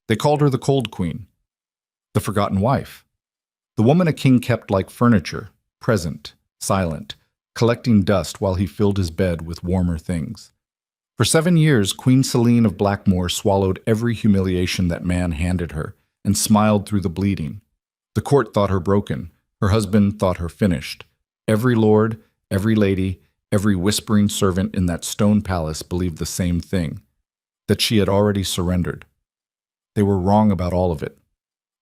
They called her the Cold Queen, the Forgotten Wife, the woman a king kept like furniture, present, silent, collecting dust while he filled his bed with warmer things. For 7 years, Queen Selene of Blackmoor swallowed every humiliation that man handed her and smiled through the bleeding. The court thought her broken. Her husband thought her finished. Every lord, every lady, every whispering servant in that stone palace believed the same thing, that she had already surrendered. They were wrong about all of it.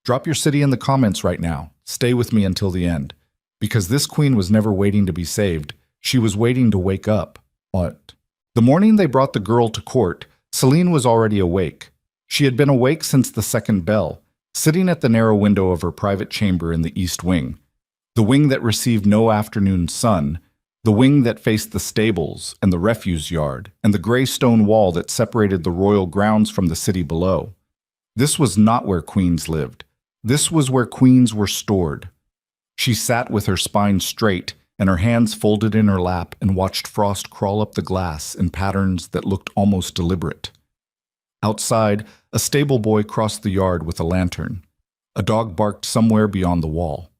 Drop your city in the comments right now. Stay with me until the end. Because this queen was never waiting to be saved. She was waiting to wake up. What? The morning they brought the girl to court, Selene was already awake. She had been awake since the second bell, sitting at the narrow window of her private chamber in the east wing, the wing that received no afternoon sun, the wing that faced the stables and the refuse yard, and the gray stone wall that separated the royal grounds from the city below. This was not where queens lived. This was where queens were stored. She sat with her spine straight and her hands folded in her lap and watched frost crawl up the glass in patterns that looked almost deliberate. Outside, a stable boy crossed the yard with a lantern. A dog barked somewhere beyond the wall.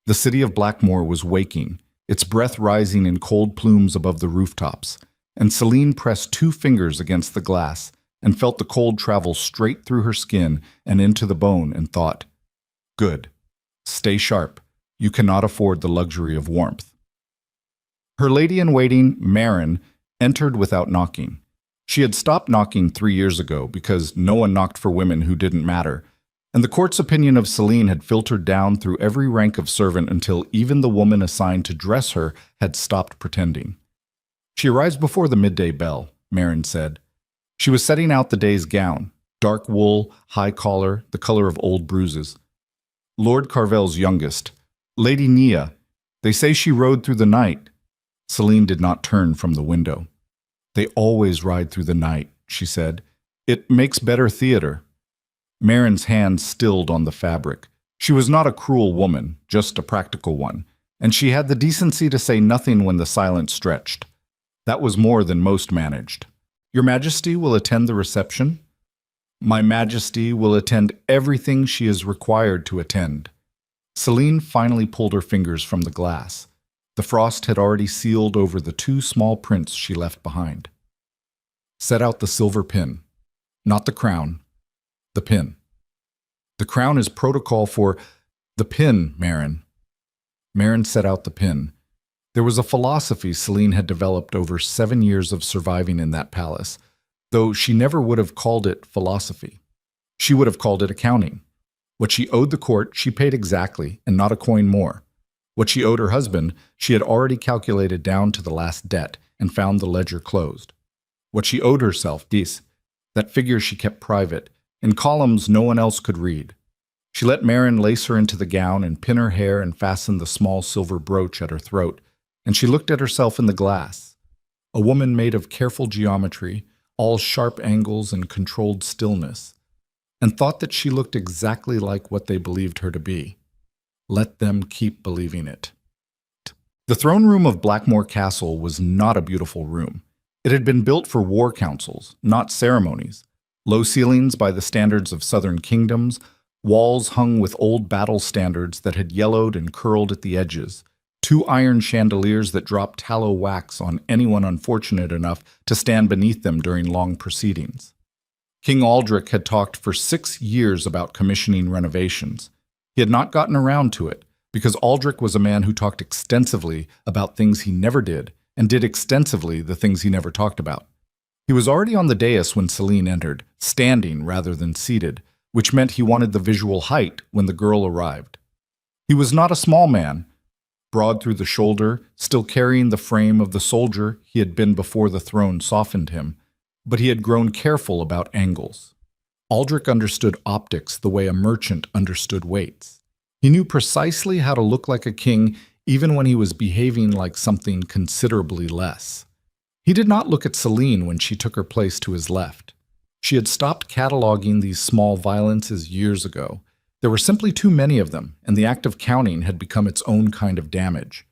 The city of Blackmoor was waking, its breath rising in cold plumes above the rooftops, and Selene pressed 2 fingers against the glass and felt the cold travel straight through her skin and into the bone and thought, "Good. Stay sharp. You cannot afford the luxury of warmth." Her lady-in-waiting, Marin, entered without knocking. She had stopped knocking 3 years ago because no one knocked for women who didn't matter, and the court's opinion of Selene had filtered down through every rank of servant until even the woman assigned to dress her had stopped pretending. "She arrives before the midday bell," Marin said. She was setting out the day's gown, dark wool, high collar, the color of old bruises. "Lord Carvel's youngest, Lady Nia. They say she rode through the night." Selene did not turn from the window. "They always ride through the night," she said. "It makes better theater." Marin's hand stilled on the fabric. She was not a cruel woman, just a practical one, and she had the decency to say nothing when the silence stretched. That was more than most managed. "Your Majesty will attend the reception?" "My Majesty will attend everything she is required to attend." Selene finally pulled her fingers from the glass. The frost had already sealed over the 2 small prints she left behind. "Set out the silver pin. Not the crown. The pin." "The crown is protocol for—" "The pin, Marin." Marin set out the pin. There was a philosophy Selene had developed over 7 years of surviving in that palace, though she never would have called it philosophy. She would have called it accounting. What she owed the court, she paid exactly, and not a coin more. What she owed her husband, she had already calculated down to the last debt and found the ledger closed. What she owed herself, that figure she kept private, in columns no one else could read. She let Marin lace her into the gown and pin her hair and fasten the small silver brooch at her throat, and she looked at herself in the glass. A woman made of careful geometry, all sharp angles and controlled stillness, and thought that she looked exactly like what they believed her to be. Let them keep believing it. The throne room of Blackmoor Castle was not a beautiful room. It had been built for war councils, not ceremonies. Low ceilings by the standards of southern kingdoms, walls hung with old battle standards that had yellowed and curled at the edges, 2 iron chandeliers that dropped tallow wax on anyone unfortunate enough to stand beneath them during long proceedings. King Aldrich had talked for 6 years about commissioning renovations. He had not gotten around to it, because Aldrich was a man who talked extensively about things he never did, and did extensively the things he never talked about. He was already on the dais when Selene entered, standing rather than seated, which meant he wanted the visual height when the girl arrived. He was not a small man, broad through the shoulder, still carrying the frame of the soldier he had been before the throne softened him, but he had grown careful about angles. Aldrich understood optics the way a merchant understood weights. He knew precisely how to look like a king even when he was behaving like something considerably less. He did not look at Selene when she took her place to his left. She had stopped cataloging these small violences years ago. There were simply too many of them, and the act of counting had become its own kind of damage.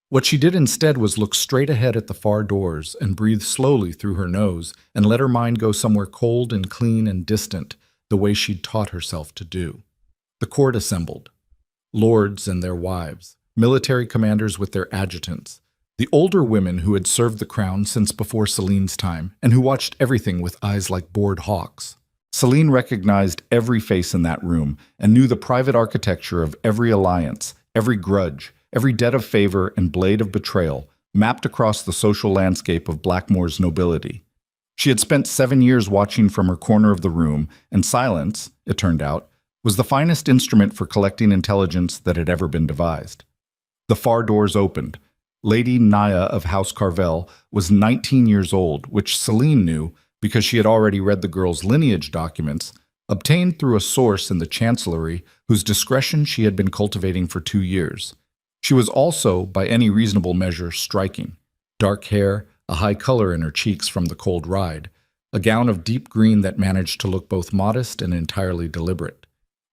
What she did instead was look straight ahead at the far doors and breathe slowly through her nose and let her mind go somewhere cold and clean and distant, the way she'd taught herself to do. The court assembled. Lords and their wives, military commanders with their adjutants, the older women who had served the crown since before Celine's time and who watched everything with eyes like bored hawks. Celine recognized every face in that room and knew the private architecture of every alliance, every grudge, every debt of favor and blade of betrayal mapped across the social landscape of Blackmore's nobility. She had spent 7 years watching from her corner of the room, and silence, it turned out, was the finest instrument for collecting intelligence that had ever been devised. The far doors opened. Lady Naya of House Carvel was 19 years old, which Celine knew because she had already read the girl's lineage documents, obtained through a source in the Chancellery whose discretion she had been cultivating for 2 years. She was also, by any reasonable measure, striking. Dark hair, a high color in her cheeks from the cold ride, a gown of deep green that managed to look both modest and entirely deliberate.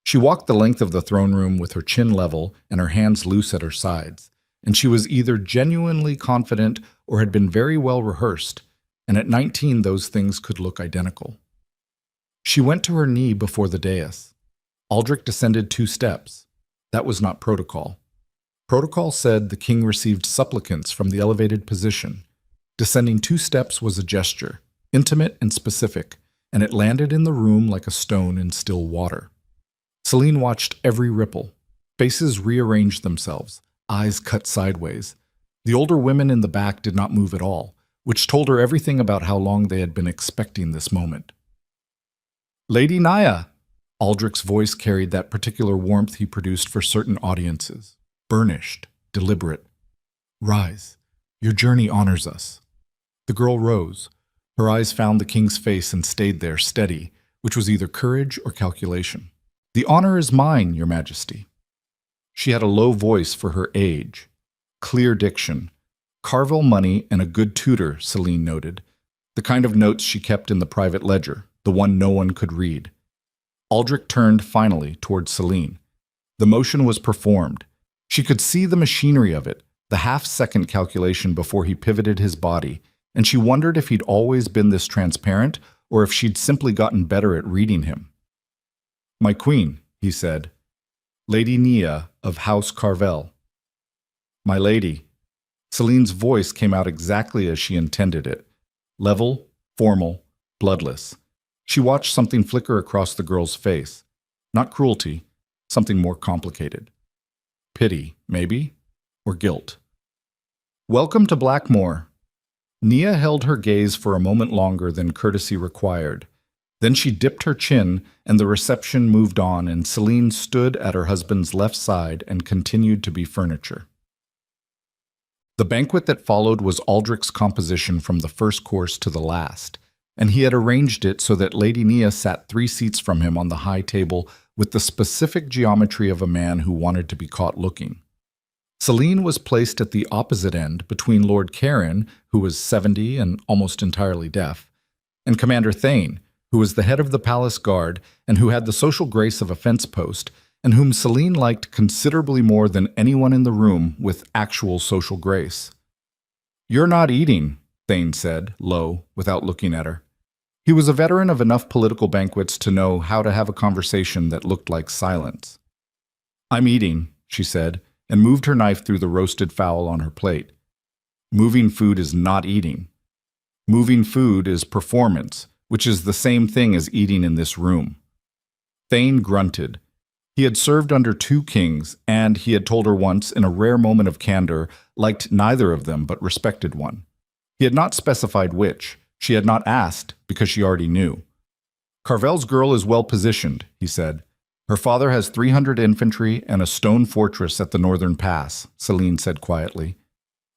She walked the length of the throne room with her chin level and her hands loose at her sides, and she was either genuinely confident or had been very well rehearsed, and at 19 those things could look identical. She went to her knee before the dais. Aldrich descended 2 steps. That was not protocol. Protocol said the king received supplicants from the elevated position. Descending 2 steps was a gesture, intimate and specific, and it landed in the room like a stone in still water. Celine watched every ripple. Faces rearranged themselves, eyes cut sideways. The older women in the back did not move at all, which told her everything about how long they had been expecting this moment. "Lady Naya!" Aldrich's voice carried that particular warmth he produced for certain audiences. Burnished, deliberate. "Rise. Your journey honors us." The girl rose. Her eyes found the king's face and stayed there, steady, which was either courage or calculation. "The honor is mine, your majesty." She had a low voice for her age. Clear diction. Carvel money and a good tutor, Celine noted. The kind of notes she kept in the private ledger, the one no one could read. Aldrich turned finally toward Celine. The motion was performed. She could see the machinery of it, the half-second calculation before he pivoted his body, and she wondered if he'd always been this transparent or if she'd simply gotten better at reading him. "My queen," he said. "Lady Nia of House Carvel." "My lady." Celine's voice came out exactly as she intended it. Level, formal, bloodless. She watched something flicker across the girl's face. Not cruelty, something more complicated. Pity, maybe? Or guilt? "Welcome to Blackmore." Nia held her gaze for a moment longer than courtesy required. Then she dipped her chin, and the reception moved on, and Celine stood at her husband's left side and continued to be furniture. The banquet that followed was Aldrich's composition from the first course to the last, and he had arranged it so that Lady Nia sat 3 seats from him on the high table with the specific geometry of a man who wanted to be caught looking. Celine was placed at the opposite end between Lord Caron, who was 70 and almost entirely deaf, and Commander Thane, who was the head of the palace guard and who had the social grace of a fence post, and whom Celine liked considerably more than anyone in the room with actual social grace. "You're not eating," Thane said, low, without looking at her. He was a veteran of enough political banquets to know how to have a conversation that looked like silence. "I'm eating," she said, and moved her knife through the roasted fowl on her plate. "Moving food is not eating. Moving food is performance, which is the same thing as eating in this room." Thane grunted. He had served under 2 kings, and, he had told her once in a rare moment of candor, liked neither of them but respected one. He had not specified which. She had not asked, because she already knew. "Carvel's girl is well positioned," he said. "Her father has 300 infantry and a stone fortress at the northern pass," Celine said quietly.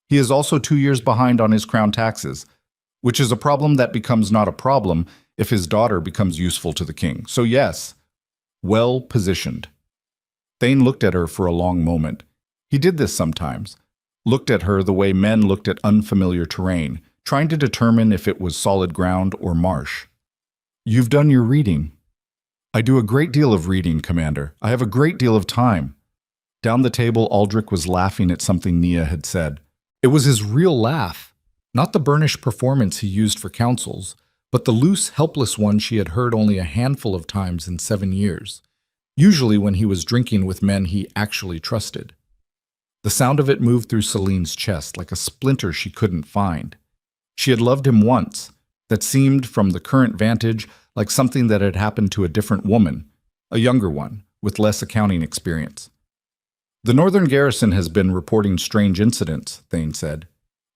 "He is also 2 years behind on his crown taxes, which is a problem that becomes not a problem if his daughter becomes useful to the king. So yes, well positioned." Thane looked at her for a long moment. He did this sometimes. Looked at her the way men looked at unfamiliar terrain, trying to determine if it was solid ground or marsh. "You've done your reading." "I do a great deal of reading, Commander. I have a great deal of time." Down the table, Aldrich was laughing at something Nia had said. It was his real laugh, not the burnished performance he used for councils, but the loose, helpless one she had heard only a handful of times in 7 years, usually when he was drinking with men he actually trusted. The sound of it moved through Celine's chest like a splinter she couldn't find. She had loved him once, that seemed, from the current vantage, like something that had happened to a different woman, a younger one, with less accounting experience. The Northern Garrison has been reporting strange incidents, Thane said.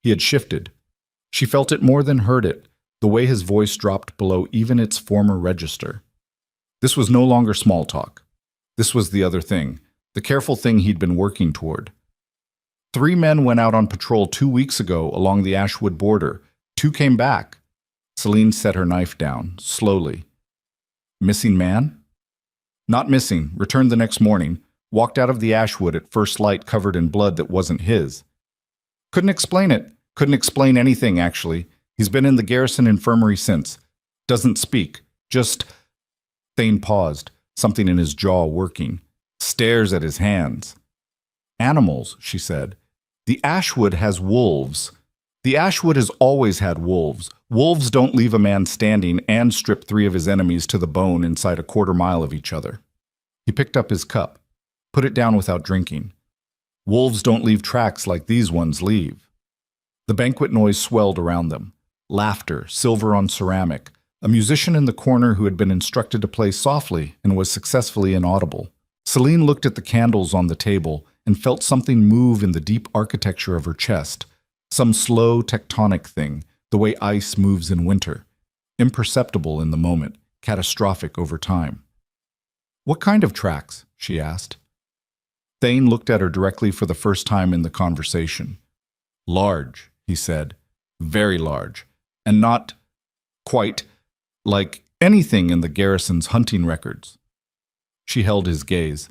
He had shifted. She felt it more than heard it, the way his voice dropped below even its former register. This was no longer small talk. This was the other thing, the careful thing he'd been working toward. 3 men went out on patrol 2 weeks ago along the Ashwood border. 2 came back. Celine set her knife down, slowly. Missing man? Not missing, returned the next morning, walked out of the Ashwood at first light covered in blood that wasn't his. Couldn't explain it. Couldn't explain anything, actually. He's been in the Garrison infirmary since. Doesn't speak. Just... Thane paused, something in his jaw working. Stares at his hands. Animals, she said. The Ashwood has wolves. The Ashwood has always had wolves. Wolves don't leave a man standing and strip 3 of his enemies to the bone inside a quarter mile of each other. He picked up his cup, put it down without drinking. Wolves don't leave tracks like these ones leave. The banquet noise swelled around them. Laughter, silver on ceramic, a musician in the corner who had been instructed to play softly and was successfully inaudible. Celine looked at the candles on the table and felt something move in the deep architecture of her chest, some slow tectonic thing, the way ice moves in winter, imperceptible in the moment, catastrophic over time. What kind of tracks? She asked. Thane looked at her directly for the first time in the conversation. Large, he said, very large, and not quite like anything in the Garrison's hunting records. She held his gaze.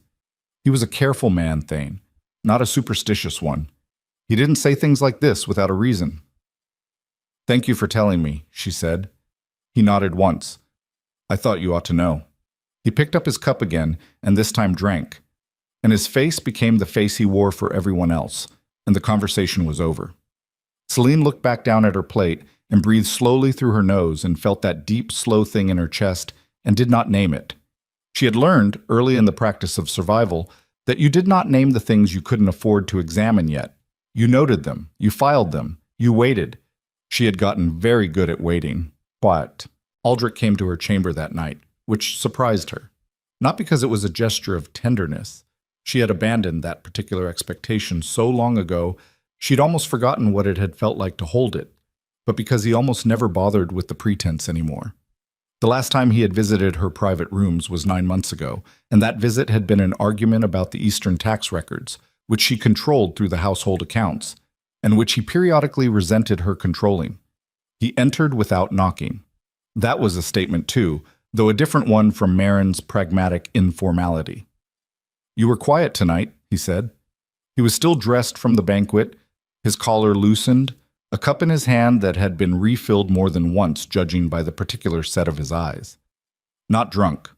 He was a careful man, Thane, not a superstitious one. He didn't say things like this without a reason. Thank you for telling me, she said. He nodded once. I thought you ought to know. He picked up his cup again, and this time drank. And his face became the face he wore for everyone else, and the conversation was over. Celine looked back down at her plate and breathed slowly through her nose and felt that deep, slow thing in her chest and did not name it. She had learned, early in the practice of survival, that you did not name the things you couldn't afford to examine yet. You noted them, you filed them, you waited. She had gotten very good at waiting. Quiet. Aldrich came to her chamber that night, which surprised her. Not because it was a gesture of tenderness. She had abandoned that particular expectation so long ago, she'd almost forgotten what it had felt like to hold it, but because he almost never bothered with the pretense anymore. The last time he had visited her private rooms was 9 months ago, and that visit had been an argument about the Eastern tax records, which she controlled through the household accounts, and which he periodically resented her controlling. He entered without knocking. That was a statement too, though a different one from Marin's pragmatic informality. You were quiet tonight, he said. He was still dressed from the banquet, his collar loosened, a cup in his hand that had been refilled more than once, judging by the particular set of his eyes. Not drunk.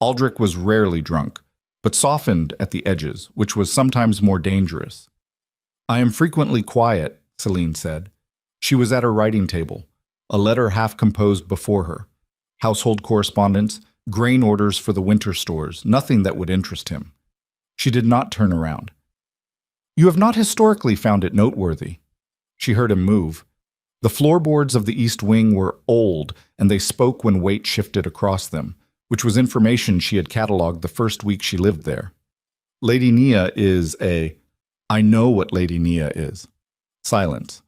Aldrich was rarely drunk, but softened at the edges, which was sometimes more dangerous. I am frequently quiet, Celine said. She was at her writing table, a letter half composed before her. Household correspondence, grain orders for the winter stores, nothing that would interest him. She did not turn around. You have not historically found it noteworthy. She heard him move. The floorboards of the East Wing were old, and they spoke when weight shifted across them, which was information she had catalogued the first week she lived there. Lady Nia is a... I know what Lady Nia is. Silence.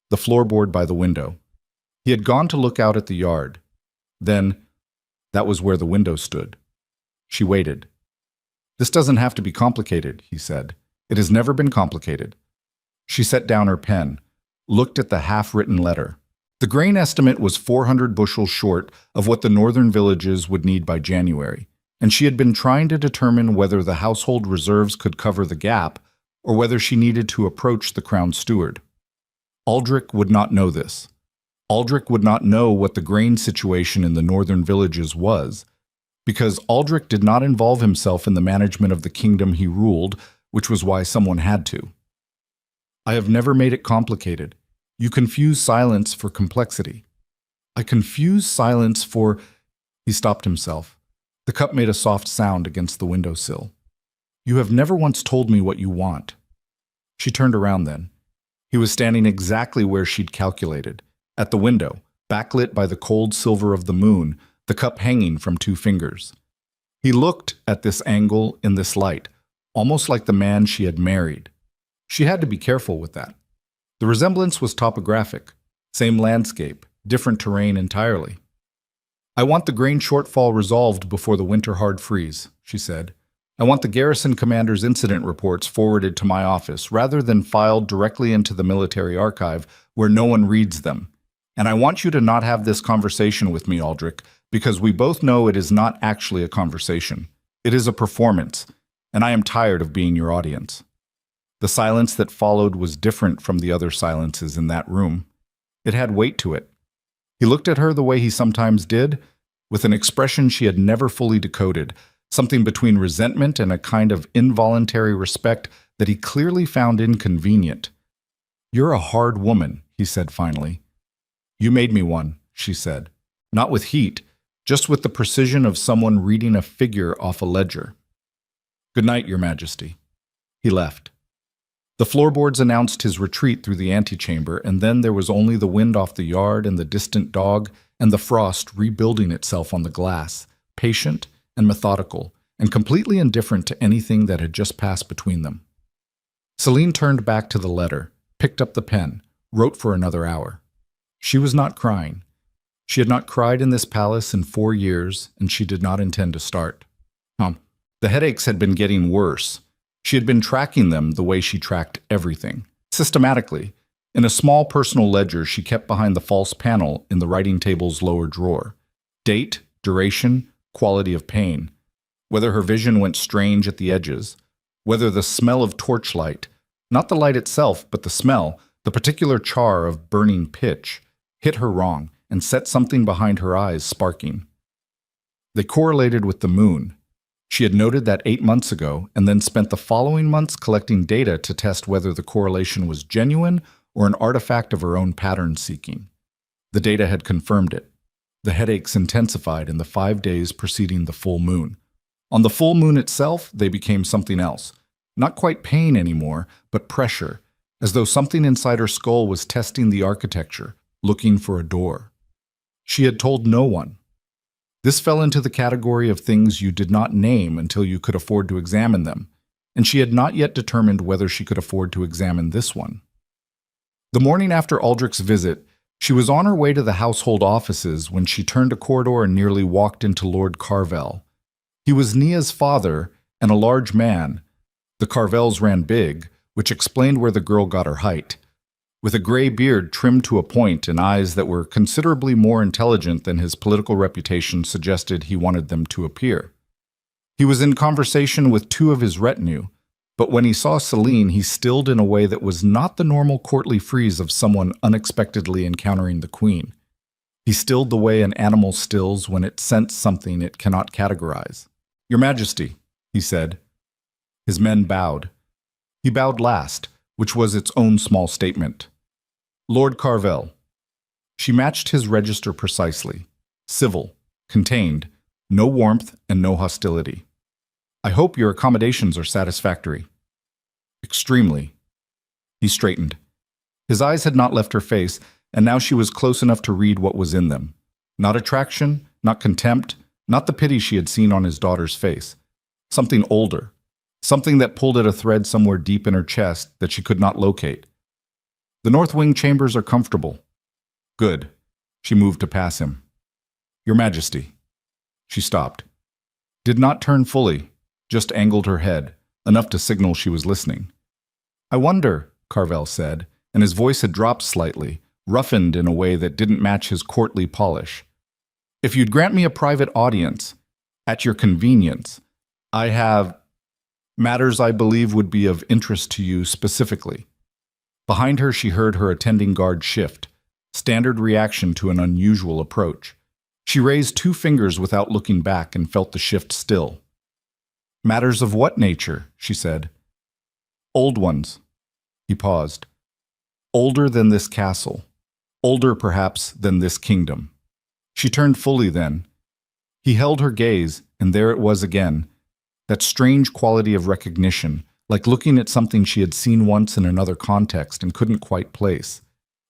The floorboard by the window. He had gone to look out at the yard. Then, that was where the window stood. She waited. This doesn't have to be complicated, he said. It has never been complicated. She set down her pen, looked at the half-written letter. The grain estimate was 400 bushels short of what the northern villages would need by January, and she had been trying to determine whether the household reserves could cover the gap or whether she needed to approach the crown steward. Aldrich would not know this. Aldrich would not know what the grain situation in the northern villages was, because Aldrich did not involve himself in the management of the kingdom he ruled, which was why someone had to. I have never made it complicated. You confuse silence for complexity. I confuse silence for... He stopped himself. The cup made a soft sound against the windowsill. You have never once told me what you want. She turned around then. He was standing exactly where she'd calculated, at the window, backlit by the cold silver of the moon, the cup hanging from 2 fingers. He looked at this angle in this light, almost like the man she had married. She had to be careful with that. The resemblance was topographic, same landscape, different terrain entirely. I want the grain shortfall resolved before the winter hard freeze, she said. I want the garrison commander's incident reports forwarded to my office rather than filed directly into the military archive where no one reads them. And I want you to not have this conversation with me, Aldrich, because we both know it is not actually a conversation. It is a performance, and I am tired of being your audience. The silence that followed was different from the other silences in that room. It had weight to it. He looked at her the way he sometimes did, with an expression she had never fully decoded, something between resentment and a kind of involuntary respect that he clearly found inconvenient. You're a hard woman, he said finally. You made me one, she said. Not with heat, just with the precision of someone reading a figure off a ledger. Good night, Your Majesty. He left. The floorboards announced his retreat through the antechamber, and then there was only the wind off the yard and the distant dog and the frost rebuilding itself on the glass, patient and methodical, and completely indifferent to anything that had just passed between them. Celine turned back to the letter, picked up the pen, wrote for another hour. She was not crying. She had not cried in this palace in 4 years, and she did not intend to start. The headaches had been getting worse. She had been tracking them the way she tracked everything, systematically. In a small personal ledger she kept behind the false panel in the writing table's lower drawer. Date, duration, quality of pain. Whether her vision went strange at the edges. Whether the smell of torchlight, not the light itself, but the smell, the particular char of burning pitch, hit her wrong and set something behind her eyes sparking. They correlated with the moon. She had noted that 8 months ago and then spent the following months collecting data to test whether the correlation was genuine or an artifact of her own pattern seeking. The data had confirmed it. The headaches intensified in the 5 days preceding the full moon. On the full moon itself, they became something else. Not quite pain anymore, but pressure, as though something inside her skull was testing the architecture, looking for a door. She had told no one. This fell into the category of things you did not name until you could afford to examine them, and she had not yet determined whether she could afford to examine this one. The morning after Aldrich's visit, she was on her way to the household offices when she turned a corridor and nearly walked into Lord Carvel. He was Nia's father and a large man. The Carvels ran big, which explained where the girl got her height. With a gray beard trimmed to a point and eyes that were considerably more intelligent than his political reputation suggested he wanted them to appear. He was in conversation with 2 of his retinue, but when he saw Celine, he stilled in a way that was not the normal courtly freeze of someone unexpectedly encountering the queen. He stilled the way an animal stills when it scents something it cannot categorize. Your Majesty, he said. His men bowed. He bowed last, which was its own small statement. Lord Carvel. She matched his register precisely. Civil, contained, no warmth and no hostility. I hope your accommodations are satisfactory. Extremely. He straightened. His eyes had not left her face, and now she was close enough to read what was in them. Not attraction, not contempt, not the pity she had seen on his daughter's face. Something older. Something that pulled at a thread somewhere deep in her chest that she could not locate. The North Wing chambers are comfortable. Good. She moved to pass him. Your Majesty. She stopped. Did not turn fully, just angled her head, enough to signal she was listening. I wonder, Carvel said, and his voice had dropped slightly, roughened in a way that didn't match his courtly polish. If you'd grant me a private audience, at your convenience, I have matters I believe would be of interest to you specifically. Behind her she heard her attending guard shift, standard reaction to an unusual approach. She raised 2 fingers without looking back and felt the shift still. Matters of what nature? She said. Old ones. He paused. Older than this castle. Older, perhaps, than this kingdom. She turned fully then. He held her gaze, and there it was again, that strange quality of recognition, like looking at something she had seen once in another context and couldn't quite place.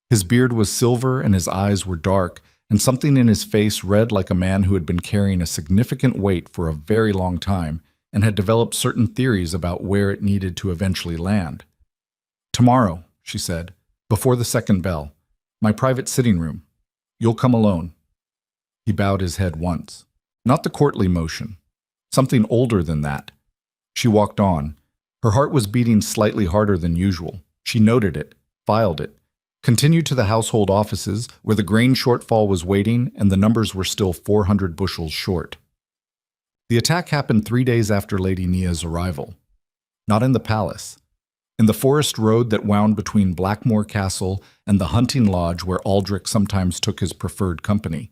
His beard was silver and his eyes were dark, and something in his face read like a man who had been carrying a significant weight for a very long time and had developed certain theories about where it needed to eventually land. "Tomorrow," she said, "before the second bell. My private sitting room. You'll come alone." He bowed his head once. Not the courtly motion. Something older than that. She walked on. Her heart was beating slightly harder than usual. She noted it, filed it, continued to the household offices where the grain shortfall was waiting and the numbers were still 400 bushels short. The attack happened 3 days after Lady Nia's arrival. Not in the palace. In the forest road that wound between Blackmore Castle and the hunting lodge where Aldrich sometimes took his preferred company.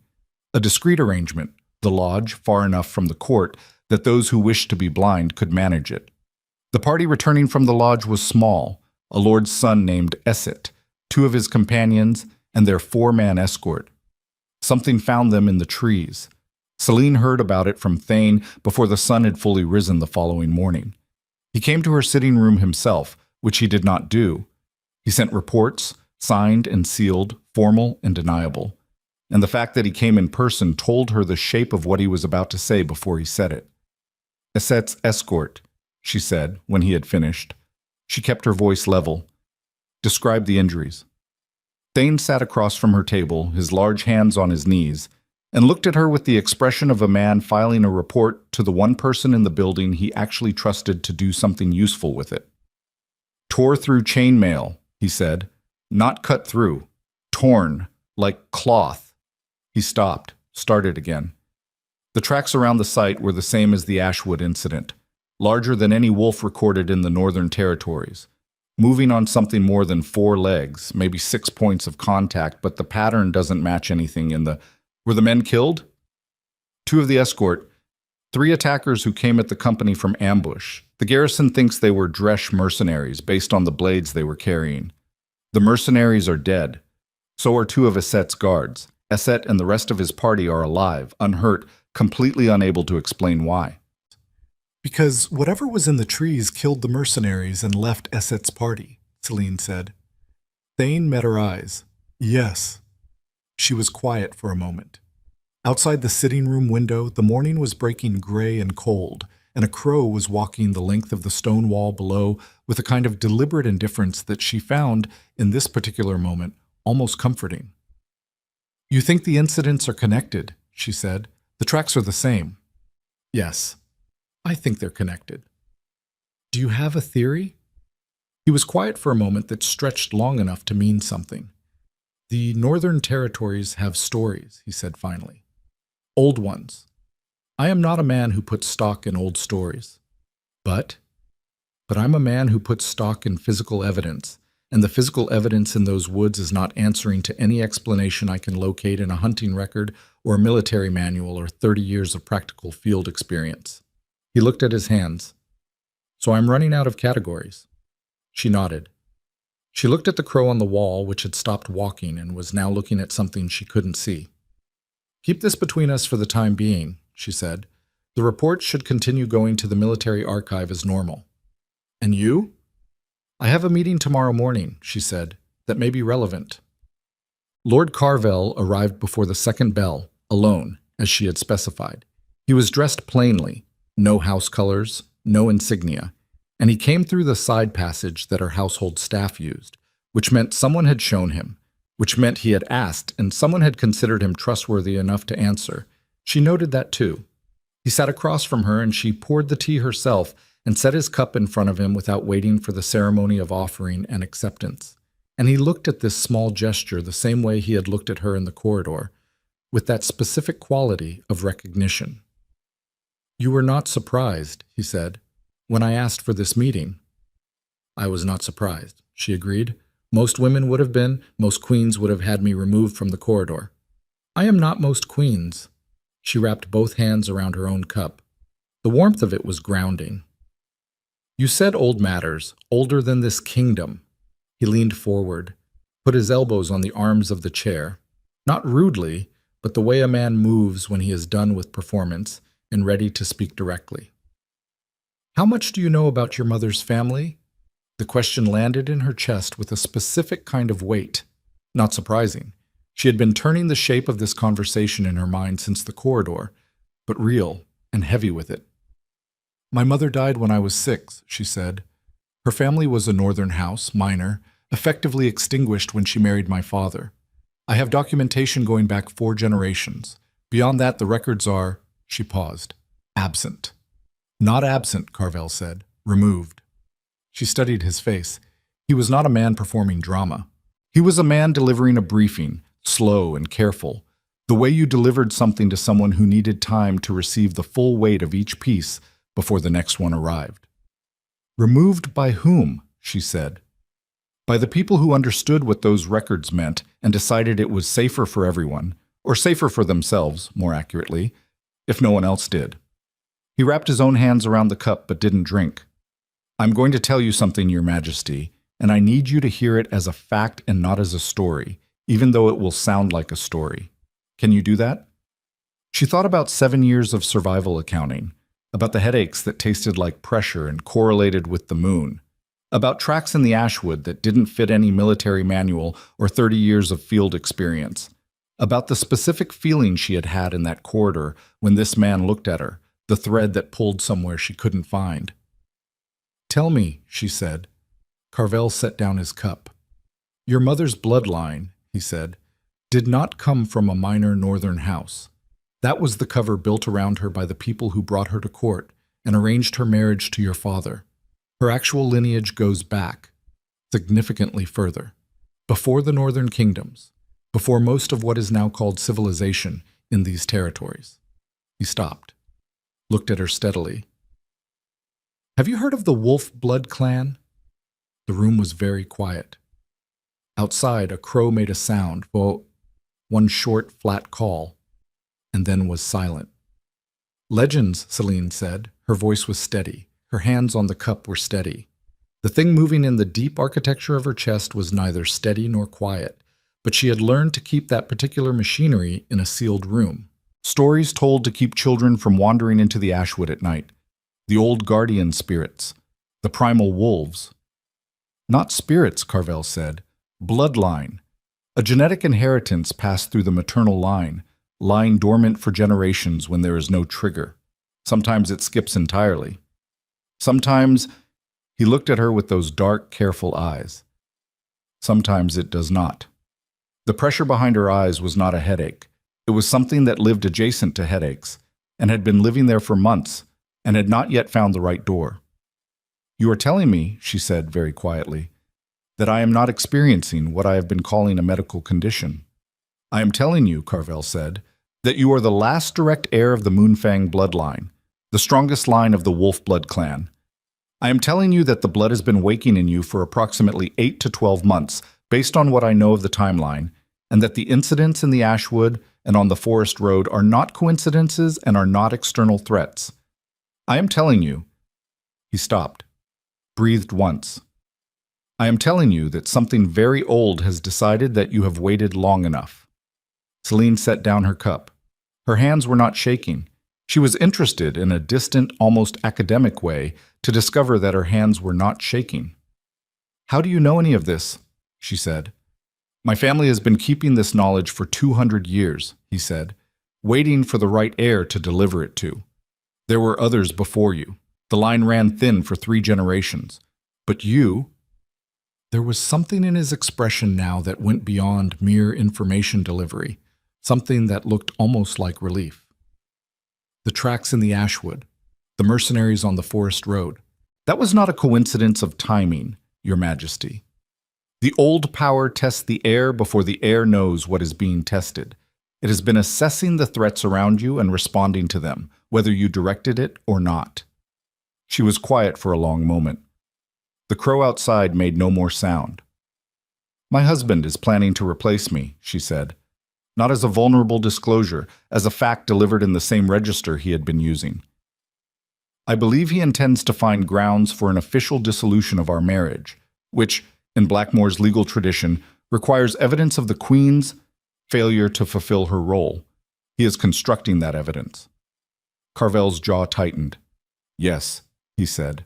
A discreet arrangement, the lodge far enough from the court that those who wished to be blind could manage it. The party returning from the lodge was small, a lord's son named Esset, 2 of his companions, and their 4-man escort. Something found them in the trees. Celine heard about it from Thane before the sun had fully risen the following morning. He came to her sitting room himself, which he did not do. He sent reports, signed and sealed, formal and deniable. And the fact that he came in person told her the shape of what he was about to say before he said it. "Esset's escort," she said when he had finished. She kept her voice level. "Describe the injuries." Thane sat across from her table, his large hands on his knees, and looked at her with the expression of a man filing a report to the one person in the building he actually trusted to do something useful with it. "Tore through chainmail," he said. "Not cut through. Torn, like cloth." He stopped, started again. The tracks around the site were the same as the Ashwood incident, larger than any wolf recorded in the Northern Territories. Moving on something more than 4 legs, maybe 6 points of contact, but the pattern doesn't match anything in the... Were the men killed? 2 of the escort, 3 attackers who came at the company from ambush. The garrison thinks they were Dresch mercenaries based on the blades they were carrying. The mercenaries are dead. So are 2 of Esset's guards. Esset and the rest of his party are alive, unhurt, completely unable to explain why. "Because whatever was in the trees killed the mercenaries and left Esset's party," Celine said. Thane met her eyes. "Yes." She was quiet for a moment. Outside the sitting room window, the morning was breaking gray and cold, and a crow was walking the length of the stone wall below with a kind of deliberate indifference that she found, in this particular moment, almost comforting. "You think the incidents are connected," she said. "The tracks are the same." "Yes. I think they're connected." "Do you have a theory?" He was quiet for a moment that stretched long enough to mean something. "The Northern Territories have stories," he said finally. "Old ones. I am not a man who puts stock in old stories. But I'm a man who puts stock in physical evidence, and the physical evidence in those woods is not answering to any explanation I can locate in a hunting record or a military manual or 30 years of practical field experience." He looked at his hands. "So I'm running out of categories." She nodded. She looked at the crow on the wall, which had stopped walking and was now looking at something she couldn't see. "Keep this between us for the time being," she said. "The report should continue going to the military archive as normal." "And you?" "I have a meeting tomorrow morning," she said, "that may be relevant." Lord Carvel arrived before the second bell, alone, as she had specified. He was dressed plainly, no house colors, no insignia, and he came through the side passage that her household staff used, which meant someone had shown him, which meant he had asked and someone had considered him trustworthy enough to answer. She noted that too. He sat across from her and she poured the tea herself and set his cup in front of him without waiting for the ceremony of offering and acceptance. And he looked at this small gesture the same way he had looked at her in the corridor, with that specific quality of recognition. "You were not surprised," he said, "when I asked for this meeting." "I was not surprised," she agreed. "Most women would have been, most queens would have had me removed from the corridor." "I am not most queens." She wrapped both hands around her own cup. The warmth of it was grounding. "You said old matters, older than this kingdom." He leaned forward, put his elbows on the arms of the chair. Not rudely, but the way a man moves when he is done with performance and ready to speak directly. "How much do you know about your mother's family?" The question landed in her chest with a specific kind of weight. Not surprising. She had been turning the shape of this conversation in her mind since the corridor, but real and heavy with it. "My mother died when I was 6, she said. Her family was a northern house, minor, effectively extinguished when she married my father. I have documentation going back 4 generations. Beyond that, the records are," she paused, "absent." "Not absent," Carvel said. "Removed." She studied his face. He was not a man performing drama. He was a man delivering a briefing, slow and careful, the way you delivered something to someone who needed time to receive the full weight of each piece before the next one arrived. "Removed by whom?" she said. "By the people who understood what those records meant and decided it was safer for everyone, or safer for themselves, more accurately, if no one else did." He wrapped his own hands around the cup but didn't drink. "I'm going to tell you something, Your Majesty, and I need you to hear it as a fact and not as a story, even though it will sound like a story. Can you do that?" She thought about 7 years of survival accounting, about the headaches that tasted like pressure and correlated with the moon, about tracks in the ashwood that didn't fit any military manual or 30 years of field experience, about the specific feeling she had had in that corridor when this man looked at her, the thread that pulled somewhere she couldn't find. "Tell me," she said. Carvel set down his cup. "Your mother's bloodline," he said, "did not come from a minor northern house. That was the cover built around her by the people who brought her to court and arranged her marriage to your father. Her actual lineage goes back, significantly further, before the northern kingdoms, before most of what is now called civilization in these territories." He stopped, looked at her steadily. "Have you heard of the Wolf Blood clan?" The room was very quiet. Outside, a crow made a sound, one short, flat call, and then was silent. "Legends," Celine said. Her voice was steady. Her hands on the cup were steady. The thing moving in the deep architecture of her chest was neither steady nor quiet, but she had learned to keep that particular machinery in a sealed room. Stories told to keep children from wandering into the ashwood at night. The old guardian spirits. The primal wolves. "Not spirits," Carvel said. "Bloodline. A genetic inheritance passed through the maternal line, lying dormant for generations when there is no trigger. Sometimes it skips entirely. Sometimes," he looked at her with those dark, careful eyes. "Sometimes it does not." The pressure behind her eyes was not a headache. It was something that lived adjacent to headaches, and had been living there for months, and had not yet found the right door. "You are telling me," she said very quietly, "that I am not experiencing what I have been calling a medical condition." "I am telling you," Carvel said, "that you are the last direct heir of the Moonfang bloodline, the strongest line of the Wolf Blood clan. I am telling you that the blood has been waking in you for approximately 8 to 12 months, based on what I know of the timeline, and that the incidents in the ashwood and on the forest road are not coincidences and are not external threats. I am telling you," he stopped, breathed once. "I am telling you that something very old has decided that you have waited long enough." Celine set down her cup. Her hands were not shaking. She was interested in a distant, almost academic way to discover that her hands were not shaking. "How do you know any of this?" she said. "My family has been keeping this knowledge for 200 years, he said, waiting for the right heir to deliver it to. There were others before you. The line ran thin for 3 generations. But you—" There was something in his expression now that went beyond mere information delivery, something that looked almost like relief. "The tracks in the ashwood, the mercenaries on the forest road. That was not a coincidence of timing, Your Majesty. The old power tests the heir before the heir knows what is being tested. It has been assessing the threats around you and responding to them, whether you directed it or not." She was quiet for a long moment. The crow outside made no more sound. "My husband is planning to replace me," she said. Not as a vulnerable disclosure, as a fact delivered in the same register he had been using. "I believe he intends to find grounds for an official dissolution of our marriage, which, in Blackmore's legal tradition, requires evidence of the Queen's failure to fulfill her role, He is constructing that evidence. Carvel's jaw tightened. Yes, he said.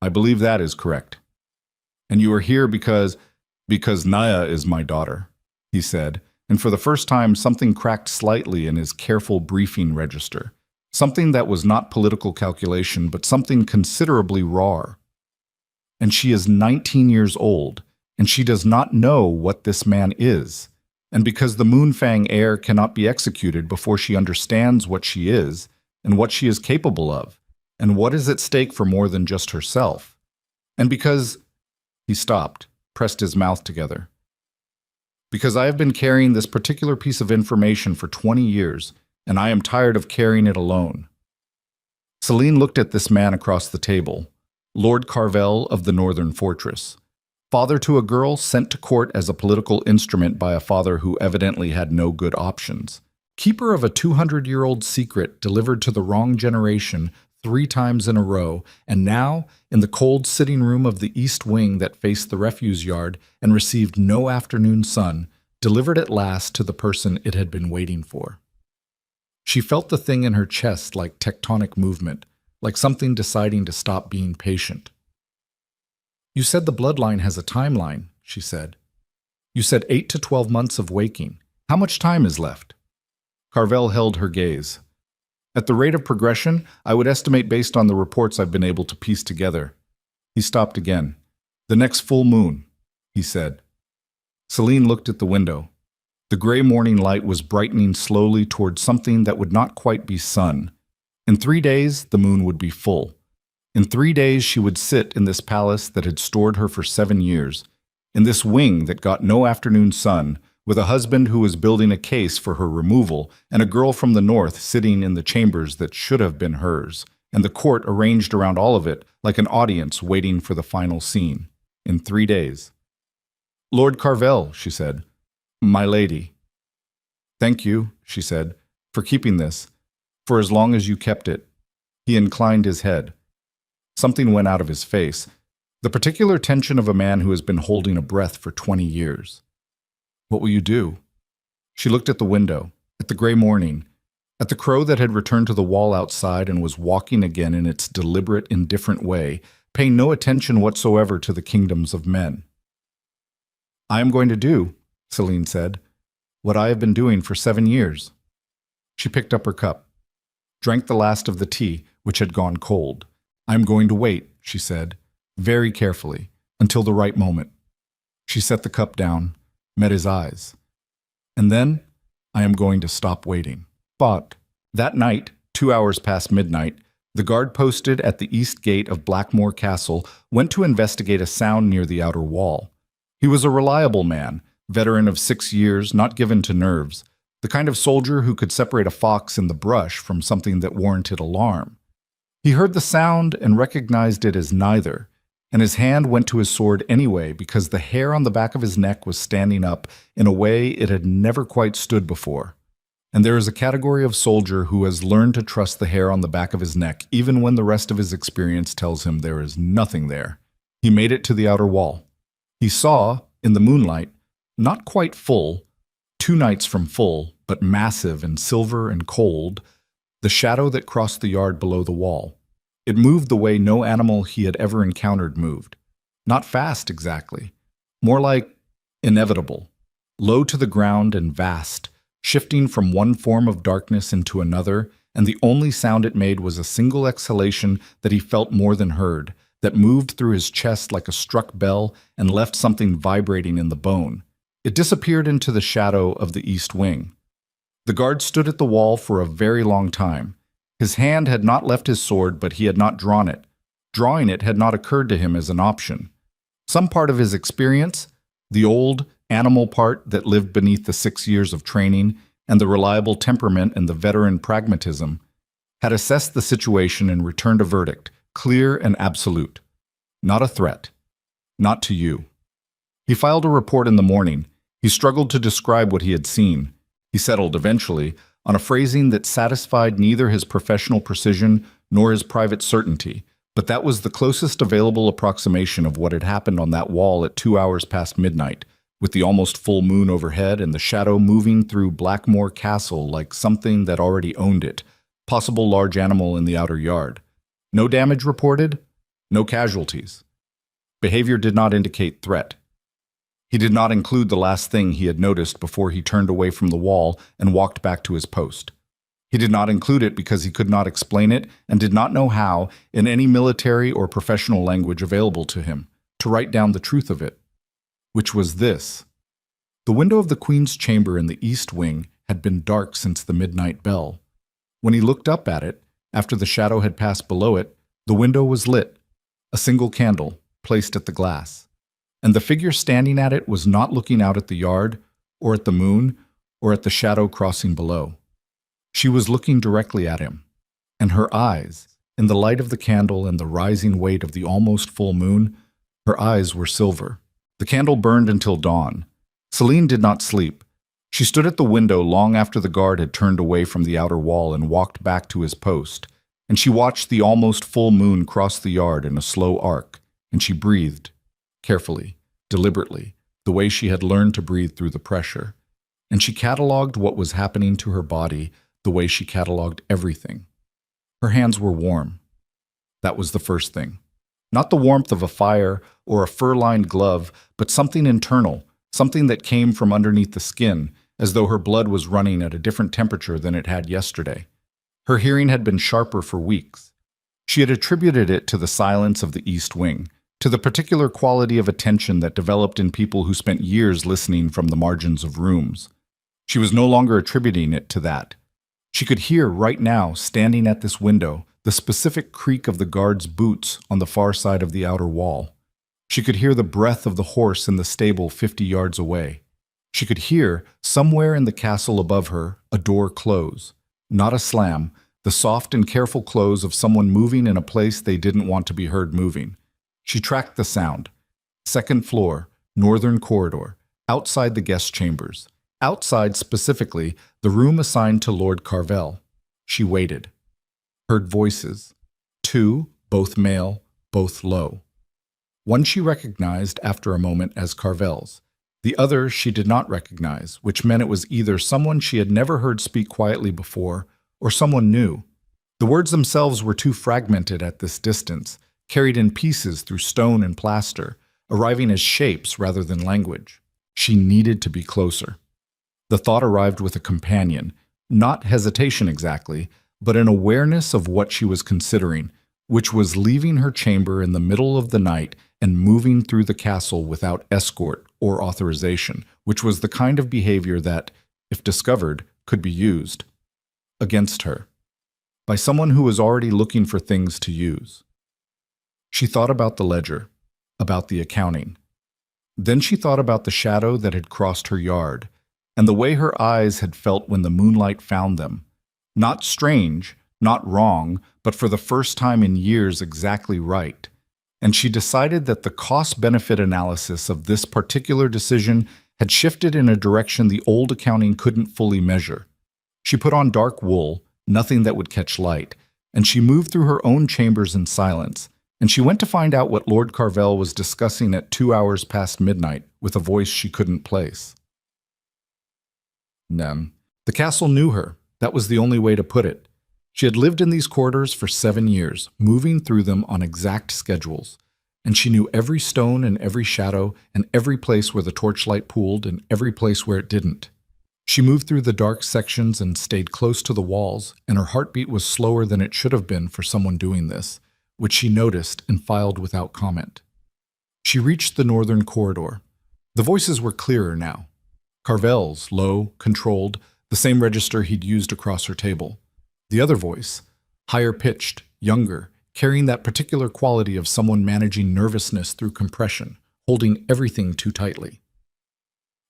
I believe that is correct. And you are here because Naya is my daughter, he said, and for the first time something cracked slightly in his careful briefing register. Something that was not political calculation, but something considerably raw. And she is 19 years old, and she does not know what this man is. And because the Moonfang heir cannot be executed before she understands what she is, and what she is capable of, and what is at stake for more than just herself. And because... He stopped, pressed his mouth together. Because I have been carrying this particular piece of information for 20 years, and I am tired of carrying it alone. Celine looked at this man across the table, Lord Carvel of the Northern Fortress. Father to a girl sent to court as a political instrument by a father who evidently had no good options. Keeper of a 200-year-old secret delivered to the wrong generation 3 times in a row, and now, in the cold sitting room of the east wing that faced the refuse yard and received no afternoon sun, delivered at last to the person it had been waiting for. She felt the thing in her chest like tectonic movement, like something deciding to stop being patient. You said the bloodline has a timeline, she said. You said 8 to 12 months of waking. How much time is left? Carvel held her gaze. At the rate of progression, I would estimate based on the reports I've been able to piece together. He stopped again. The next full moon, he said. Celine looked at the window. The gray morning light was brightening slowly toward something that would not quite be sun. In 3 days, the moon would be full. In 3 days, she would sit in this palace that had stored her for 7 years, in this wing that got no afternoon sun, with a husband who was building a case for her removal, and a girl from the north sitting in the chambers that should have been hers, and the court arranged around all of it like an audience waiting for the final scene. In 3 days. Lord Carvel, she said. My lady. Thank you, she said, for keeping this, for as long as you kept it. He inclined his head. Something went out of his face, the particular tension of a man who has been holding a breath for 20 years. What will you do? She looked at the window, at the gray morning, at the crow that had returned to the wall outside and was walking again in its deliberate, indifferent way, paying no attention whatsoever to the kingdoms of men. I am going to do, Celine said, what I have been doing for 7 years. She picked up her cup, drank the last of the tea, which had gone cold. I am going to wait, she said, very carefully, until the right moment. She set the cup down, met his eyes. And then, I am going to stop waiting. But that night, 2 hours past midnight, the guard posted at the east gate of Blackmore Castle went to investigate a sound near the outer wall. He was a reliable man, veteran of 6 years, not given to nerves, the kind of soldier who could separate a fox in the brush from something that warranted alarm. He heard the sound and recognized it as neither, and his hand went to his sword anyway because the hair on the back of his neck was standing up in a way it had never quite stood before. And there is a category of soldier who has learned to trust the hair on the back of his neck even when the rest of his experience tells him there is nothing there. He made it to the outer wall. He saw, in the moonlight, not quite full, 2 nights from full, but massive and silver and cold, the shadow that crossed the yard below the wall. It moved the way no animal he had ever encountered moved. Not fast, exactly. More like inevitable, low to the ground and vast, shifting from one form of darkness into another, and the only sound it made was a single exhalation that he felt more than heard, that moved through his chest like a struck bell and left something vibrating in the bone. It disappeared into the shadow of the east wing. The guard stood at the wall for a very long time. His hand had not left his sword, but he had not drawn it. Drawing it had not occurred to him as an option. Some part of his experience, the old, animal part that lived beneath the 6 years of training and the reliable temperament and the veteran pragmatism, had assessed the situation and returned a verdict, clear and absolute. Not a threat. Not to you. He filed a report in the morning. He struggled to describe what he had seen. He settled, eventually, on a phrasing that satisfied neither his professional precision nor his private certainty, but that was the closest available approximation of what had happened on that wall at 2 hours past midnight, with the almost full moon overhead and the shadow moving through Blackmore Castle like something that already owned it, possible large animal in the outer yard. No damage reported, no casualties. Behavior did not indicate threat. He did not include the last thing he had noticed before he turned away from the wall and walked back to his post. He did not include it because he could not explain it and did not know how, in any military or professional language available to him, to write down the truth of it, which was this. The window of the Queen's chamber in the east wing had been dark since the midnight bell. When he looked up at it, after the shadow had passed below it, the window was lit, a single candle placed at the glass, and the figure standing at it was not looking out at the yard, or at the moon, or at the shadow crossing below. She was looking directly at him, and her eyes, in the light of the candle and the rising weight of the almost full moon, her eyes were silver. The candle burned until dawn. Celine did not sleep. She stood at the window long after the guard had turned away from the outer wall and walked back to his post, and she watched the almost full moon cross the yard in a slow arc, and she breathed, carefully, deliberately, the way she had learned to breathe through the pressure, and she catalogued what was happening to her body the way she catalogued everything. Her hands were warm. That was the first thing. Not the warmth of a fire or a fur-lined glove, but something internal, something that came from underneath the skin, as though her blood was running at a different temperature than it had yesterday. Her hearing had been sharper for weeks. She had attributed it to the silence of the East Wing, to the particular quality of attention that developed in people who spent years listening from the margins of rooms. She was no longer attributing it to that. She could hear right now, standing at this window, the specific creak of the guard's boots on the far side of the outer wall. She could hear the breath of the horse in the stable 50 yards away. She could hear, somewhere in the castle above her, a door close. Not a slam, the soft and careful close of someone moving in a place they didn't want to be heard moving. She tracked the sound. Second floor, northern corridor, outside the guest chambers. Outside, specifically, the room assigned to Lord Carvel. She waited. Heard voices. Two, both male, both low. One she recognized after a moment as Carvel's. The other she did not recognize, which meant it was either someone she had never heard speak quietly before, or someone new. The words themselves were too fragmented at this distance, carried in pieces through stone and plaster, arriving as shapes rather than language. She needed to be closer. The thought arrived with a companion, not hesitation exactly, but an awareness of what she was considering, which was leaving her chamber in the middle of the night and moving through the castle without escort or authorization, which was the kind of behavior that, if discovered, could be used against her by someone who was already looking for things to use. She thought about the ledger, about the accounting. Then she thought about the shadow that had crossed her yard, and the way her eyes had felt when the moonlight found them. Not strange, not wrong, but for the first time in years exactly right. And she decided that the cost-benefit analysis of this particular decision had shifted in a direction the old accounting couldn't fully measure. She put on dark wool, nothing that would catch light, and she moved through her own chambers in silence, and she went to find out what Lord Carvel was discussing at 2 hours past midnight with a voice she couldn't place. The castle knew her. That was the only way to put it. She had lived in these corridors for 7 years, moving through them on exact schedules, and she knew every stone and every shadow and every place where the torchlight pooled and every place where it didn't. She moved through the dark sections and stayed close to the walls, and her heartbeat was slower than it should have been for someone doing this, which she noticed and filed without comment. She reached the northern corridor. The voices were clearer now. Carvel's, low, controlled, the same register he'd used across her table. The other voice, higher pitched, younger, carrying that particular quality of someone managing nervousness through compression, holding everything too tightly.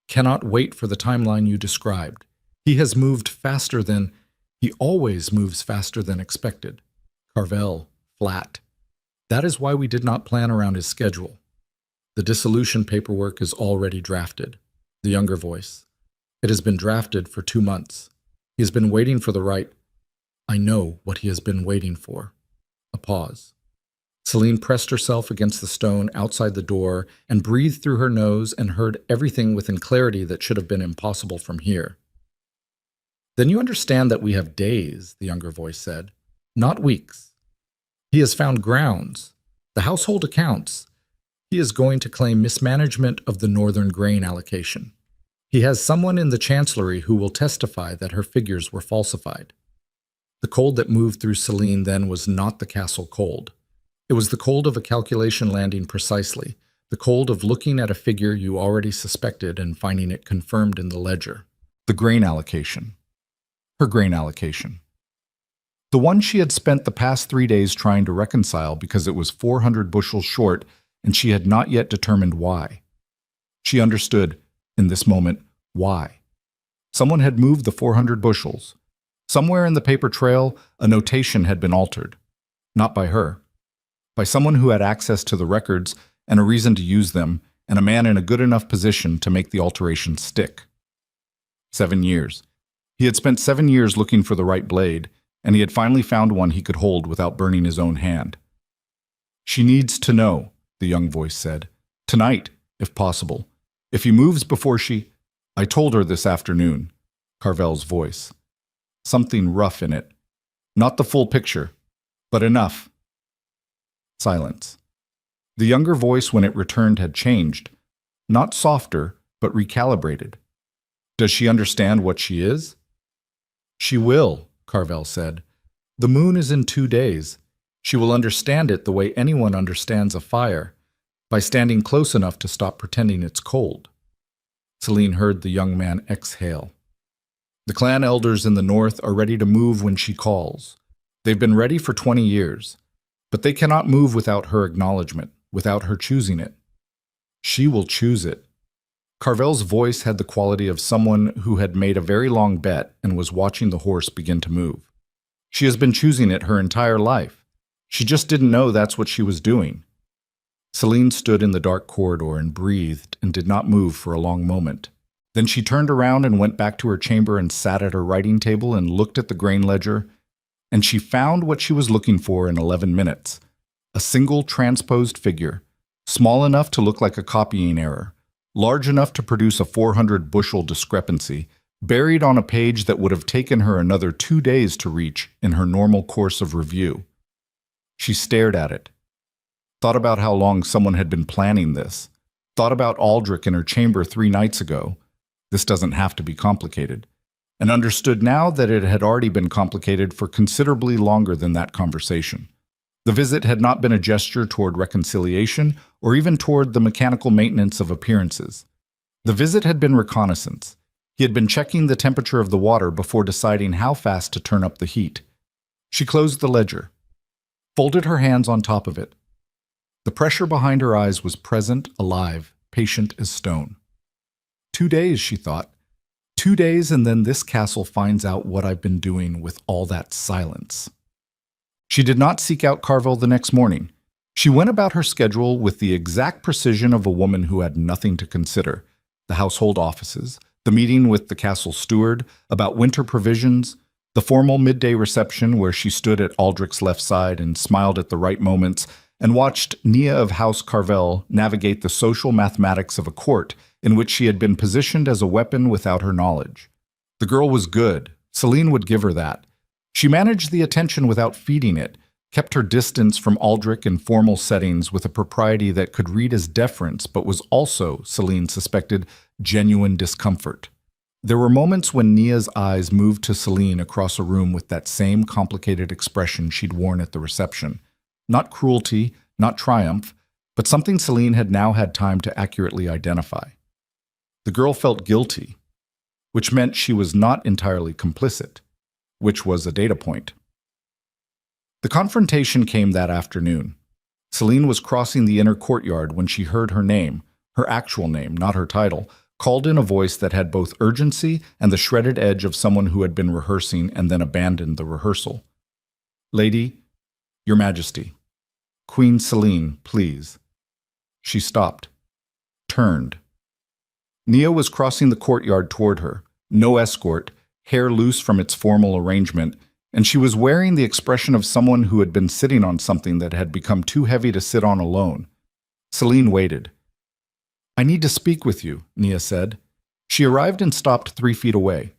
Cannot wait for the timeline you described. He has moved faster than... He always moves faster than expected. Carvel, flat. That is why we did not plan around his schedule. The dissolution paperwork is already drafted. The younger voice. It has been drafted for 2 months. He has been waiting for the right... I know what he has been waiting for. A pause. Celine pressed herself against the stone outside the door and breathed through her nose and heard everything within clarity that should have been impossible from here. "Then you understand that we have days," the younger voice said, "not weeks. He has found grounds, the household accounts. He is going to claim mismanagement of the northern grain allocation. He has someone in the chancellery who will testify that her figures were falsified." The cold that moved through Celine then was not the castle cold. It was the cold of a calculation landing precisely, the cold of looking at a figure you already suspected and finding it confirmed in the ledger. The grain allocation. Her grain allocation. The one she had spent the past 3 days trying to reconcile because it was 400 bushels short and she had not yet determined why. She understood, in this moment, why. Someone had moved the 400 bushels. Somewhere in the paper trail, a notation had been altered. Not by her. By someone who had access to the records and a reason to use them, and a man in a good enough position to make the alteration stick. 7 years. He had spent 7 years looking for the right blade, and he had finally found one he could hold without burning his own hand. "She needs to know," the young voice said. "Tonight, if possible. If he moves before she—" "I told her this afternoon," Carvel's voice. Something rough in it. Not the full picture, but enough. Silence. The younger voice, when it returned, had changed. Not softer, but recalibrated. "Does she understand what she is?" "She will," Carvel said. "The moon is in 2 days. She will understand it the way anyone understands a fire, by standing close enough to stop pretending it's cold." Celine heard the young man exhale. "The clan elders in the north are ready to move when she calls. They've been ready for 20 years. But they cannot move without her acknowledgement, without her choosing it. She will choose it." Carvel's voice had the quality of someone who had made a very long bet and was watching the horse begin to move. "She has been choosing it her entire life. She just didn't know that's what she was doing." Celine stood in the dark corridor and breathed and did not move for a long moment. Then she turned around and went back to her chamber and sat at her writing table and looked at the grain ledger. And she found what she was looking for in 11 minutes. A single transposed figure, small enough to look like a copying error, large enough to produce a 400-bushel discrepancy, buried on a page that would have taken her another 2 days to reach in her normal course of review. She stared at it, thought about how long someone had been planning this, thought about Aldrich in her chamber 3 nights ago. This doesn't have to be complicated. And understood now that it had already been complicated for considerably longer than that conversation. The visit had not been a gesture toward reconciliation or even toward the mechanical maintenance of appearances. The visit had been reconnaissance. He had been checking the temperature of the water before deciding how fast to turn up the heat. She closed the ledger, folded her hands on top of it. The pressure behind her eyes was present, alive, patient as stone. 2 days, she thought. 2 days, and then this castle finds out what I've been doing with all that silence. She did not seek out Carvel the next morning. She went about her schedule with the exact precision of a woman who had nothing to consider. The household offices, the meeting with the castle steward about winter provisions, the formal midday reception where she stood at Aldrich's left side and smiled at the right moments and watched Nia of House Carvel navigate the social mathematics of a court in which she had been positioned as a weapon without her knowledge. The girl was good. Celine would give her that. She managed the attention without feeding it, kept her distance from Aldrich in formal settings with a propriety that could read as deference but was also, Celine suspected, genuine discomfort. There were moments when Nia's eyes moved to Celine across a room with that same complicated expression she'd worn at the reception. Not cruelty, not triumph, but something Celine had now had time to accurately identify. The girl felt guilty, which meant she was not entirely complicit, which was a data point. The confrontation came that afternoon. Celine was crossing the inner courtyard when she heard her name, her actual name, not her title, called in a voice that had both urgency and the shredded edge of someone who had been rehearsing and then abandoned the rehearsal. "Lady, Your Majesty. Queen Celine, please." She stopped, turned. Nia was crossing the courtyard toward her, no escort, hair loose from its formal arrangement, and she was wearing the expression of someone who had been sitting on something that had become too heavy to sit on alone. Celine waited. "I need to speak with you," Nia said. She arrived and stopped 3 feet away.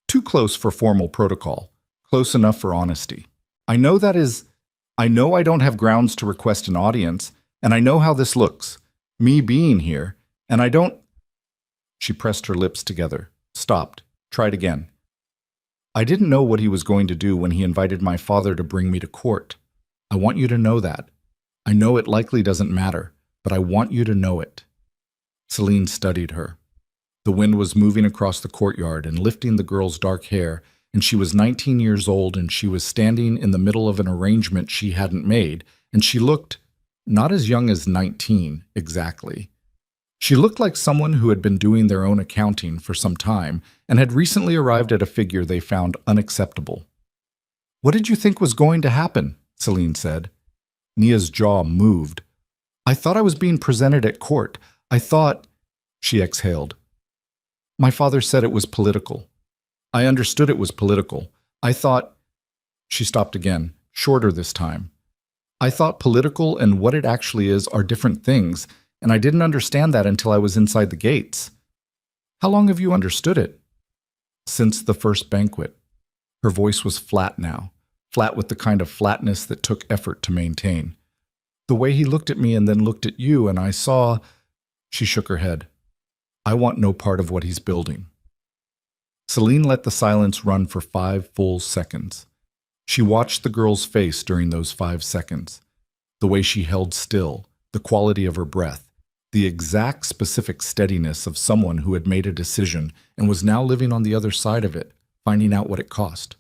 Too close for formal protocol, close enough for honesty. I know I don't have grounds to request an audience, and I know how this looks, me being here, and I don't... She pressed her lips together, stopped, tried again. I didn't know what he was going to do when he invited my father to bring me to court. I want you to know that. I know it likely doesn't matter, but I want you to know it. Celine studied her. The wind was moving across the courtyard and lifting the girl's dark hair, and she was 19 years old, and she was standing in the middle of an arrangement she hadn't made, and she looked not as young as 19 exactly. She looked like someone who had been doing their own accounting for some time and had recently arrived at a figure they found unacceptable. "What did you think was going to happen?" Celine said. Nia's jaw moved. "I thought I was being presented at court. I thought..." She exhaled. "My father said it was political. I understood it was political. I thought..." She stopped again, shorter this time. "I thought political and what it actually is are different things, and I didn't understand that until I was inside the gates." "How long have you understood it?" "Since the first banquet." Her voice was flat now, flat with the kind of flatness that took effort to maintain. "The way he looked at me and then looked at you, and I saw..." She shook her head. "I want no part of what he's building." Celine let the silence run for 5 full seconds. She watched the girl's face during those 5 seconds. The way she held still, the quality of her breath, the exact specific steadiness of someone who had made a decision and was now living on the other side of it, finding out what it cost.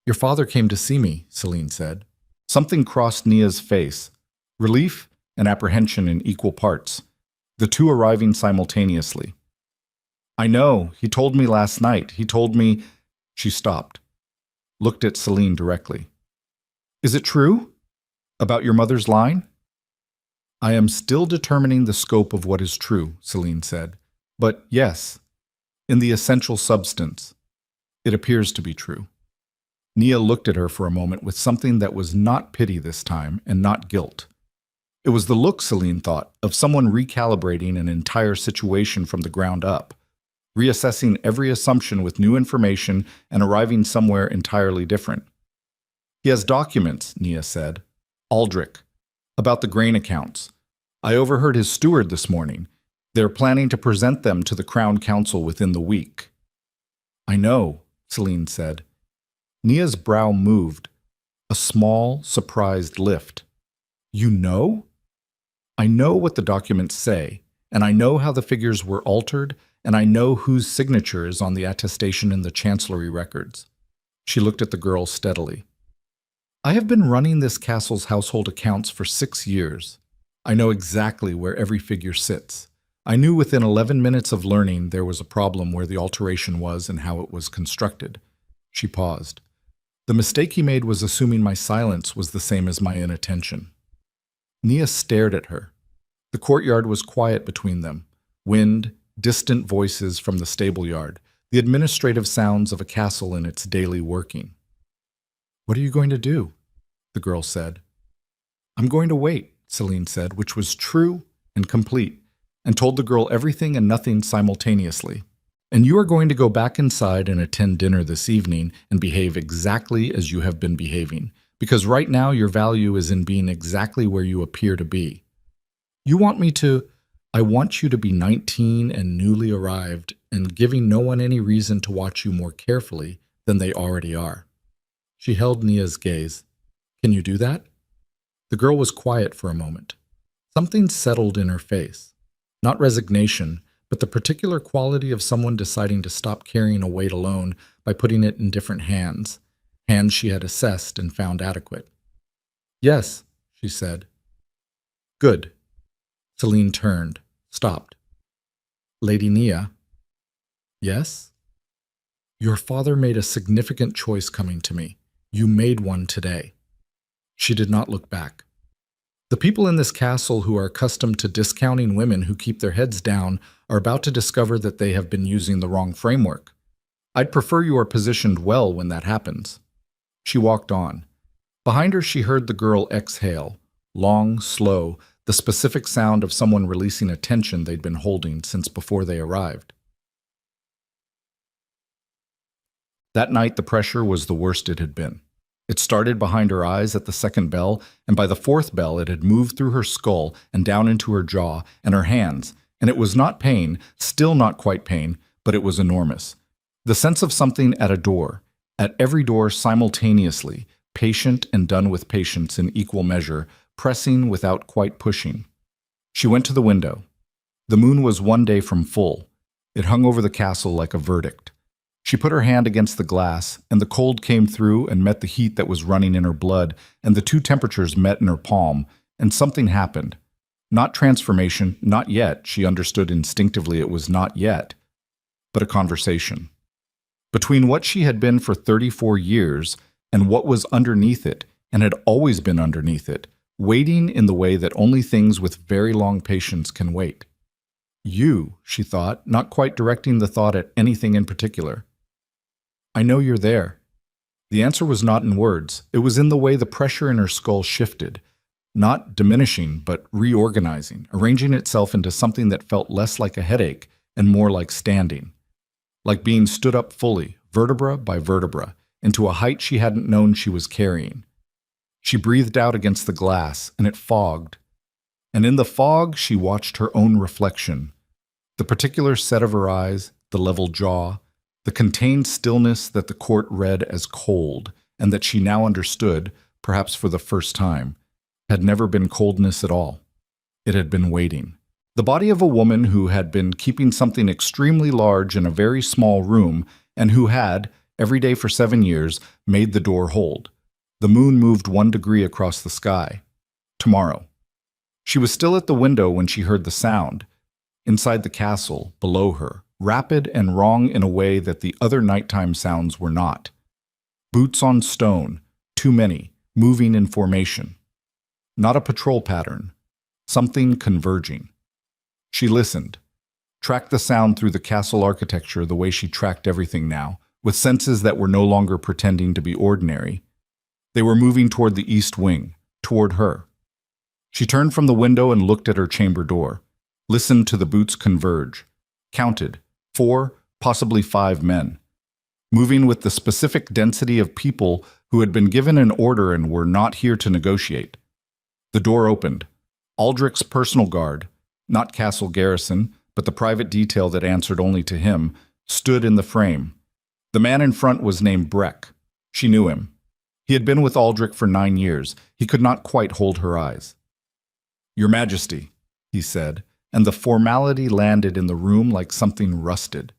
"Your father came to see me," Celine said. Something crossed Nia's face, relief and apprehension in equal parts, the two arriving simultaneously. "I know, he told me last night, he told me..." She stopped, looked at Celine directly. "Is it true? About your mother's line?" "I am still determining the scope of what is true," Celine said. "But yes, in the essential substance, it appears to be true." Nia looked at her for a moment with something that was not pity this time and not guilt. It was the look, Celine thought, of someone recalibrating an entire situation from the ground up, reassessing every assumption with new information and arriving somewhere entirely different. "He has documents," Nia said. "Aldrich. About the grain accounts. I overheard his steward this morning. They're planning to present them to the Crown Council within the week." "I know," Celine said. Nia's brow moved, a small, surprised lift. "You know?" "I know what the documents say, and I know how the figures were altered, and I know whose signature is on the attestation in the Chancellery records." She looked at the girl steadily. "I have been running this castle's household accounts for 6 years. I know exactly where every figure sits. I knew within 11 minutes of learning there was a problem where the alteration was and how it was constructed." She paused. "The mistake he made was assuming my silence was the same as my inattention." Nia stared at her. The courtyard was quiet between them. Wind, distant voices from the stable yard, the administrative sounds of a castle in its daily working. "What are you going to do?" the girl said. "I'm going to wait," Celine said, which was true and complete, and told the girl everything and nothing simultaneously. "And you are going to go back inside and attend dinner this evening and behave exactly as you have been behaving, because right now your value is in being exactly where you appear to be. You want me to... I want you to be 19 and newly arrived and giving no one any reason to watch you more carefully than they already are." She held Nia's gaze. "Can you do that?" The girl was quiet for a moment. Something settled in her face. Not resignation, but the particular quality of someone deciding to stop carrying a weight alone by putting it in different hands, hands she had assessed and found adequate. "Yes," she said. "Good." Celine turned, stopped. "Lady Nia." "Yes?" "Your father made a significant choice coming to me. You made one today." She did not look back. "The people in this castle who are accustomed to discounting women who keep their heads down are about to discover that they have been using the wrong framework. I'd prefer you are positioned well when that happens." She walked on. Behind her, she heard the girl exhale, long, slow, the specific sound of someone releasing a tension they'd been holding since before they arrived. That night, the pressure was the worst it had been. It started behind her eyes at the second bell, and by the fourth bell it had moved through her skull and down into her jaw and her hands, and it was not pain, still not quite pain, but it was enormous. The sense of something at a door, at every door simultaneously, patient and done with patience in equal measure, pressing without quite pushing. She went to the window. The moon was 1 day from full. It hung over the castle like a verdict. She put her hand against the glass, and the cold came through and met the heat that was running in her blood, and the two temperatures met in her palm, and something happened. Not transformation, not yet, she understood instinctively it was not yet, but a conversation. Between what she had been for 34 years and what was underneath it, and had always been underneath it, waiting in the way that only things with very long patience can wait. You, she thought, not quite directing the thought at anything in particular. I know you're there. The answer was not in words. It was in the way the pressure in her skull shifted, not diminishing, but reorganizing, arranging itself into something that felt less like a headache and more like standing, like being stood up fully, vertebra by vertebra, into a height she hadn't known she was carrying. She breathed out against the glass, and it fogged. And in the fog, she watched her own reflection, the particular set of her eyes, the level jaw, the contained stillness that the court read as cold, and that she now understood, perhaps for the first time, had never been coldness at all. It had been waiting. The body of a woman who had been keeping something extremely large in a very small room, and who had, every day for 7 years, made the door hold. The moon moved 1 degree across the sky. Tomorrow. She was still at the window when she heard the sound. Inside the castle, below her, rapid and wrong in a way that the other nighttime sounds were not. Boots on stone, too many, moving in formation. Not a patrol pattern, something converging. She listened, tracked the sound through the castle architecture the way she tracked everything now, with senses that were no longer pretending to be ordinary. They were moving toward the east wing, toward her. She turned from the window and looked at her chamber door, listened to the boots converge, counted, 4, possibly 5 men, moving with the specific density of people who had been given an order and were not here to negotiate. The door opened. Aldrich's personal guard, not castle garrison, but the private detail that answered only to him, stood in the frame. The man in front was named Breck. She knew him. He had been with Aldrich for 9 years. He could not quite hold her eyes. "Your Majesty," he said, and the formality landed in the room like something rusted.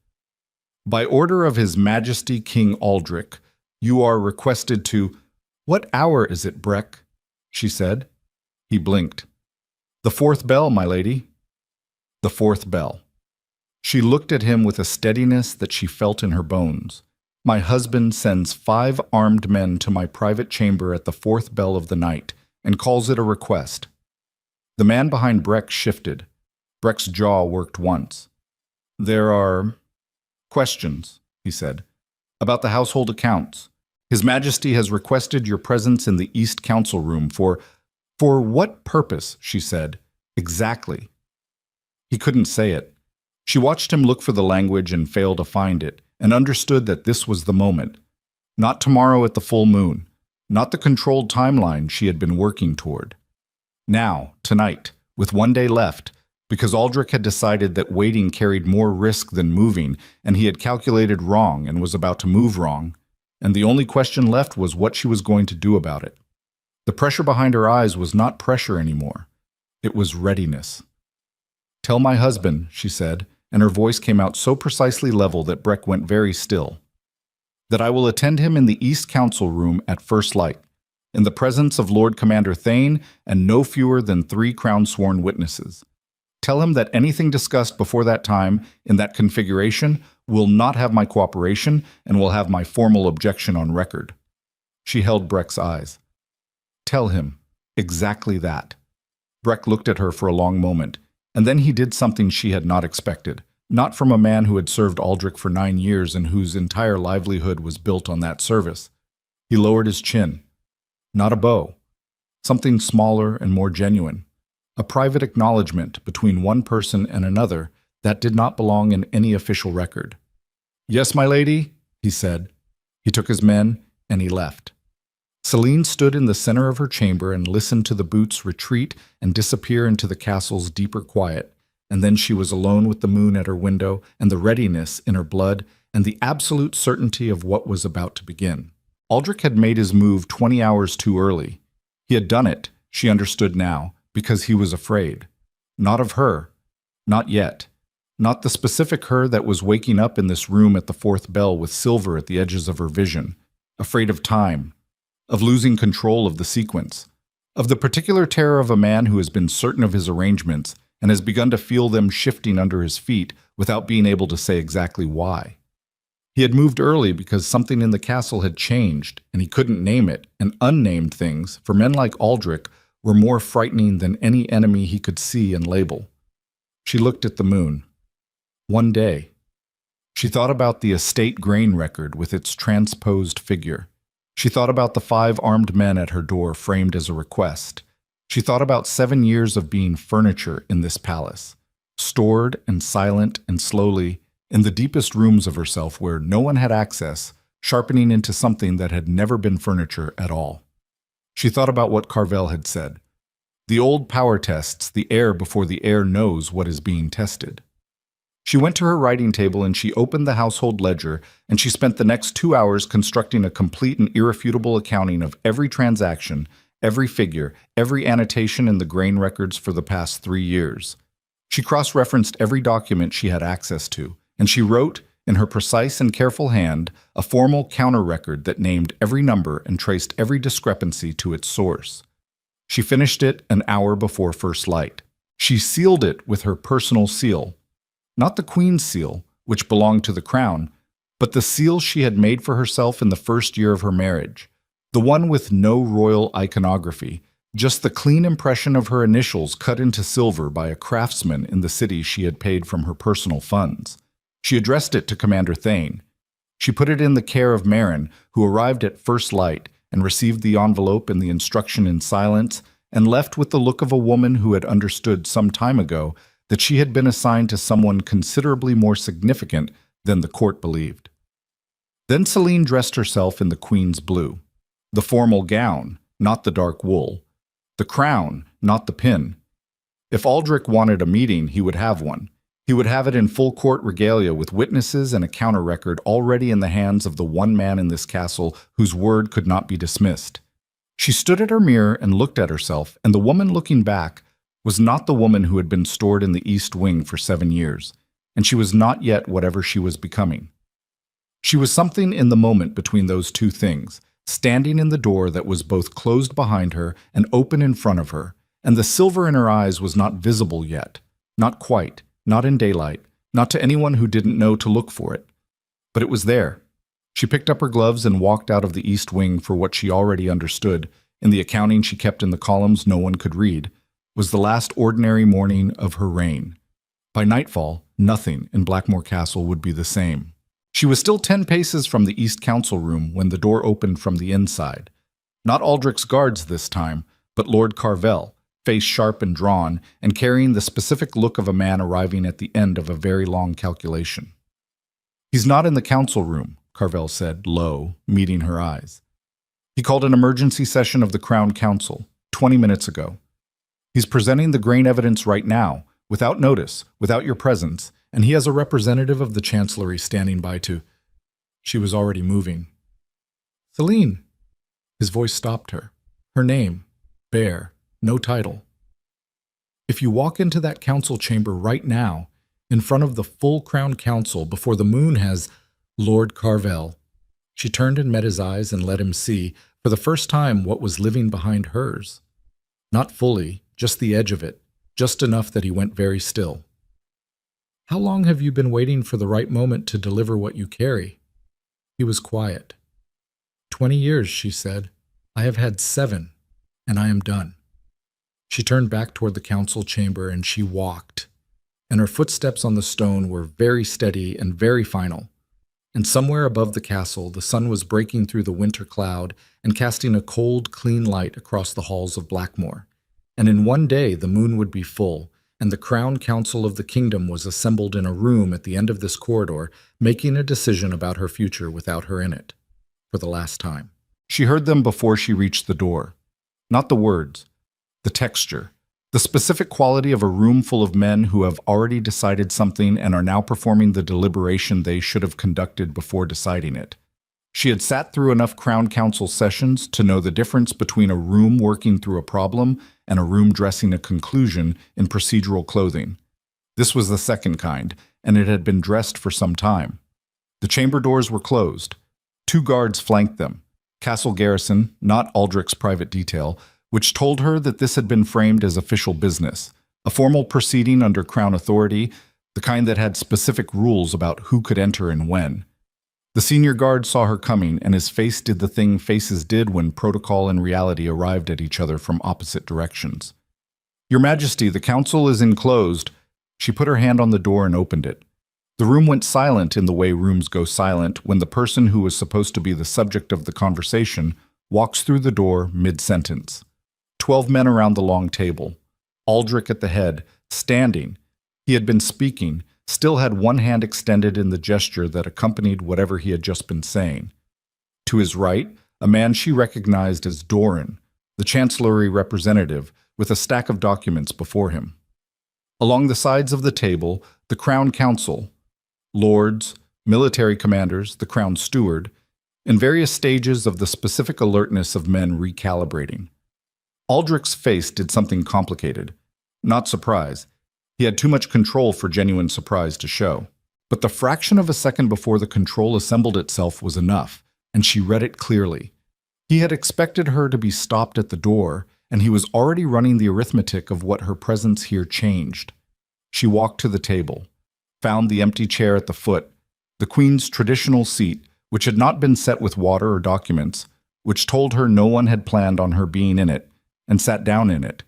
"By order of His Majesty King Aldrich, you are requested to—" "What hour is it, Breck?" she said. He blinked. "The 4th bell, my lady." The 4th bell. She looked at him with a steadiness that she felt in her bones. "My husband sends 5 armed men to my private chamber at the 4th bell of the night, and calls it a request." The man behind Breck shifted. Breck's jaw worked once. "There are questions," he said, "about the household accounts. His Majesty has requested your presence in the East Council Room for what purpose?" she said. "Exactly." He couldn't say it. She watched him look for the language and fail to find it, and understood that this was the moment. Not tomorrow at the full moon. Not the controlled timeline she had been working toward. Now, tonight, with 1 day left, because Aldrich had decided that waiting carried more risk than moving, and he had calculated wrong and was about to move wrong, and the only question left was what she was going to do about it. The pressure behind her eyes was not pressure anymore. It was readiness. "Tell my husband," she said, and her voice came out so precisely level that Breck went very still, "that I will attend him in the East Council Room at first light, in the presence of Lord Commander Thane and no fewer than 3 crown-sworn witnesses. Tell him that anything discussed before that time, in that configuration, will not have my cooperation and will have my formal objection on record." She held Breck's eyes. "Tell him exactly that." Breck looked at her for a long moment, and then he did something she had not expected, not from a man who had served Aldrich for 9 years and whose entire livelihood was built on that service. He lowered his chin. Not a bow. Something smaller and more genuine. A private acknowledgement between one person and another that did not belong in any official record. "Yes, my lady," he said. He took his men, and he left. Celine stood in the center of her chamber and listened to the boots retreat and disappear into the castle's deeper quiet, and then she was alone with the moon at her window and the readiness in her blood and the absolute certainty of what was about to begin. Aldrich had made his move 20 hours too early. He had done it, she understood now, because he was afraid. Not of her. Not yet. Not the specific her that was waking up in this room at the fourth bell with silver at the edges of her vision. Afraid of time. Of losing control of the sequence. Of the particular terror of a man who has been certain of his arrangements and has begun to feel them shifting under his feet without being able to say exactly why. He had moved early because something in the castle had changed, and he couldn't name it, and unnamed things, for men like Aldrich, were more frightening than any enemy he could see and label. She looked at the moon. One day. She thought about the estate grain record with its transposed figure. She thought about the 5 armed men at her door framed as a request. She thought about 7 years of being furniture in this palace, stored and silent and slowly in the deepest rooms of herself where no one had access, sharpening into something that had never been furniture at all. She thought about what Carvel had said. The old power tests the air before the air knows what is being tested. She went to her writing table and she opened the household ledger, and she spent the next 2 hours constructing a complete and irrefutable accounting of every transaction, every figure, every annotation in the grain records for the past 3 years. She cross-referenced every document she had access to, and she wrote, in her precise and careful hand, a formal counter-record that named every number and traced every discrepancy to its source. She finished it an hour before first light. She sealed it with her personal seal. Not the Queen's seal, which belonged to the crown, but the seal she had made for herself in the first year of her marriage. The one with no royal iconography, just the clean impression of her initials cut into silver by a craftsman in the city she had paid from her personal funds. She addressed it to Commander Thane. She put it in the care of Marin, who arrived at first light and received the envelope and the instruction in silence, and left with the look of a woman who had understood some time ago that she had been assigned to someone considerably more significant than the court believed. Then Celine dressed herself in the Queen's blue. The formal gown, not the dark wool. The crown, not the pin. If Aldrich wanted a meeting, he would have one. He would have it in full court regalia with witnesses and a counter-record already in the hands of the one man in this castle whose word could not be dismissed. She stood at her mirror and looked at herself, and the woman looking back was not the woman who had been stored in the East Wing for 7 years, and she was not yet whatever she was becoming. She was something in the moment between those two things, standing in the door that was both closed behind her and open in front of her, and the silver in her eyes was not visible yet, not quite, not in daylight, not to anyone who didn't know to look for it. But it was there. She picked up her gloves and walked out of the East Wing for what she already understood, in the accounting she kept in the columns no one could read, was the last ordinary morning of her reign. By nightfall, nothing in Blackmore Castle would be the same. She was still 10 paces from the East Council Room when the door opened from the inside. Not Aldrich's guards this time, but Lord Carvel, face sharp and drawn, and carrying the specific look of a man arriving at the end of a very long calculation. "He's not in the council room," Carvel said, low, meeting her eyes. "He called an emergency session of the Crown Council, 20 minutes ago. He's presenting the grain evidence right now, without notice, without your presence, and he has a representative of the Chancellery standing by to—" She was already moving. "Celine!" His voice stopped her. Her name, bare, no title. "If you walk into that council chamber right now, in front of the full Crown Council, before the moon has— Lord Carvel." She turned and met his eyes and let him see, for the first time, what was living behind hers. Not fully, just the edge of it, just enough that he went very still. "How long have you been waiting for the right moment to deliver what you carry?" He was quiet. 20 years, she said. "I have had 7, and I am done." She turned back toward the council chamber and she walked, and her footsteps on the stone were very steady and very final. and somewhere above the castle the sun was breaking through the winter cloud and casting a cold, clean light across the halls of Blackmore. And in one day the moon would be full, and the Crown Council of the kingdom was assembled in a room at the end of this corridor, making a decision about her future without her in it, for the last time. She heard them before she reached the door. Not the words, the texture, the specific quality of a room full of men who have already decided something and are now performing the deliberation they should have conducted before deciding it. She had sat through enough Crown Council sessions to know the difference between a room working through a problem and a room dressing a conclusion in procedural clothing. This was the second kind, and it had been dressed for some time. The chamber doors were closed. 2 guards flanked them. Castle garrison, not Aldrich's private detail, which told her that this had been framed as official business, a formal proceeding under Crown authority, the kind that had specific rules about who could enter and when. The senior guard saw her coming, and his face did the thing faces did when protocol and reality arrived at each other from opposite directions. "Your Majesty, the council is enclosed." She put her hand on the door and opened it. The room went silent in the way rooms go silent when the person who was supposed to be the subject of the conversation walks through the door mid-sentence. 12 men around the long table. Aldrich at the head, standing. He had been speaking, still had one hand extended in the gesture that accompanied whatever he had just been saying. To his right, a man she recognized as Doran, the Chancellery representative, with a stack of documents before him. Along the sides of the table, the Crown Council, lords, military commanders, the Crown Steward, in various stages of the specific alertness of men recalibrating. Aldrich's face did something complicated. Not surprise. He had too much control for genuine surprise to show. But the fraction of a second before the control assembled itself was enough, and she read it clearly. He had expected her to be stopped at the door, and he was already running the arithmetic of what her presence here changed. She walked to the table, found the empty chair at the foot, the Queen's traditional seat, which had not been set with water or documents, which told her no one had planned on her being in it, and sat down in it.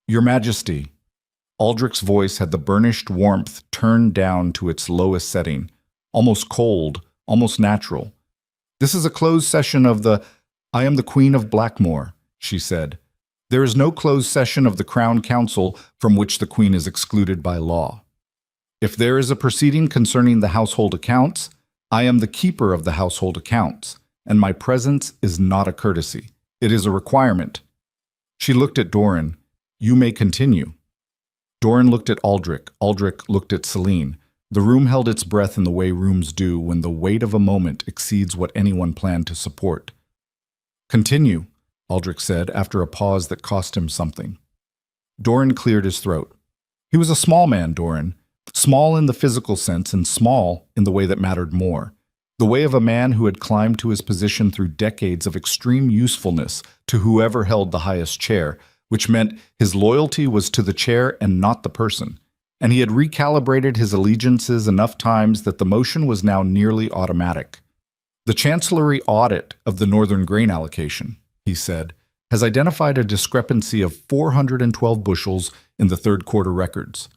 "Your Majesty." Aldrich's voice had the burnished warmth turned down to its lowest setting, almost cold, almost natural. "This is a closed session of the I am the Queen of Blackmore," she said. "There is no closed session of the Crown Council from which the Queen is excluded by law. If there is a proceeding concerning the household accounts, I am the keeper of the household accounts, and my presence is not a courtesy. It is a requirement." She looked at Doran. "You may continue." Doran looked at Aldrich. Aldrich looked at Celine. The room held its breath in the way rooms do when the weight of a moment exceeds what anyone planned to support. "Continue," Aldrich said after a pause that cost him something. Doran cleared his throat. He was a small man, Doran. Small in the physical sense and small in the way that mattered more. The way of a man who had climbed to his position through decades of extreme usefulness to whoever held the highest chair, which meant his loyalty was to the chair and not the person. And he had recalibrated his allegiances enough times that the motion was now nearly automatic. "The Chancellery audit of the Northern grain allocation," he said, "has identified a discrepancy of 412 bushels in the third quarter records.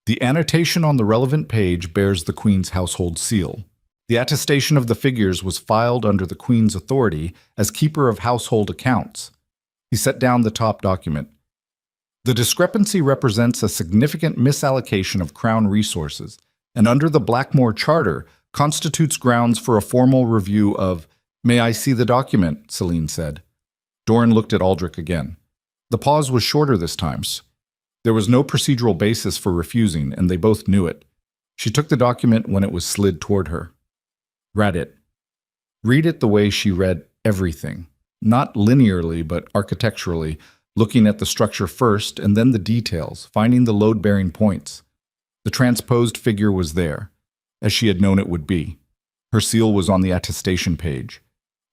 The annotation on the relevant page bears the Queen's household seal. The attestation of the figures was filed under the Queen's authority as keeper of household accounts." He set down the top document. "The discrepancy represents a significant misallocation of Crown resources, and under the Blackmore Charter, constitutes grounds for a formal review of—" "May I see the document?" Celine said. Doran looked at Aldrich again. The pause was shorter this time. There was no procedural basis for refusing, and they both knew it. She took the document when it was slid toward her. "Read it." Read it the way she read everything. Not linearly, but architecturally, looking at the structure first and then the details, finding the load-bearing points. The transposed figure was there, as she had known it would be. Her seal was on the attestation page,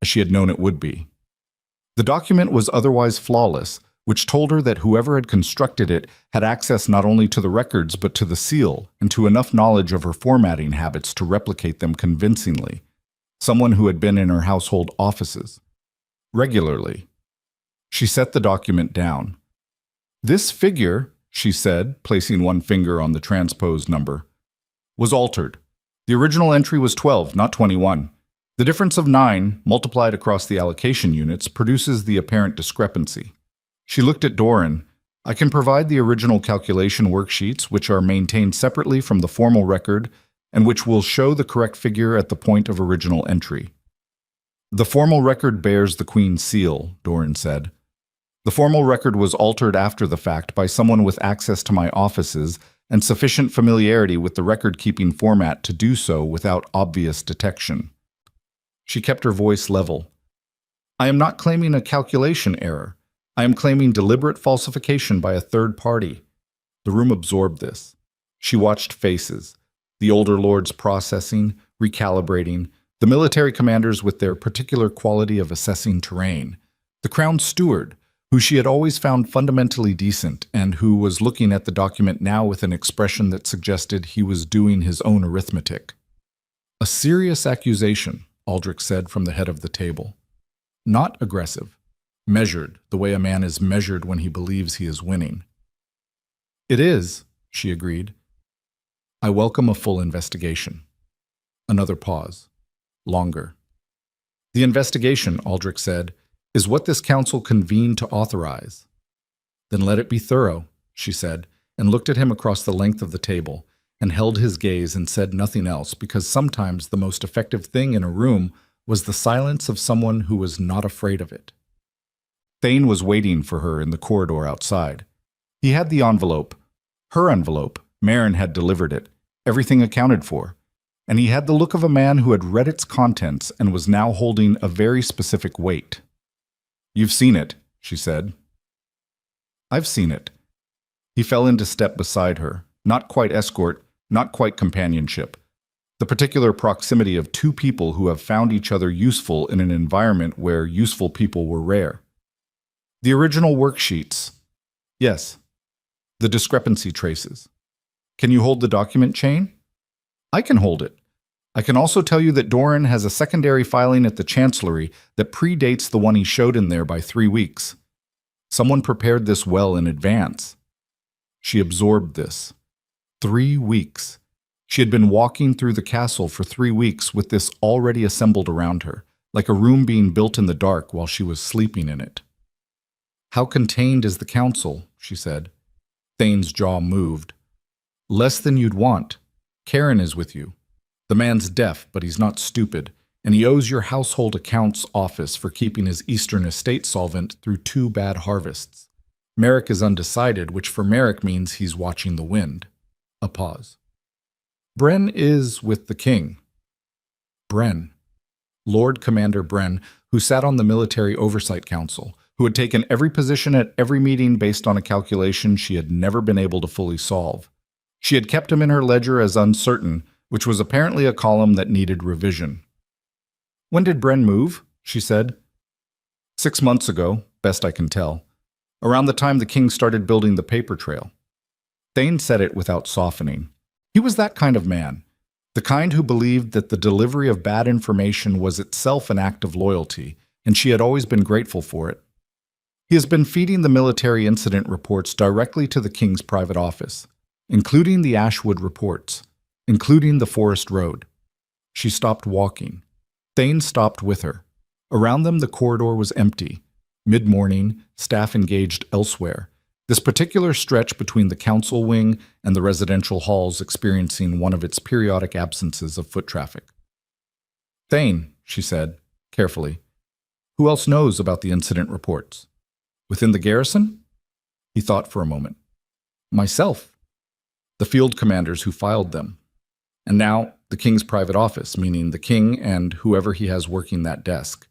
as she had known it would be. The document was otherwise flawless, which told her that whoever had constructed it had access not only to the records but to the seal and to enough knowledge of her formatting habits to replicate them convincingly. Someone who had been in her household offices regularly. She set the document down. "This figure," she said, placing one finger on the transposed number, "was altered. The original entry was 12, not 21. The difference of 9, multiplied across the allocation units, produces the apparent discrepancy. She looked at Doran. I can provide the original calculation worksheets, which are maintained separately from the formal record, and which will show the correct figure at the point of original entry. The formal record bears the Queen's seal, Doran said. The formal record was altered after the fact by someone with access to my offices and sufficient familiarity with the record-keeping format to do so without obvious detection. She kept her voice level. I am not claiming a calculation error. I am claiming deliberate falsification by a third party. The room absorbed this. She watched faces, the older lords processing, recalibrating, the military commanders with their particular quality of assessing terrain, the crown steward, who she had always found fundamentally decent and who was looking at the document now with an expression that suggested he was doing his own arithmetic. A serious accusation, Aldrich said from the head of the table. Not aggressive. Measured, the way a man is measured when he believes he is winning. It is, she agreed. I welcome a full investigation. Another pause. Longer. The investigation, Aldrich said, is what this council convened to authorize. Then let it be thorough, she said, and looked at him across the length of the table, and held his gaze and said nothing else, because sometimes the most effective thing in a room was the silence of someone who was not afraid of it. Thane was waiting for her in the corridor outside. He had the envelope. Her envelope. Marin had delivered it. Everything accounted for. And he had the look of a man who had read its contents and was now holding a very specific weight. You've seen it, she said. I've seen it. He fell into step beside her. Not quite escort, not quite companionship. The particular proximity of two people who have found each other useful in an environment where useful people were rare. The original worksheets. Yes. The discrepancy traces. Can you hold the document chain? I can hold it. I can also tell you that Doran has a secondary filing at the Chancellery that predates the one he showed in there by 3 weeks. Someone prepared this well in advance. She absorbed this. 3 weeks. She had been walking through the castle for 3 weeks with this already assembled around her, like a room being built in the dark while she was sleeping in it. How contained is the council, she said. Thane's jaw moved. Less than you'd want. Karen is with you. The man's deaf, but he's not stupid, and he owes your household accounts office for keeping his eastern estate solvent through 2 bad harvests. Merrick is undecided, which for Merrick means he's watching the wind. A pause. Bren is with the king. Bren. Lord Commander Bren, who sat on the Military Oversight Council, who had taken every position at every meeting based on a calculation she had never been able to fully solve. She had kept him in her ledger as uncertain, which was apparently a column that needed revision. When did Bren move? She said. 6 months ago, best I can tell. Around the time the king started building the paper trail. Thane said it without softening. He was that kind of man, the kind who believed that the delivery of bad information was itself an act of loyalty, and she had always been grateful for it. He has been feeding the military incident reports directly to the king's private office, including the Ashwood reports, including the Forest Road. She stopped walking. Thane stopped with her. Around them the corridor was empty. Mid-morning, staff engaged elsewhere, this particular stretch between the council wing and the residential halls experiencing one of its periodic absences of foot traffic. Thane, she said, carefully, who else knows about the incident reports? Within the garrison? He thought for a moment. Myself. The field commanders who filed them. And now, the king's private office, meaning the king and whoever he has working that desk.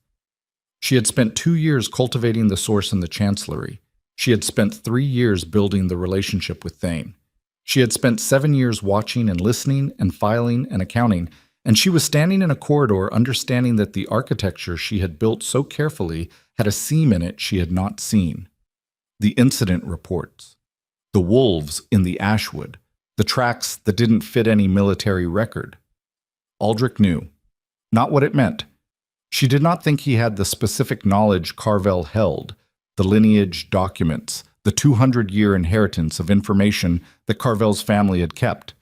She had spent 2 years cultivating the source in the Chancellery. She had spent 3 years building the relationship with Thane. She had spent 7 years watching and listening and filing and accounting, and she was standing in a corridor understanding that the architecture she had built so carefully had a seam in it she had not seen. The incident reports. The wolves in the Ashwood. The tracks that didn't fit any military record. Aldrich knew. Not what it meant. She did not think he had the specific knowledge Carvel held, the lineage documents, the 200-year inheritance of information that Carvel's family had kept.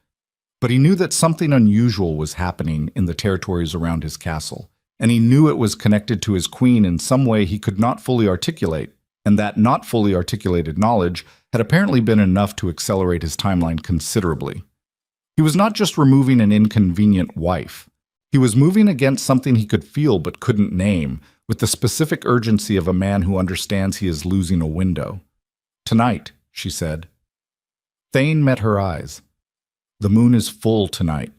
But he knew that something unusual was happening in the territories around his castle, and he knew it was connected to his queen in some way he could not fully articulate, and that not fully articulated knowledge had apparently been enough to accelerate his timeline considerably. He was not just removing an inconvenient wife. He was moving against something he could feel but couldn't name, with the specific urgency of a man who understands he is losing a window. "Tonight," she said. Thane met her eyes. "The moon is full tonight."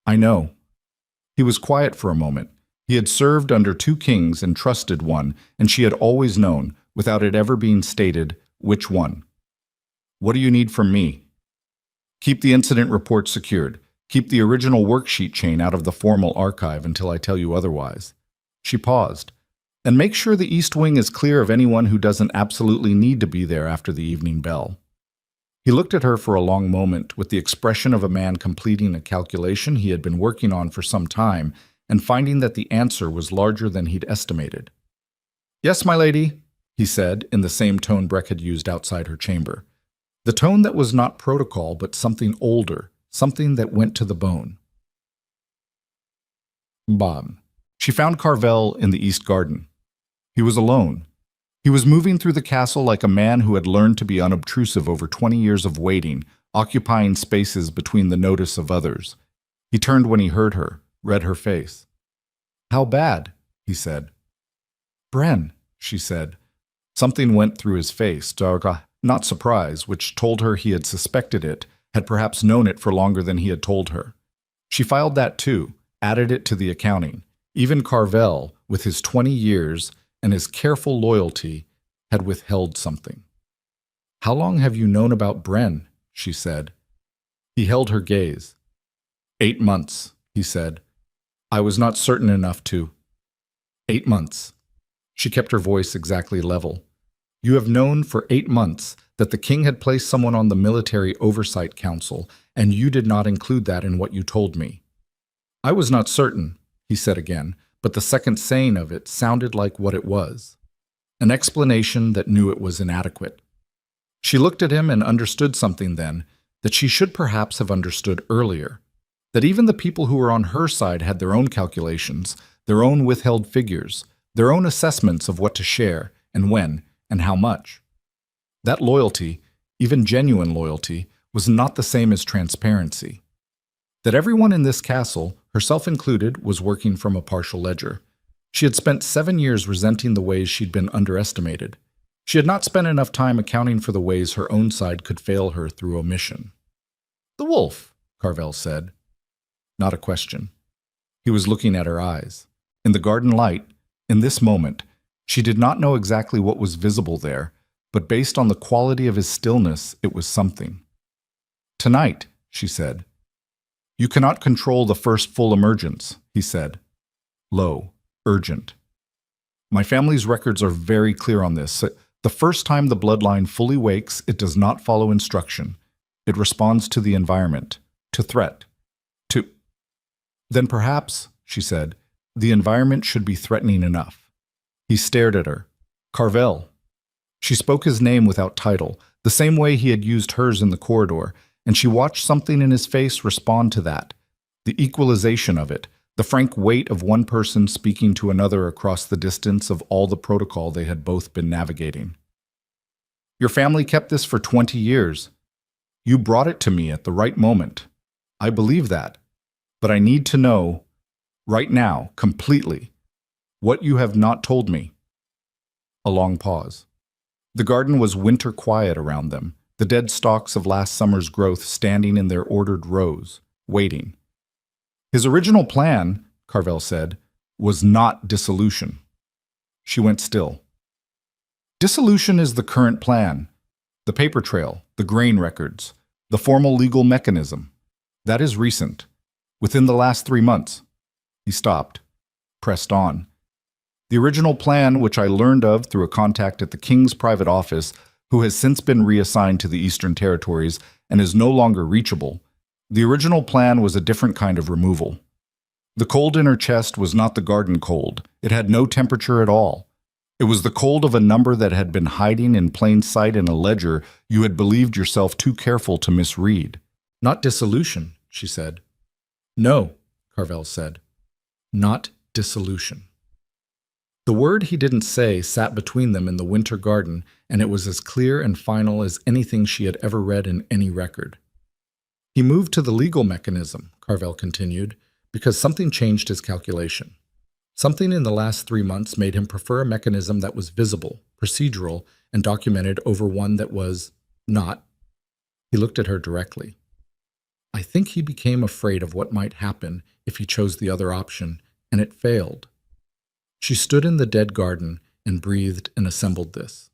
"I know." He was quiet for a moment. He had served under 2 kings and trusted one, and she had always known, without it ever being stated, which one. "What do you need from me?" "Keep the incident report secured. Keep the original worksheet chain out of the formal archive until I tell you otherwise." She paused. "And make sure the East Wing is clear of anyone who doesn't absolutely need to be there after the evening bell." He looked at her for a long moment with the expression of a man completing a calculation he had been working on for some time and finding that the answer was larger than he'd estimated. "Yes, my lady," he said in the same tone Breck had used outside her chamber. The tone that was not protocol but something older, something that went to the bone. Bob. She found Carvel in the East Garden. He was alone. He was moving through the castle like a man who had learned to be unobtrusive over 20 years of waiting, occupying spaces between the notice of others. He turned when he heard her, read her face. "How bad?" he said. "Bren," she said. Something went through his face, not surprise, which told her he had suspected it, had perhaps known it for longer than he had told her. She filed that too, added it to the accounting. Even Carvel, with his 20 years and his careful loyalty, had withheld something. "How long have you known about Bren?" she said. He held her gaze. 8 months, he said. "I was not certain enough to." 8 months. She kept her voice exactly level. "You have known for 8 months that the king had placed someone on the Military Oversight Council, and you did not include that in what you told me." "I was not certain," he said again, but the second saying of it sounded like what it was. An explanation that knew it was inadequate. She looked at him and understood something then that she should perhaps have understood earlier. That even the people who were on her side had their own calculations, their own withheld figures, their own assessments of what to share, and when, and how much. That loyalty, even genuine loyalty, was not the same as transparency. That everyone in this castle, herself included, was working from a partial ledger. She had spent 7 years resenting the ways she'd been underestimated. She had not spent enough time accounting for the ways her own side could fail her through omission. "The wolf," Carvel said. Not a question. He was looking at her eyes. In the garden light, in this moment, she did not know exactly what was visible there, but based on the quality of his stillness, it was something. "Tonight," she said. "You cannot control the first full emergence," he said. Low, urgent. "My family's records are very clear on this. The first time the bloodline fully wakes, it does not follow instruction. It responds to the environment, to threat, to—" "Then perhaps," she said, "the environment should be threatening enough." He stared at her. "Carvel." She spoke his name without title, the same way he had used hers in the corridor, and she watched something in his face respond to that. The equalization of it, the frank weight of one person speaking to another across the distance of all the protocol they had both been navigating. "Your family kept this for 20 years. You brought it to me at the right moment. I believe that. But I need to know, right now, completely, what you have not told me." A long pause. The garden was winter quiet around them, the dead stalks of last summer's growth standing in their ordered rows, waiting. "His original plan," Carvel said, "was not dissolution." She went still. "Dissolution is the current plan. The paper trail, the grain records, the formal legal mechanism. That is recent. Within the last 3 months. He stopped, pressed on. "The original plan, which I learned of through a contact at the King's private office, who has since been reassigned to the Eastern Territories and is no longer reachable, the original plan was a different kind of removal. The cold in her chest was not the garden cold. It had no temperature at all. It was the cold of a number that had been hiding in plain sight in a ledger you had believed yourself too careful to misread. Not dissolution," she said. No, Carvel said. Not dissolution. The word he didn't say sat between them in the winter garden, and it was as clear and final as anything she had ever read in any record. He moved to the legal mechanism, Carvel continued, because something changed his calculation. Something in the last 3 months made him prefer a mechanism that was visible, procedural, and documented over one that was not. He looked at her directly. I think he became afraid of what might happen if he chose the other option, and it failed. She stood in the dead garden and breathed and assembled this.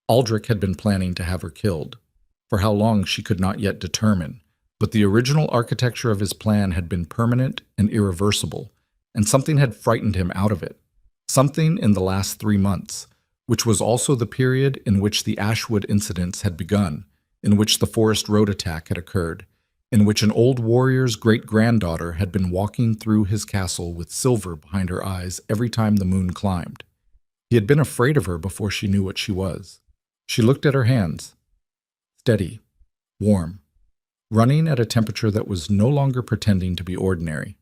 Aldrich had been planning to have her killed. For how long she could not yet determine, but the original architecture of his plan had been permanent and irreversible, and something had frightened him out of it. Something in the last 3 months, which was also the period in which the Ashwood incidents had begun, in which the Forest Road attack had occurred, in which an old warrior's great-granddaughter had been walking through his castle with silver behind her eyes every time the moon climbed. He had been afraid of her before she knew what she was. She looked at her hands. Steady, warm, running at a temperature that was no longer pretending to be ordinary.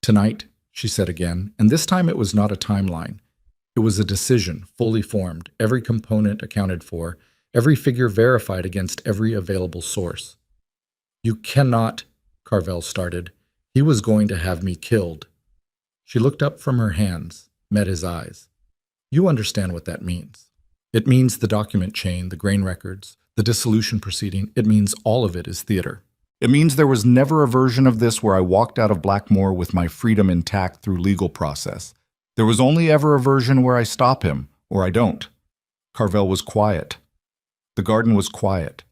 Tonight, she said again, and this time it was not a timeline. It was a decision, fully formed, every component accounted for, every figure verified against every available source. You cannot, Carvel started. He was going to have me killed. She looked up from her hands, met his eyes. You understand what that means. It means the document chain, the grain records, the dissolution proceeding. It means all of it is theater. It means there was never a version of this where I walked out of Blackmore with my freedom intact through legal process. There was only ever a version where I stop him, or I don't. Carvel was quiet. The garden was quiet.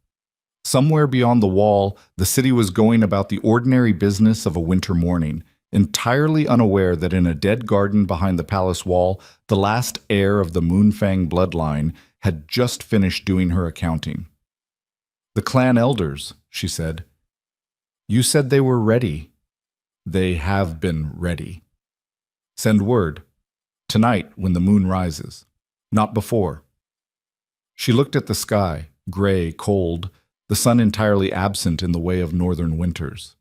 Somewhere beyond the wall, the city was going about the ordinary business of a winter morning, entirely unaware that in a dead garden behind the palace wall, the last heir of the Moonfang bloodline had just finished doing her accounting. The clan elders, she said. You said they were ready. They have been ready. Send word. Tonight, when the moon rises. Not before. She looked at the sky, gray, cold, the sun entirely absent in the way of northern winters.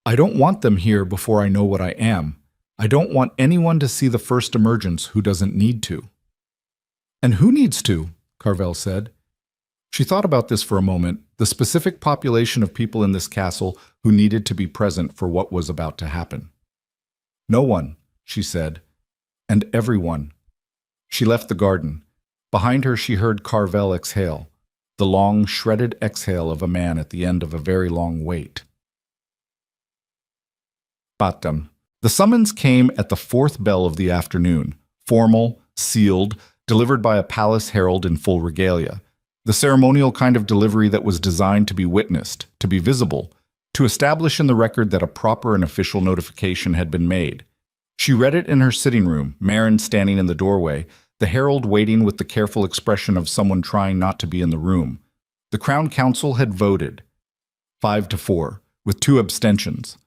I don't want them here before I know what I am. I don't want anyone to see the first emergence who doesn't need to. And who needs to? Carvel said. She thought about this for a moment, the specific population of people in this castle who needed to be present for what was about to happen. No one, she said, and everyone. She left the garden. Behind her she heard Carvel exhale, the long, shredded exhale of a man at the end of a very long wait. Batam. The summons came at the 4th bell of the afternoon, formal, sealed, delivered by a palace herald in full regalia. The ceremonial kind of delivery that was designed to be witnessed, to be visible, to establish in the record that a proper and official notification had been made. She read it in her sitting room, Marin standing in the doorway, the herald waiting with the careful expression of someone trying not to be in the room. The Crown Council had voted 5-4, with 2 abstentions.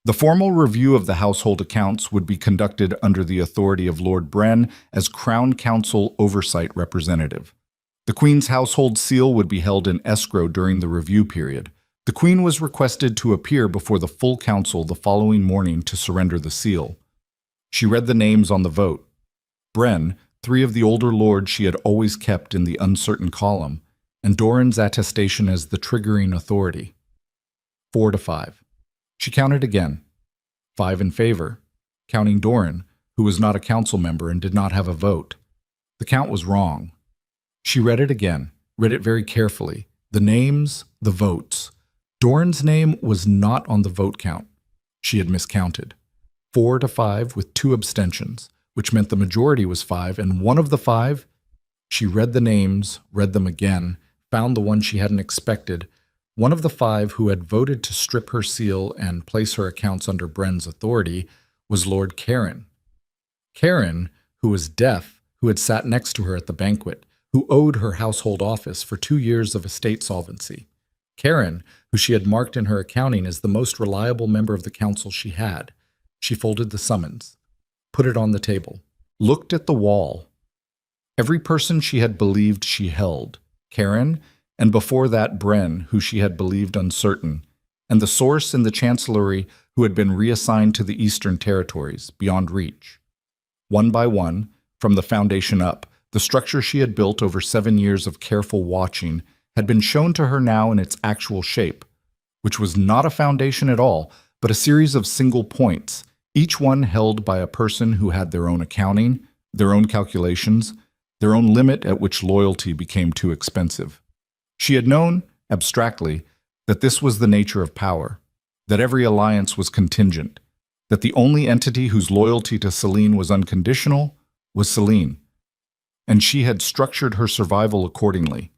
The formal review of the household accounts would be conducted under the authority of Lord Bren as Crown Council Oversight Representative. The Queen's household seal would be held in escrow during the review period. The Queen was requested to appear before the full council the following morning to surrender the seal. She read the names on the vote. Bren, 3 of the older lords she had always kept in the uncertain column, and Doran's attestation as the triggering authority. 4-5. She counted again. 5 in favor, counting Doran, who was not a council member and did not have a vote. The count was wrong. She read it again, read it very carefully. The names, the votes. Doran's name was not on the vote count. She had miscounted. 4-5 with 2 abstentions, which meant the majority was 5, and one of the 5, she read the names, read them again, found the one she hadn't expected. One of the 5 who had voted to strip her seal and place her accounts under Bren's authority was Lord Karen. Karen, who was deaf, who had sat next to her at the banquet, who owed her household office for 2 years of estate solvency. Karen, who she had marked in her accounting as the most reliable member of the council she had. She folded the summons, put it on the table, looked at the wall. Every person she had believed she held, Karen, and before that Bren, who she had believed uncertain, and the source in the chancellery who had been reassigned to the eastern territories, beyond reach. One by one, from the foundation up, the structure she had built over 7 years of careful watching had been shown to her now in its actual shape, which was not a foundation at all, but a series of single points, each one held by a person who had their own accounting, their own calculations, their own limit at which loyalty became too expensive. She had known, abstractly, that this was the nature of power, that every alliance was contingent, that the only entity whose loyalty to Celine was unconditional was Celine. And she had structured her survival accordingly.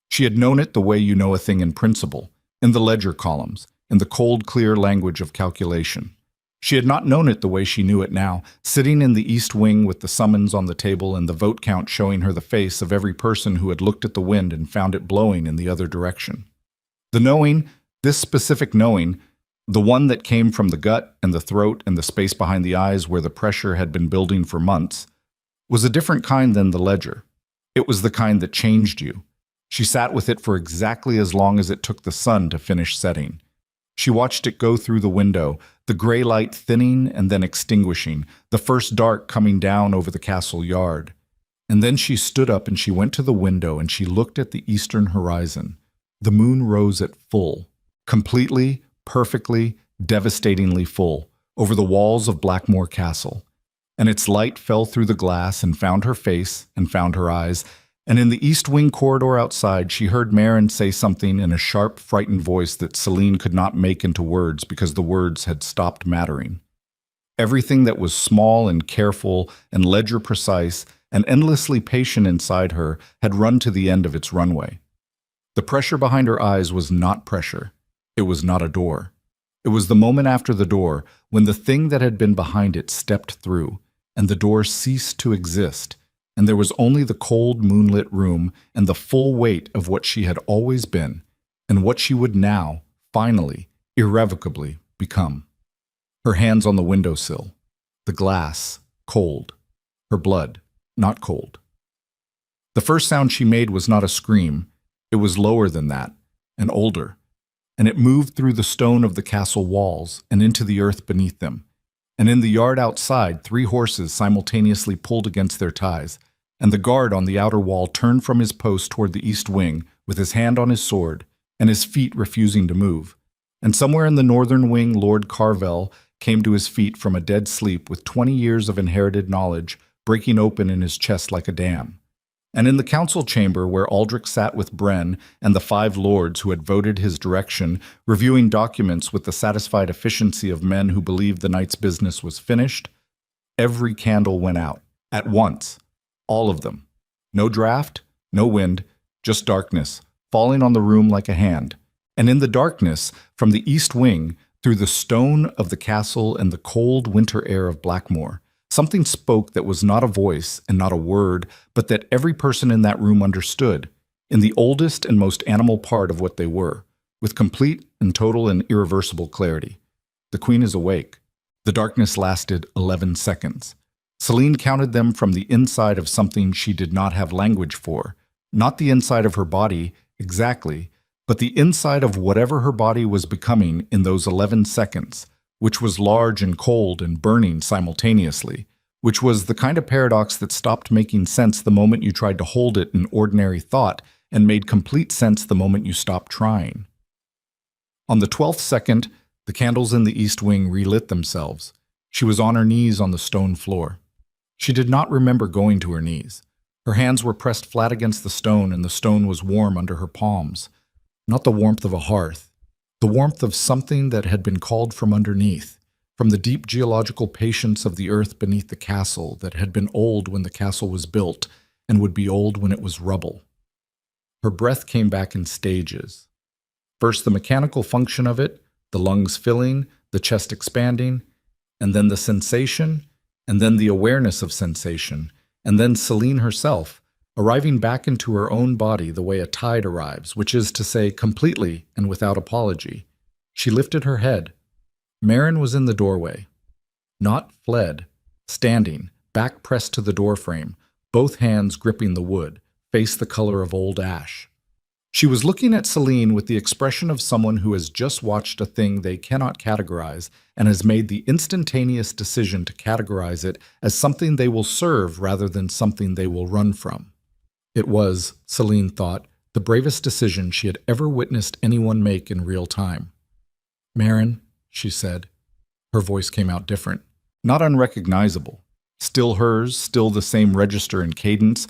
She had known it the way you know a thing in principle, in the ledger columns, in the cold, clear language of calculation. She had not known it the way she knew it now, sitting in the East Wing with the summons on the table and the vote count showing her the face of every person who had looked at the wind and found it blowing in the other direction. The knowing, this specific knowing, the one that came from the gut and the throat and the space behind the eyes where the pressure had been building for months, was a different kind than the ledger. It was the kind that changed you. She sat with it for exactly as long as it took the sun to finish setting. She watched it go through the window, the gray light thinning and then extinguishing, the first dark coming down over the castle yard. And then she stood up and she went to the window and she looked at the eastern horizon. The moon rose at full, completely, perfectly, devastatingly full, over the walls of Blackmore Castle. And its light fell through the glass and found her face and found her eyes, and in the East Wing corridor outside she heard Marin say something in a sharp, frightened voice that Celine could not make into words because the words had stopped mattering. Everything that was small and careful and ledger precise and endlessly patient inside her had run to the end of its runway. The pressure behind her eyes was not pressure. It was not a door. It was the moment after the door when the thing that had been behind it stepped through, and the door ceased to exist, and there was only the cold moonlit room and the full weight of what she had always been, and what she would now, finally, irrevocably, become. Her hands on the windowsill, the glass, cold, her blood, not cold. The first sound she made was not a scream, it was lower than that, and older, and it moved through the stone of the castle walls and into the earth beneath them. And in the yard outside 3 horses simultaneously pulled against their ties, and the guard on the outer wall turned from his post toward the east wing with his hand on his sword and his feet refusing to move. And somewhere in the northern wing Lord Carvel came to his feet from a dead sleep with 20 years of inherited knowledge breaking open in his chest like a dam. And in the council chamber where Aldrich sat with Bren and the 5 lords who had voted his direction, reviewing documents with the satisfied efficiency of men who believed the night's business was finished, every candle went out, at once, all of them. No draft, no wind, just darkness, falling on the room like a hand. And in the darkness, from the east wing, through the stone of the castle and the cold winter air of Blackmore, something spoke that was not a voice and not a word, but that every person in that room understood, in the oldest and most animal part of what they were, with complete and total and irreversible clarity. The Queen is awake. The darkness lasted 11 seconds. Celine counted them from the inside of something she did not have language for, not the inside of her body exactly, but the inside of whatever her body was becoming in those 11 seconds, which was large and cold and burning simultaneously, which was the kind of paradox that stopped making sense the moment you tried to hold it in ordinary thought and made complete sense the moment you stopped trying. On the 12th second, the candles in the east wing relit themselves. She was on her knees on the stone floor. She did not remember going to her knees. Her hands were pressed flat against the stone, and the stone was warm under her palms. Not the warmth of a hearth, the warmth of something that had been called from underneath, from the deep geological patience of the earth beneath the castle that had been old when the castle was built and would be old when it was rubble. Her breath came back in stages. First the mechanical function of it, the lungs filling, the chest expanding, and then the sensation, and then the awareness of sensation, and then Celine herself, arriving back into her own body the way a tide arrives, which is to say completely and without apology. She lifted her head. Marin was in the doorway. Not fled, standing, back pressed to the doorframe, both hands gripping the wood, face the color of old ash. She was looking at Celine with the expression of someone who has just watched a thing they cannot categorize and has made the instantaneous decision to categorize it as something they will serve rather than something they will run from. It was, Celine thought, the bravest decision she had ever witnessed anyone make in real time. "Marin," she said. Her voice came out different, not unrecognizable. Still hers, still the same register and cadence,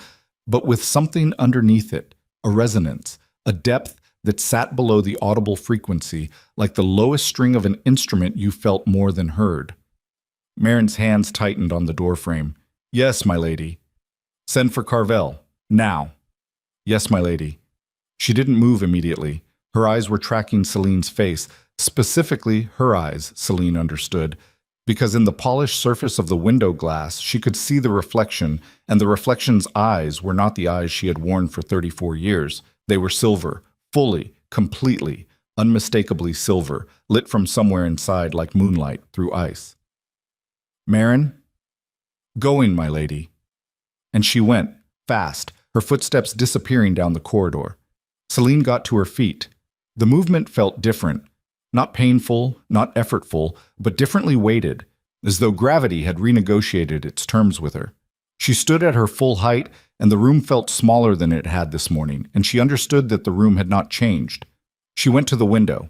but with something underneath it, a resonance, a depth that sat below the audible frequency, like the lowest string of an instrument you felt more than heard. Marin's hands tightened on the doorframe. "Yes, my lady." "Send for Carvel. Now." "Yes, my lady." She didn't move immediately. Her eyes were tracking Celine's face, specifically her eyes, Celine understood, because in the polished surface of the window glass she could see the reflection, and the reflection's eyes were not the eyes she had worn for 34 years. They were silver, fully, completely, unmistakably silver, lit from somewhere inside like moonlight through ice. "Marin?" "Going, my lady." And she went, fast, her footsteps disappearing down the corridor. Celine got to her feet. The movement felt different. Not painful, not effortful, but differently weighted, as though gravity had renegotiated its terms with her. She stood at her full height, and the room felt smaller than it had this morning, and she understood that the room had not changed. She went to the window.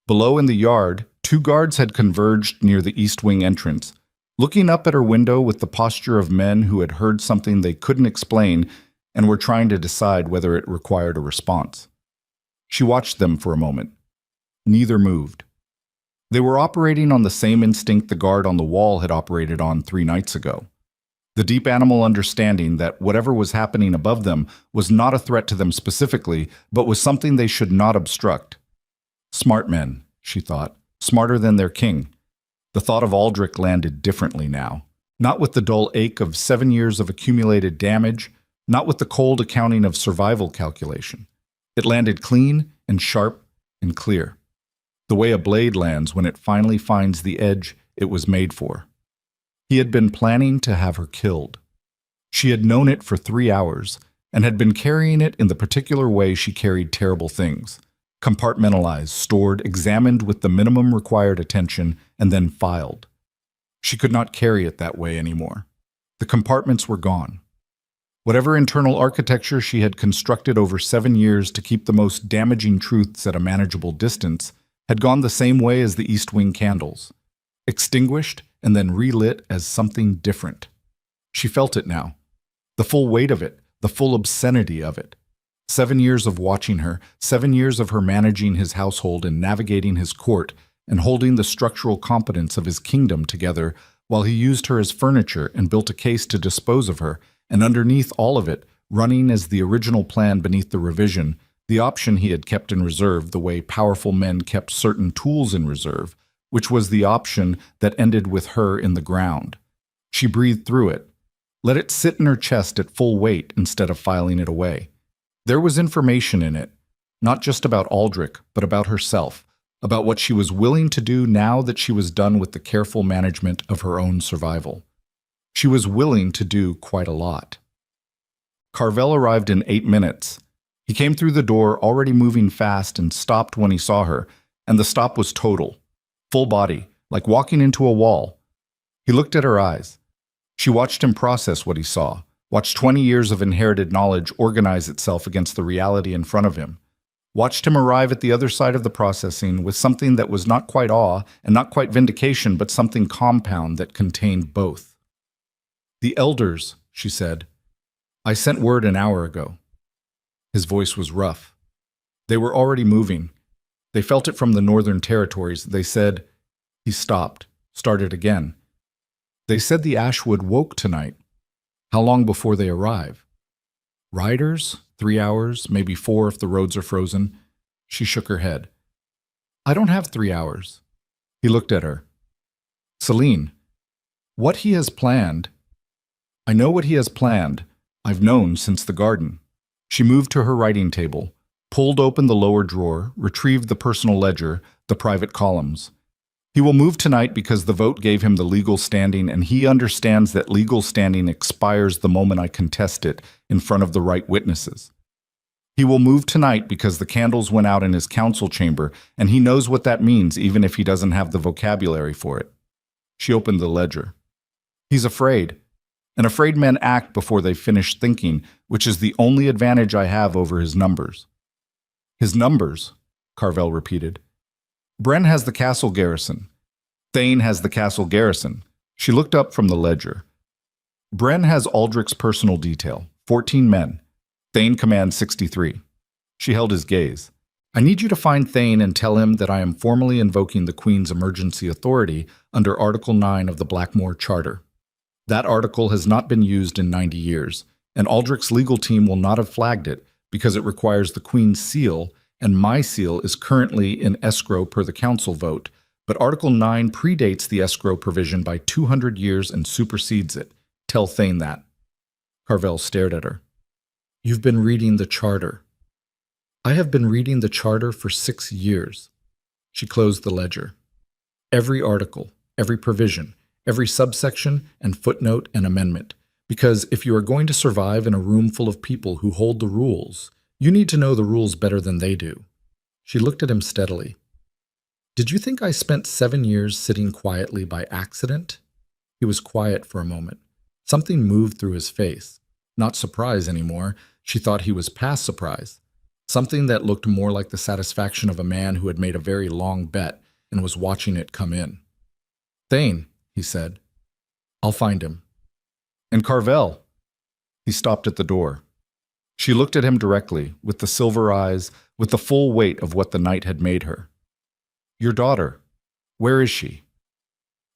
Below in the yard, 2 guards had converged near the east wing entrance, looking up at her window with the posture of men who had heard something they couldn't explain and were trying to decide whether it required a response. She watched them for a moment. Neither moved. They were operating on the same instinct the guard on the wall had operated on 3 nights ago. The deep animal understanding that whatever was happening above them was not a threat to them specifically, but was something they should not obstruct. Smart men, she thought, smarter than their king. The thought of Aldrich landed differently now. Not with the dull ache of 7 years of accumulated damage, not with the cold accounting of survival calculation. It landed clean and sharp and clear. The way a blade lands when it finally finds the edge it was made for. He had been planning to have her killed. She had known it for 3 hours and had been carrying it in the particular way she carried terrible things. Compartmentalized, stored, examined with the minimum required attention, and then filed. She could not carry it that way anymore. The compartments were gone. Whatever internal architecture she had constructed over 7 years to keep the most damaging truths at a manageable distance had gone the same way as the East Wing candles, extinguished and then relit as something different. She felt it now, the full weight of it, the full obscenity of it. 7 years of watching her, 7 years of her managing his household and navigating his court and holding the structural competence of his kingdom together while he used her as furniture and built a case to dispose of her, and underneath all of it, running as the original plan beneath the revision, the option he had kept in reserve the way powerful men kept certain tools in reserve, which was the option that ended with her in the ground. She breathed through it, let it sit in her chest at full weight instead of filing it away. There was information in it, not just about Aldrich, but about herself, about what she was willing to do now that she was done with the careful management of her own survival. She was willing to do quite a lot. Carvel arrived in 8 minutes. He came through the door already moving fast and stopped when he saw her, and the stop was total. Full body, like walking into a wall. He looked at her eyes. She watched him process what he saw, watched 20 years of inherited knowledge organize itself against the reality in front of him, watched him arrive at the other side of the processing with something that was not quite awe and not quite vindication, but something compound that contained both. "The elders," she said. "I sent word an hour ago." His voice was rough. They were already moving. They felt it from the northern territories. They said, he stopped, started again. They said the Ashwood woke tonight. How long before they arrive? Riders? 3 hours, maybe 4 if the roads are frozen. She shook her head. I don't have 3 hours. He looked at her. Celine, what he has planned. I know what he has planned. I've known since the garden. She moved to her writing table, pulled open the lower drawer, retrieved the personal ledger, the private columns. He will move tonight because the vote gave him the legal standing, and he understands that legal standing expires the moment I contest it in front of the right witnesses. He will move tonight because the candles went out in his council chamber, and he knows what that means even if he doesn't have the vocabulary for it. She opened the ledger. He's afraid. And afraid men act before they've finished thinking, which is the only advantage I have over his numbers. His numbers, Carvel repeated. Bren has the castle garrison. Thane has the castle garrison. She looked up from the ledger. Bren has Aldrich's personal detail, 14 men. Thane commands 63. She held his gaze. I need you to find Thane and tell him that I am formally invoking the Queen's emergency authority under Article 9 of the Blackmore Charter. That article has not been used in 90 years, and Aldrich's legal team will not have flagged it because it requires the Queen's seal, and my seal is currently in escrow per the Council vote, but Article 9 predates the escrow provision by 200 years and supersedes it. Tell Thane that. Carvel stared at her. You've been reading the Charter. I have been reading the Charter for 6 years. She closed the ledger. Every article, every provision, every subsection and footnote and amendment, because if you are going to survive in a room full of people who hold the rules, you need to know the rules better than they do. She looked at him steadily. Did you think I spent 7 years sitting quietly by accident? He was quiet for a moment. Something moved through his face. Not surprise anymore. She thought he was past surprise. Something that looked more like the satisfaction of a man who had made a very long bet and was watching it come in. Thane, he said. I'll find him. And Carvel. He stopped at the door. She looked at him directly, with the silver eyes, with the full weight of what the night had made her. Your daughter. Where is she?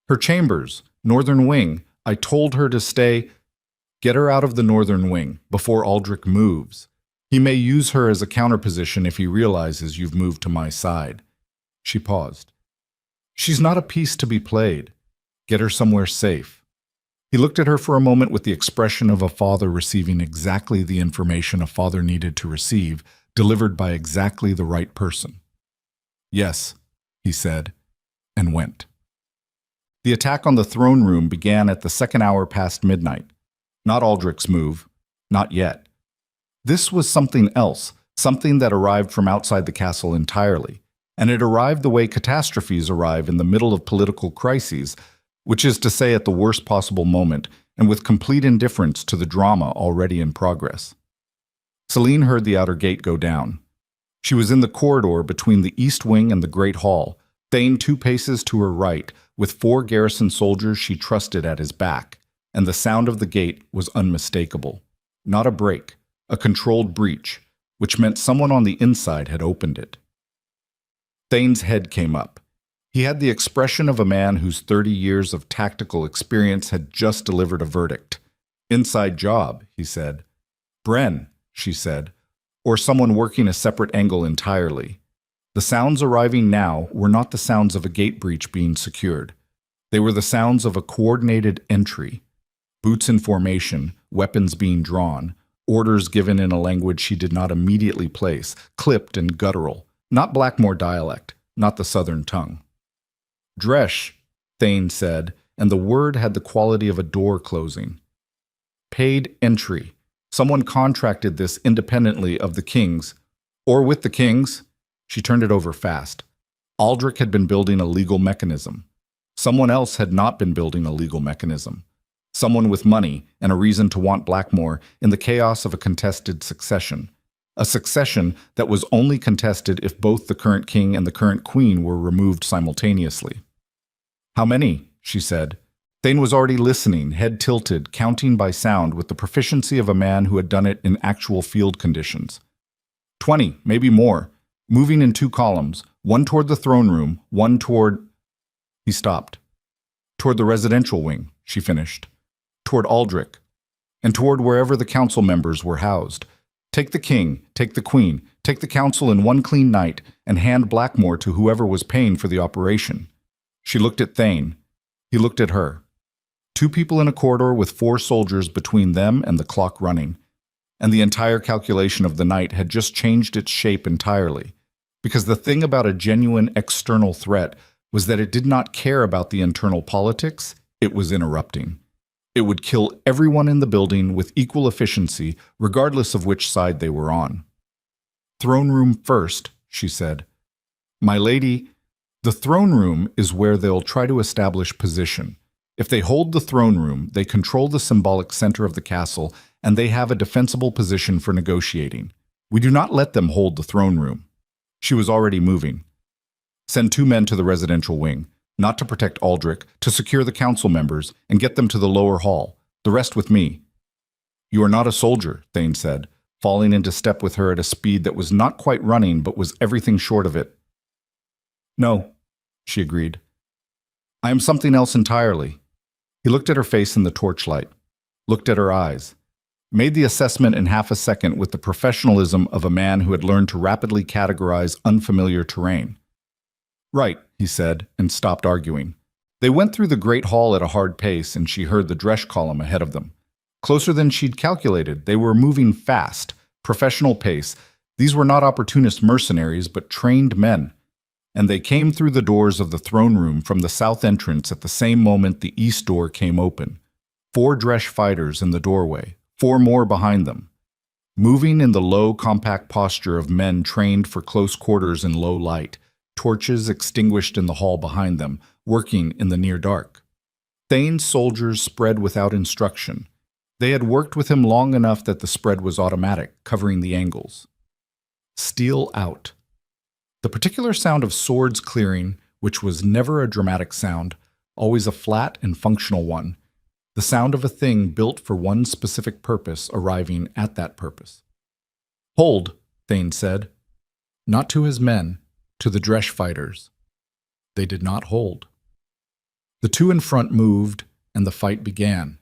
Her chambers, northern wing. I told her to stay. Get her out of the northern wing, before Aldrich moves. He may use her as a counterposition if he realizes you've moved to my side. She paused. She's not a piece to be played. Get her somewhere safe. He looked at her for a moment with the expression of a father receiving exactly the information a father needed to receive, delivered by exactly the right person. Yes, he said, and went. The attack on the throne room began at the second hour past midnight. Not Aldrich's move, not yet. This was something else, something that arrived from outside the castle entirely, and it arrived the way catastrophes arrive in the middle of political crises, which is to say at the worst possible moment, and with complete indifference to the drama already in progress. Celine heard the outer gate go down. She was in the corridor between the east wing and the great hall, Thane 2 paces to her right, with 4 garrison soldiers she trusted at his back, and the sound of the gate was unmistakable. Not a break, a controlled breach, which meant someone on the inside had opened it. Thane's head came up. He had the expression of a man whose 30 years of tactical experience had just delivered a verdict. Inside job, he said. Bren, she said, or someone working a separate angle entirely. The sounds arriving now were not the sounds of a gate breach being secured. They were the sounds of a coordinated entry. Boots in formation, weapons being drawn, orders given in a language she did not immediately place, clipped and guttural, not Blackmore dialect, not the southern tongue. Dresh, Thane said, and the word had the quality of a door closing. Paid entry. Someone contracted this independently of the kings, or with the kings. She turned it over fast. Aldrich had been building a legal mechanism. Someone else had not been building a legal mechanism. Someone with money and a reason to want Blackmore in the chaos of a contested succession. A succession that was only contested if both the current king and the current queen were removed simultaneously. How many? She said. Thane was already listening, head tilted, counting by sound with the proficiency of a man who had done it in actual field conditions. 20, maybe more, moving in 2 columns, one toward the throne room, one toward... He stopped. Toward the residential wing, she finished. Toward Aldrich, and toward wherever the council members were housed. Take the king, take the queen, take the council in one clean night, and hand Blackmore to whoever was paying for the operation. She looked at Thane. He looked at her. 2 people in a corridor with 4 soldiers between them and the clock running. And the entire calculation of the night had just changed its shape entirely. Because the thing about a genuine external threat was that it did not care about the internal politics, it was interrupting. It would kill everyone in the building with equal efficiency, regardless of which side they were on. Throne room first, she said. My lady, the throne room is where they'll try to establish position. If they hold the throne room, they control the symbolic center of the castle, and they have a defensible position for negotiating. We do not let them hold the throne room. She was already moving. Send 2 men to the residential wing, not to protect Aldrich, to secure the council members, and get them to the lower hall. The rest with me. You are not a soldier, Thane said, falling into step with her at a speed that was not quite running but was everything short of it. No, she agreed. I am something else entirely. He looked at her face in the torchlight, looked at her eyes, made the assessment in half a second with the professionalism of a man who had learned to rapidly categorize unfamiliar terrain. Right, he said, and stopped arguing. They went through the great hall at a hard pace, and she heard the Dresch column ahead of them. Closer than she'd calculated, they were moving fast, professional pace. These were not opportunist mercenaries, but trained men. And they came through the doors of the throne room from the south entrance at the same moment the east door came open. 4 Dresch fighters in the doorway, 4 more behind them. Moving in the low, compact posture of men trained for close quarters in low light, torches extinguished in the hall behind them, working in the near dark. Thane's soldiers spread without instruction. They had worked with him long enough that the spread was automatic, covering the angles. Steal out. The particular sound of swords clearing, which was never a dramatic sound, always a flat and functional one, the sound of a thing built for one specific purpose arriving at that purpose. Hold, Thane said. Not to his men, to the Dresch fighters. They did not hold. The 2 in front moved, and the fight began.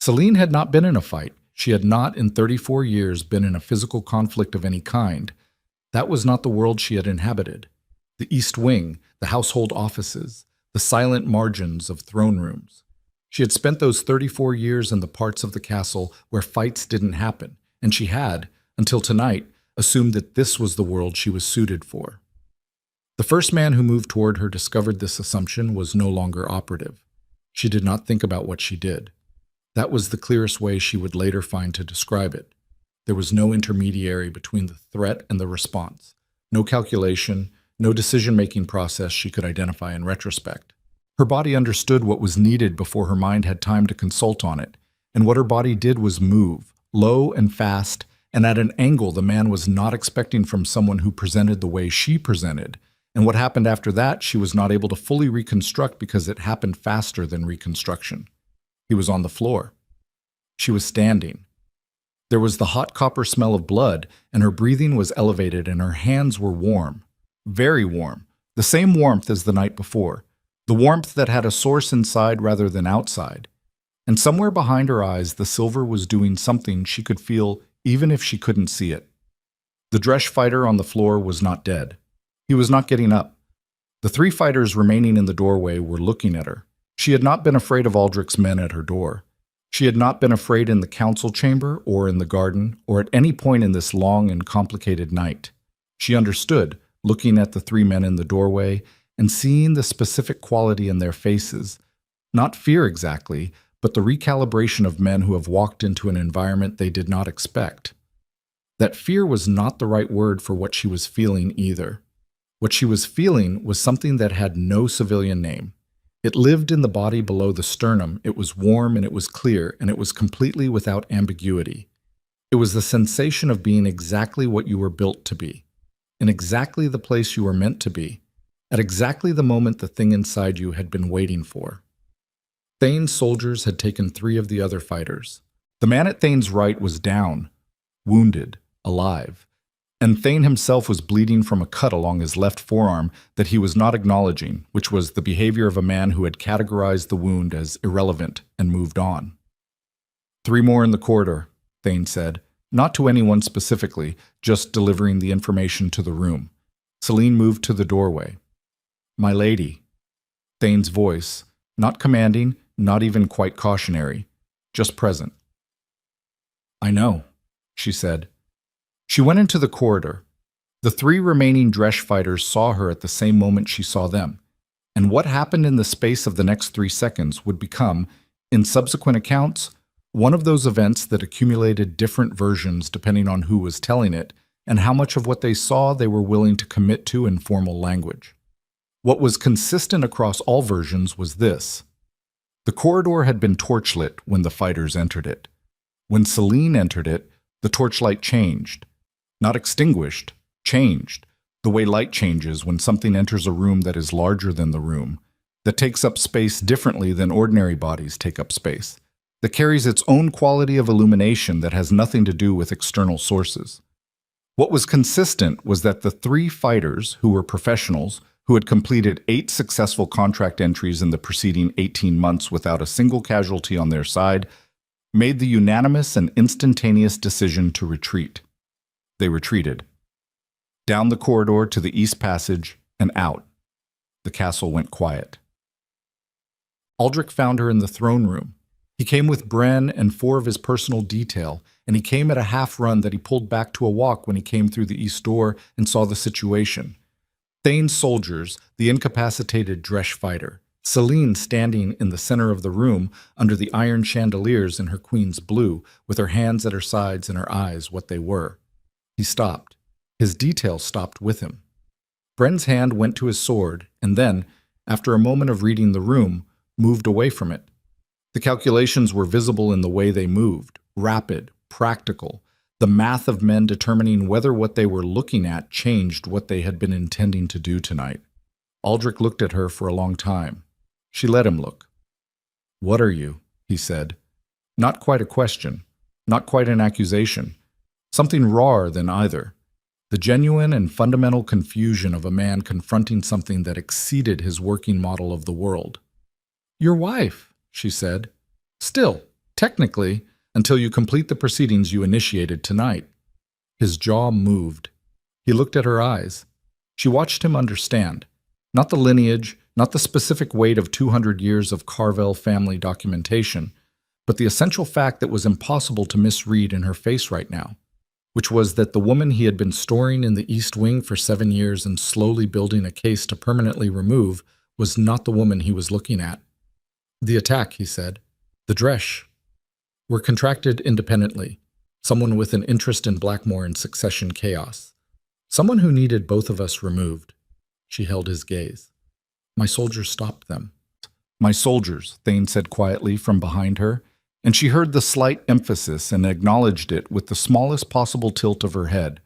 Celine had not been in a fight. She had not, in 34 years, been in a physical conflict of any kind. That was not the world she had inhabited. The East Wing, the household offices, the silent margins of throne rooms. She had spent those 34 years in the parts of the castle where fights didn't happen, and she had, until tonight, assumed that this was the world she was suited for. The first man who moved toward her discovered this assumption was no longer operative. She did not think about what she did. That was the clearest way she would later find to describe it. There was no intermediary between the threat and the response, no calculation, no decision-making process she could identify in retrospect. Her body understood what was needed before her mind had time to consult on it, and what her body did was move, low and fast, and at an angle the man was not expecting from someone who presented the way she presented, and what happened after that she was not able to fully reconstruct because it happened faster than reconstruction. He was on the floor. She was standing. There was the hot copper smell of blood, and her breathing was elevated and her hands were warm, very warm, the same warmth as the night before, the warmth that had a source inside rather than outside. And somewhere behind her eyes the silver was doing something she could feel even if she couldn't see it. The Dresch fighter on the floor was not dead. He was not getting up. The 3 fighters remaining in the doorway were looking at her. She had not been afraid of Aldrich's men at her door. She had not been afraid in the council chamber or in the garden or at any point in this long and complicated night. She understood, looking at the 3 men in the doorway and seeing the specific quality in their faces, not fear exactly, but the recalibration of men who have walked into an environment they did not expect. That fear was not the right word for what she was feeling either. What she was feeling was something that had no civilian name. It lived in the body below the sternum, it was warm and it was clear, and it was completely without ambiguity. It was the sensation of being exactly what you were built to be, in exactly the place you were meant to be, at exactly the moment the thing inside you had been waiting for. Thane's soldiers had taken 3 of the other fighters. The man at Thane's right was down, wounded, alive, and Thane himself was bleeding from a cut along his left forearm that he was not acknowledging, which was the behavior of a man who had categorized the wound as irrelevant and moved on. 3 more in the corridor, Thane said, not to anyone specifically, just delivering the information to the room. Celine moved to the doorway. My lady. Thane's voice, not commanding, not even quite cautionary, just present. I know, she said. She went into the corridor. The 3 remaining Dresch fighters saw her at the same moment she saw them, and what happened in the space of the next 3 seconds would become, in subsequent accounts, one of those events that accumulated different versions depending on who was telling it, and how much of what they saw they were willing to commit to in formal language. What was consistent across all versions was this. The corridor had been torchlit when the fighters entered it. When Celine entered it, the torchlight changed. Not extinguished, changed, the way light changes when something enters a room that is larger than the room, that takes up space differently than ordinary bodies take up space, that carries its own quality of illumination that has nothing to do with external sources. What was consistent was that the 3 fighters, who were professionals, who had completed 8 successful contract entries in the preceding 18 months without a single casualty on their side, made the unanimous and instantaneous decision to retreat. They retreated. Down the corridor to the East Passage and out. The castle went quiet. Aldrich found her in the throne room. He came with Bren and 4 of his personal detail, and he came at a half-run that he pulled back to a walk when he came through the east door and saw the situation. Thane's soldiers, the incapacitated Dresh fighter, Celine standing in the center of the room under the iron chandeliers in her queen's blue, with her hands at her sides and her eyes what they were. He stopped. His detail stopped with him. Bren's hand went to his sword, and then, after a moment of reading the room, moved away from it. The calculations were visible in the way they moved, rapid, practical, the math of men determining whether what they were looking at changed what they had been intending to do tonight. Aldrich looked at her for a long time. She let him look. "What are you?" he said. Not quite a question, not quite an accusation, something rawer than either. The genuine and fundamental confusion of a man confronting something that exceeded his working model of the world. "Your wife," she said. "Still, technically, until you complete the proceedings you initiated tonight." His jaw moved. He looked at her eyes. She watched him understand. Not the lineage, not the specific weight of 200 years of Carvel family documentation, but the essential fact that was impossible to misread in her face right now, which was that the woman he had been storing in the East Wing for 7 years and slowly building a case to permanently remove was not the woman he was looking at. "The attack," he said. "The Dresh. We're contracted independently. Someone with an interest in Blackmore and succession chaos. Someone who needed both of us removed." She held his gaze. "My soldiers stopped them." "My soldiers," Thane said quietly from behind her, and she heard the slight emphasis and acknowledged it with the smallest possible tilt of her head.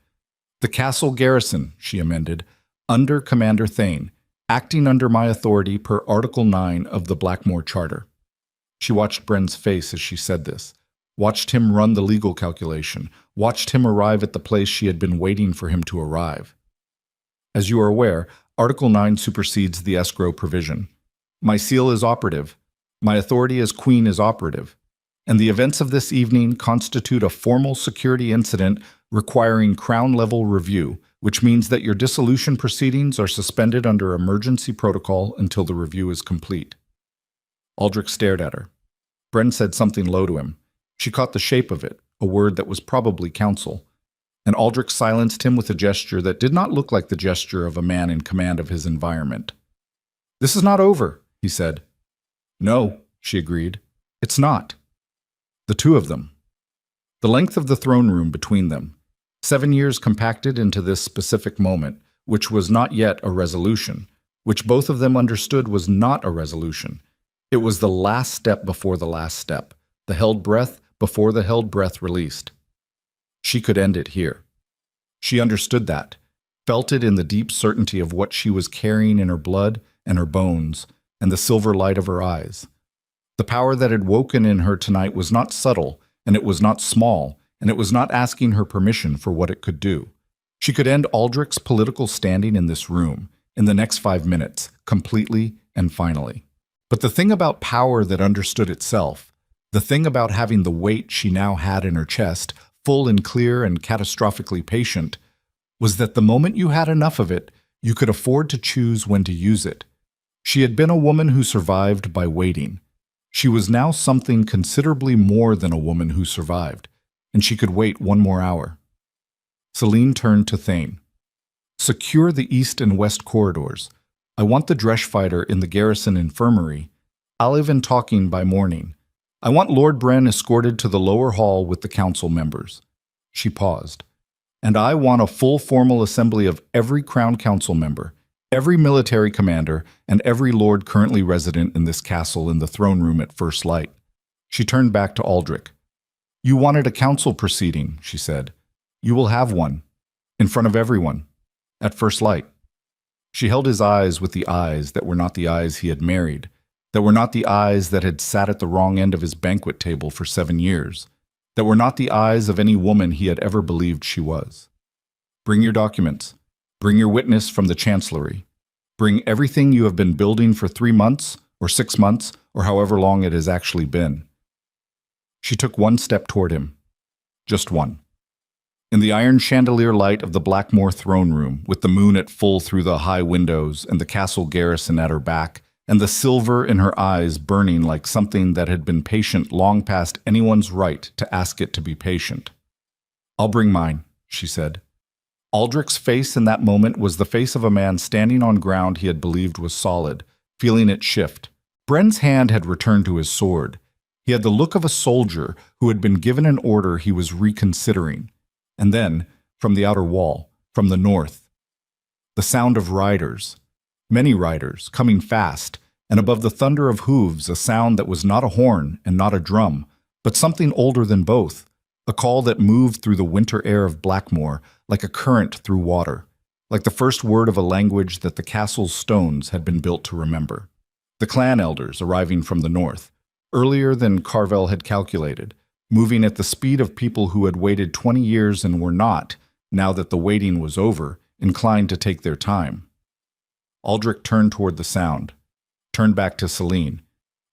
"The castle garrison," she amended, "under Commander Thane, acting under my authority per Article 9 of the Blackmore Charter." She watched Bren's face as she said this, watched him run the legal calculation, watched him arrive at the place she had been waiting for him to arrive. "As you are aware, Article 9 supersedes the escrow provision. My seal is operative. My authority as queen is operative. And the events of this evening constitute a formal security incident requiring crown-level review, which means that your dissolution proceedings are suspended under emergency protocol until the review is complete." Aldrich stared at her. Bren said something low to him. She caught the shape of it, a word that was probably counsel, and Aldrich silenced him with a gesture that did not look like the gesture of a man in command of his environment. "This is not over," he said. "No," she agreed. "It's not." The 2 of them. The length of the throne room between them. 7 years compacted into this specific moment, which was not yet a resolution, which both of them understood was not a resolution. It was the last step before the last step, the held breath before the held breath released. She could end it here. She understood that, felt it in the deep certainty of what she was carrying in her blood and her bones, and the silver light of her eyes. The power that had woken in her tonight was not subtle, and it was not small, and it was not asking her permission for what it could do. She could end Aldrich's political standing in this room, in the next 5 minutes, completely and finally. But the thing about power that understood itself, the thing about having the weight she now had in her chest, full and clear and catastrophically patient, was that the moment you had enough of it, you could afford to choose when to use it. She had been a woman who survived by waiting. She was now something considerably more than a woman who survived, and she could wait 1 more hour. Celine turned to Thane. "Secure the east and west corridors. I want the Dresh fighter in the garrison infirmary, alive and talking by morning. I want Lord Bren escorted to the lower hall with the council members." She paused. And I want a full formal assembly of every Crown Council member, every military commander, and every lord currently resident in this castle in the throne room at first light. She turned back to Aldrich. You wanted a council proceeding, she said. You will have one, in front of everyone, at first light. She held his eyes with the eyes that were not the eyes he had married, that were not the eyes that had sat at the wrong end of his banquet table for 7 years, that were not the eyes of any woman he had ever believed she was. Bring your documents. Bring your witness from the chancellery. Bring everything you have been building for 3 months, or 6 months, or however long it has actually been. She took one step toward him. Just one. In the iron chandelier light of the Blackmore throne room, with the moon at full through the high windows and the castle garrison at her back, and the silver in her eyes burning like something that had been patient long past anyone's right to ask it to be patient. I'll bring mine, she said. Aldrich's face in that moment was the face of a man standing on ground he had believed was solid, feeling it shift. Bren's hand had returned to his sword. He had the look of a soldier who had been given an order he was reconsidering. And then, from the outer wall, from the north, the sound of riders, many riders, coming fast, and above the thunder of hooves a sound that was not a horn and not a drum, but something older than both, a call that moved through the winter air of Blackmore like a current through water, like the first word of a language that the castle's stones had been built to remember. The clan elders arriving from the north, earlier than Carvel had calculated, moving at the speed of people who had waited 20 years and were not, now that the waiting was over, inclined to take their time. Aldrich turned toward the sound, turned back to Celine,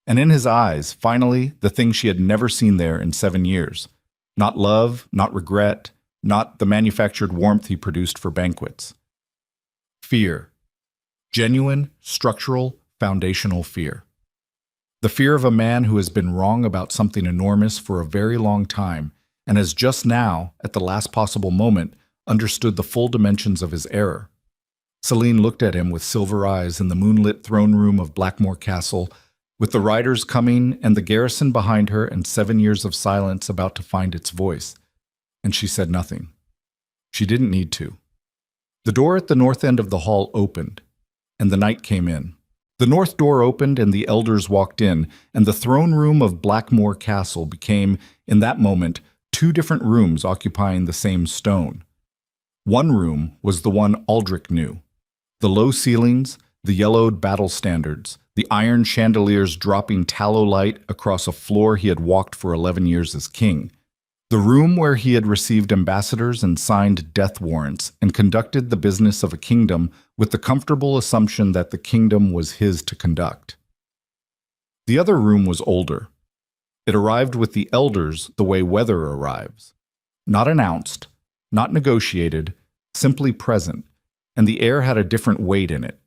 and in his eyes, finally, the thing she had never seen there in 7 years. Not love, not regret, not the manufactured warmth he produced for banquets. Fear. Genuine, structural, foundational fear. The fear of a man who has been wrong about something enormous for a very long time and has just now, at the last possible moment, understood the full dimensions of his error. Celine looked at him with silver eyes in the moonlit throne room of Blackmore Castle, with the riders coming and the garrison behind her and 7 years of silence about to find its voice. And she said nothing. She didn't need to. The door at the north end of the hall opened, and the night came in. The north door opened and the elders walked in, and the throne room of Blackmore Castle became, in that moment, 2 different rooms occupying the same stone. One room was the one Aldrich knew. The low ceilings, the yellowed battle standards, the iron chandeliers dropping tallow light across a floor he had walked for 11 years as king. The room where he had received ambassadors and signed death warrants and conducted the business of a kingdom with the comfortable assumption that the kingdom was his to conduct. The other room was older. It arrived with the elders the way weather arrives. Not announced, not negotiated, simply present, and the air had a different weight in it.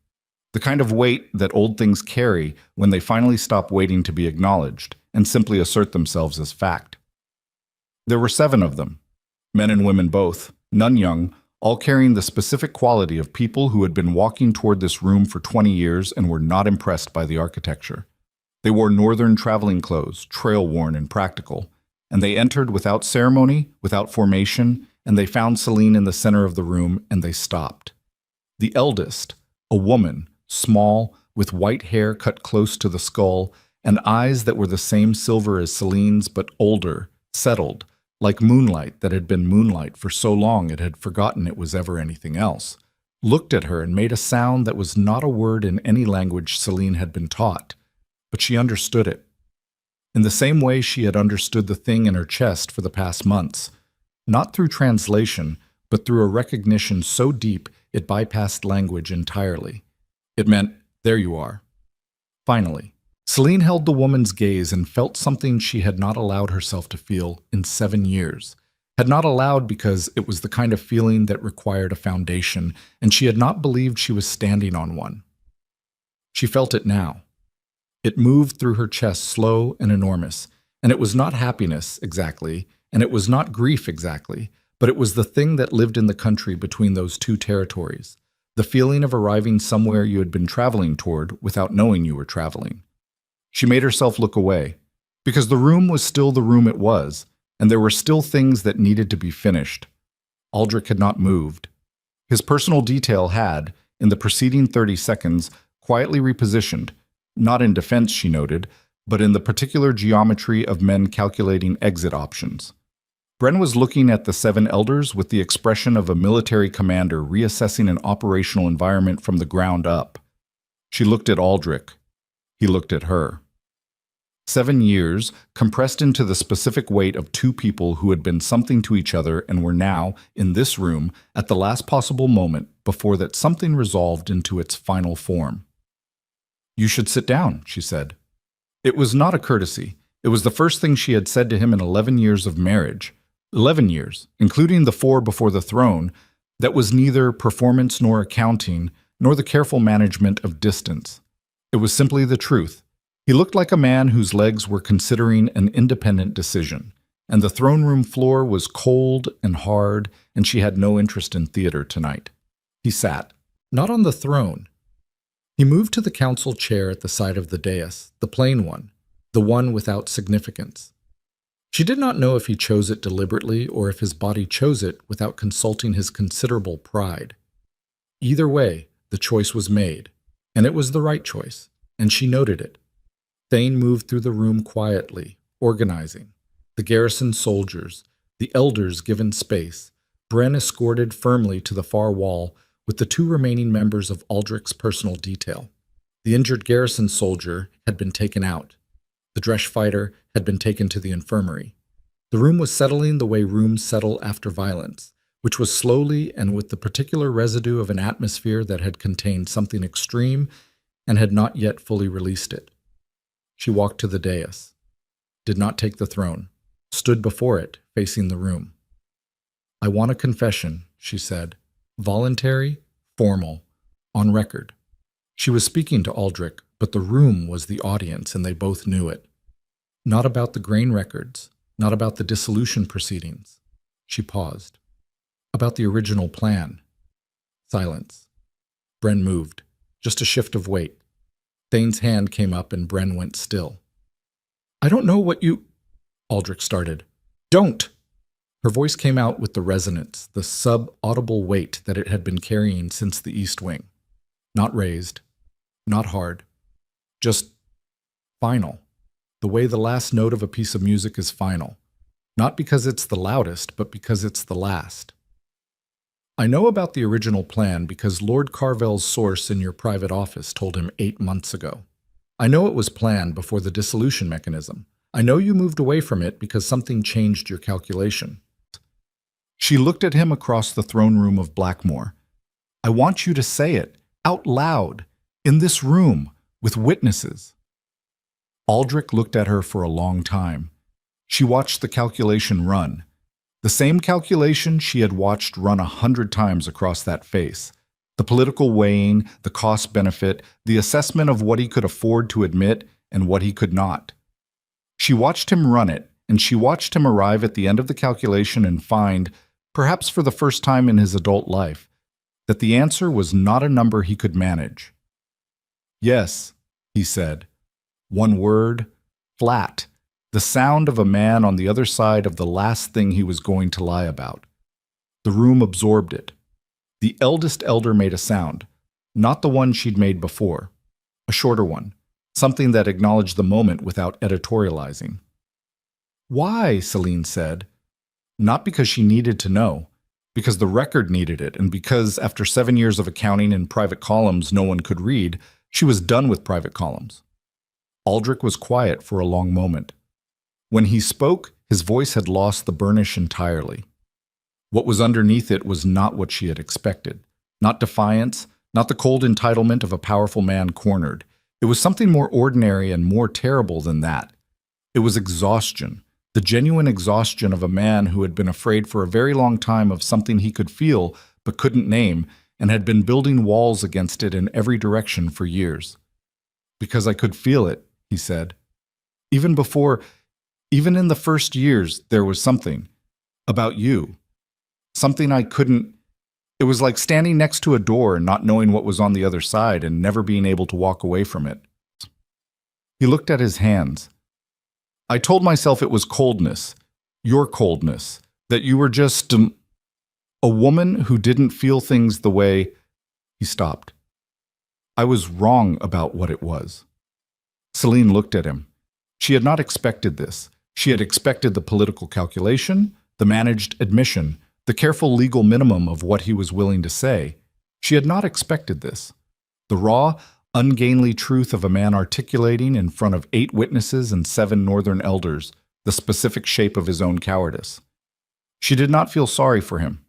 The kind of weight that old things carry when they finally stop waiting to be acknowledged and simply assert themselves as fact. There were 7 of them, men and women both, none young, all carrying the specific quality of people who had been walking toward this room for 20 years and were not impressed by the architecture. They wore northern traveling clothes, trail-worn and practical, and they entered without ceremony, without formation, and they found Celine in the center of the room, and they stopped. The eldest, a woman, small, with white hair cut close to the skull, and eyes that were the same silver as Celine's but older, settled, like moonlight that had been moonlight for so long it had forgotten it was ever anything else, looked at her and made a sound that was not a word in any language Celine had been taught, but she understood it. In the same way she had understood the thing in her chest for the past months, not through translation, but through a recognition so deep it bypassed language entirely. It meant, there you are. Finally. Celine held the woman's gaze and felt something she had not allowed herself to feel in 7 years, had not allowed because it was the kind of feeling that required a foundation, and she had not believed she was standing on one. She felt it now. It moved through her chest slow and enormous, and it was not happiness exactly, and it was not grief exactly, but it was the thing that lived in the country between those 2 territories, the feeling of arriving somewhere you had been traveling toward without knowing you were traveling. She made herself look away, because the room was still the room it was, and there were still things that needed to be finished. Aldrich had not moved. His personal detail had, in the preceding 30 seconds, quietly repositioned, not in defense, she noted, but in the particular geometry of men calculating exit options. Bren was looking at the seven elders with the expression of a military commander reassessing an operational environment from the ground up. She looked at Aldrich. He looked at her. 7 years, compressed into the specific weight of two people who had been something to each other and were now, in this room, at the last possible moment before that something resolved into its final form. "You should sit down," she said. It was not a courtesy. It was the first thing she had said to him in 11 years of marriage. 11 years, including the 4 before the throne, that was neither performance nor accounting, nor the careful management of distance. It was simply the truth. He looked like a man whose legs were considering an independent decision, and the throne room floor was cold and hard, and she had no interest in theater tonight. He sat, not on the throne. He moved to the council chair at the side of the dais, the plain one, the one without significance. She did not know if he chose it deliberately or if his body chose it without consulting his considerable pride. Either way, the choice was made, and it was the right choice, and she noted it. Thane moved through the room quietly, organizing. The garrison soldiers, the elders given space, Bren escorted firmly to the far wall with the 2 remaining members of Aldrich's personal detail. The injured garrison soldier had been taken out. The Dresch fighter had been taken to the infirmary. The room was settling the way rooms settle after violence, which was slowly and with the particular residue of an atmosphere that had contained something extreme and had not yet fully released it. She walked to the dais, did not take the throne, stood before it, facing the room. "I want a confession," she said. "Voluntary, formal, on record." She was speaking to Aldrich, but the room was the audience, and they both knew it. Not about the grain records, not about the dissolution proceedings. She paused. About the original plan. Silence. Bren moved, just a shift of weight. Thane's hand came up and Bren went still. "I don't know what you—" Aldrich started. "Don't!" Her voice came out with the resonance, the sub-audible weight that it had been carrying since the East Wing. Not raised, not hard, just final, the way the last note of a piece of music is final, not because it's the loudest, but because it's the last. "I know about the original plan because Lord Carvel's source in your private office told him 8 months ago. I know it was planned before the dissolution mechanism. I know you moved away from it because something changed your calculation." She looked at him across the throne room of Blackmore. "I want you to say it, out loud, in this room, with witnesses." Aldrich looked at her for a long time. She watched the calculation run. The same calculation she had watched run 100 times across that face. The political weighing, the cost-benefit, the assessment of what he could afford to admit and what he could not. She watched him run it, and she watched him arrive at the end of the calculation and find, perhaps for the first time in his adult life, that the answer was not a number he could manage. "Yes," he said. One word, flat. The sound of a man on the other side of the last thing he was going to lie about. The room absorbed it. The eldest elder made a sound, not the one she'd made before, a shorter one, something that acknowledged the moment without editorializing. "Why?" Celine said. Not because she needed to know, because the record needed it, and because after 7 years of accounting in private columns no one could read, she was done with private columns. Aldrich was quiet for a long moment. When he spoke, his voice had lost the burnish entirely. What was underneath it was not what she had expected. Not defiance, not the cold entitlement of a powerful man cornered. It was something more ordinary and more terrible than that. It was exhaustion, the genuine exhaustion of a man who had been afraid for a very long time of something he could feel but couldn't name, and had been building walls against it in every direction for years. "Because I could feel it," he said. Even in the first years, there was something about you. Something I couldn't. It was like standing next to a door and not knowing what was on the other side and never being able to walk away from it." He looked at his hands. "I told myself it was coldness, your coldness, that you were just A woman who didn't feel things the way he stopped. I was wrong about what it was. Celine looked at him. She had not expected this. She had expected the political calculation, the managed admission, the careful legal minimum of what he was willing to say. She had not expected this. The raw, ungainly truth of a man articulating in front of 8 witnesses and 7 northern elders the specific shape of his own cowardice. She did not feel sorry for him.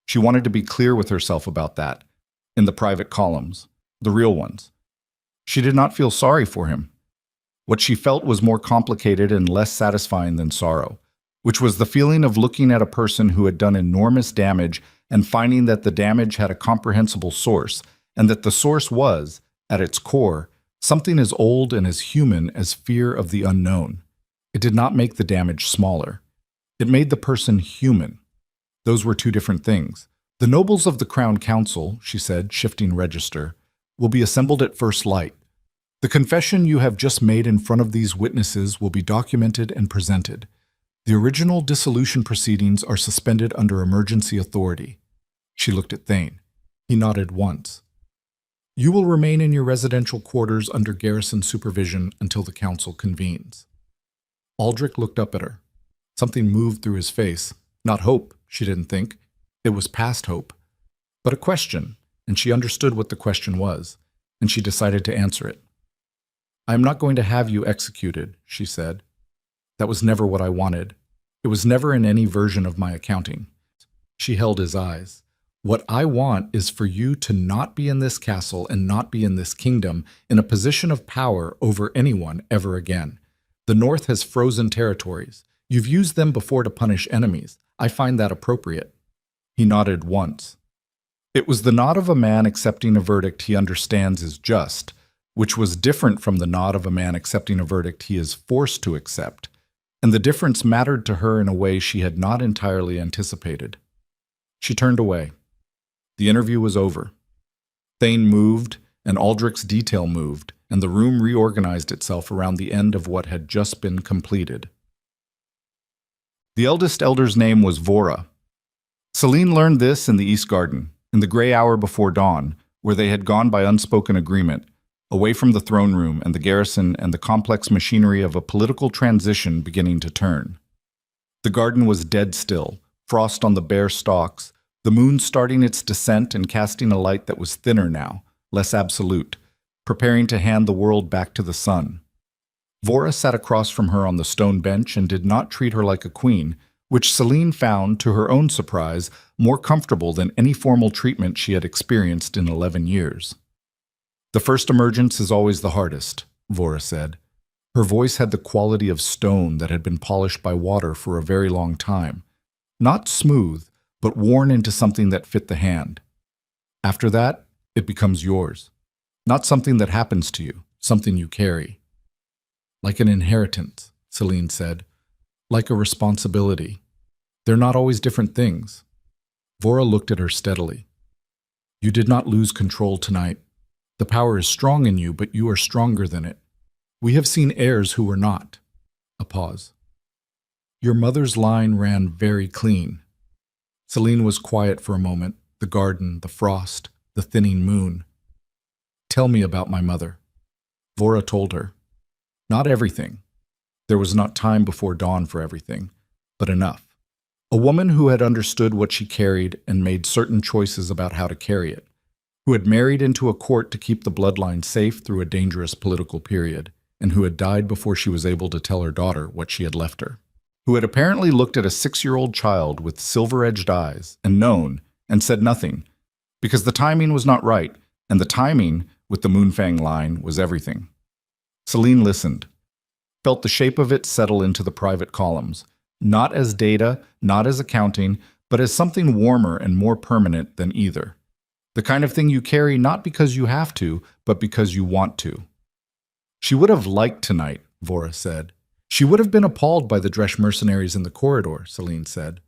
She wanted to be clear with herself about that, in the private columns, the real ones. She did not feel sorry for him. What she felt was more complicated and less satisfying than sorrow, which was the feeling of looking at a person who had done enormous damage and finding that the damage had a comprehensible source, and that the source was, at its core, something as old and as human as fear of the unknown. It did not make the damage smaller. It made the person human. Those were 2 different things. The nobles of the Crown Council, she said, shifting register, will be assembled at first light. The confession you have just made in front of these witnesses will be documented and presented. The original dissolution proceedings are suspended under emergency authority. She looked at Thane. He nodded once. You will remain in your residential quarters under garrison supervision until the council convenes. Aldrich looked up at her. Something moved through his face. Not hope, she didn't think. It was past hope. But a question, and she understood what the question was, and she decided to answer it. I am not going to have you executed, she said. That was never what I wanted. It was never in any version of my accounting. She held his eyes. What I want is for you to not be in this castle and not be in this kingdom in a position of power over anyone ever again. The North has frozen territories. You've used them before to punish enemies. I find that appropriate. He nodded once. It was the nod of a man accepting a verdict he understands is just, which was different from the nod of a man accepting a verdict he is forced to accept, and the difference mattered to her in a way she had not entirely anticipated. She turned away. The interview was over. Thane moved, and Aldrich's detail moved, and the room reorganized itself around the end of what had just been completed. The eldest elder's name was Vora. Celine learned this in the East Garden, in the gray hour before dawn, where they had gone by unspoken agreement, away from the throne room and the garrison and the complex machinery of a political transition beginning to turn. The garden was dead still, frost on the bare stalks, the moon starting its descent and casting a light that was thinner now, less absolute, preparing to hand the world back to the sun. Vora sat across from her on the stone bench and did not treat her like a queen, which Celine found, to her own surprise, more comfortable than any formal treatment she had experienced in 11 years. The first emergence is always the hardest, Vora said. Her voice had the quality of stone that had been polished by water for a very long time. Not smooth, but worn into something that fit the hand. After that, it becomes yours. Not something that happens to you, something you carry. Like an inheritance, Celine said. Like a responsibility. They're not always different things. Vora looked at her steadily. You did not lose control tonight. The power is strong in you, but you are stronger than it. We have seen heirs who were not. A pause. Your mother's line ran very clean. Celine was quiet for a moment, the garden, the frost, the thinning moon. Tell me about my mother. Vora told her. Not everything. There was not time before dawn for everything, but enough. A woman who had understood what she carried and made certain choices about how to carry it, who had married into a court to keep the bloodline safe through a dangerous political period, and who had died before she was able to tell her daughter what she had left her, who had apparently looked at a 6-year-old child with silver-edged eyes and known and said nothing, because the timing was not right, and the timing, with the Moonfang line, was everything. Celine listened, felt the shape of it settle into the private columns, not as data, not as accounting, but as something warmer and more permanent than either. The kind of thing you carry not because you have to, but because you want to. She would have liked tonight, Vora said. She would have been appalled by the Dresh mercenaries in the corridor, Celine said.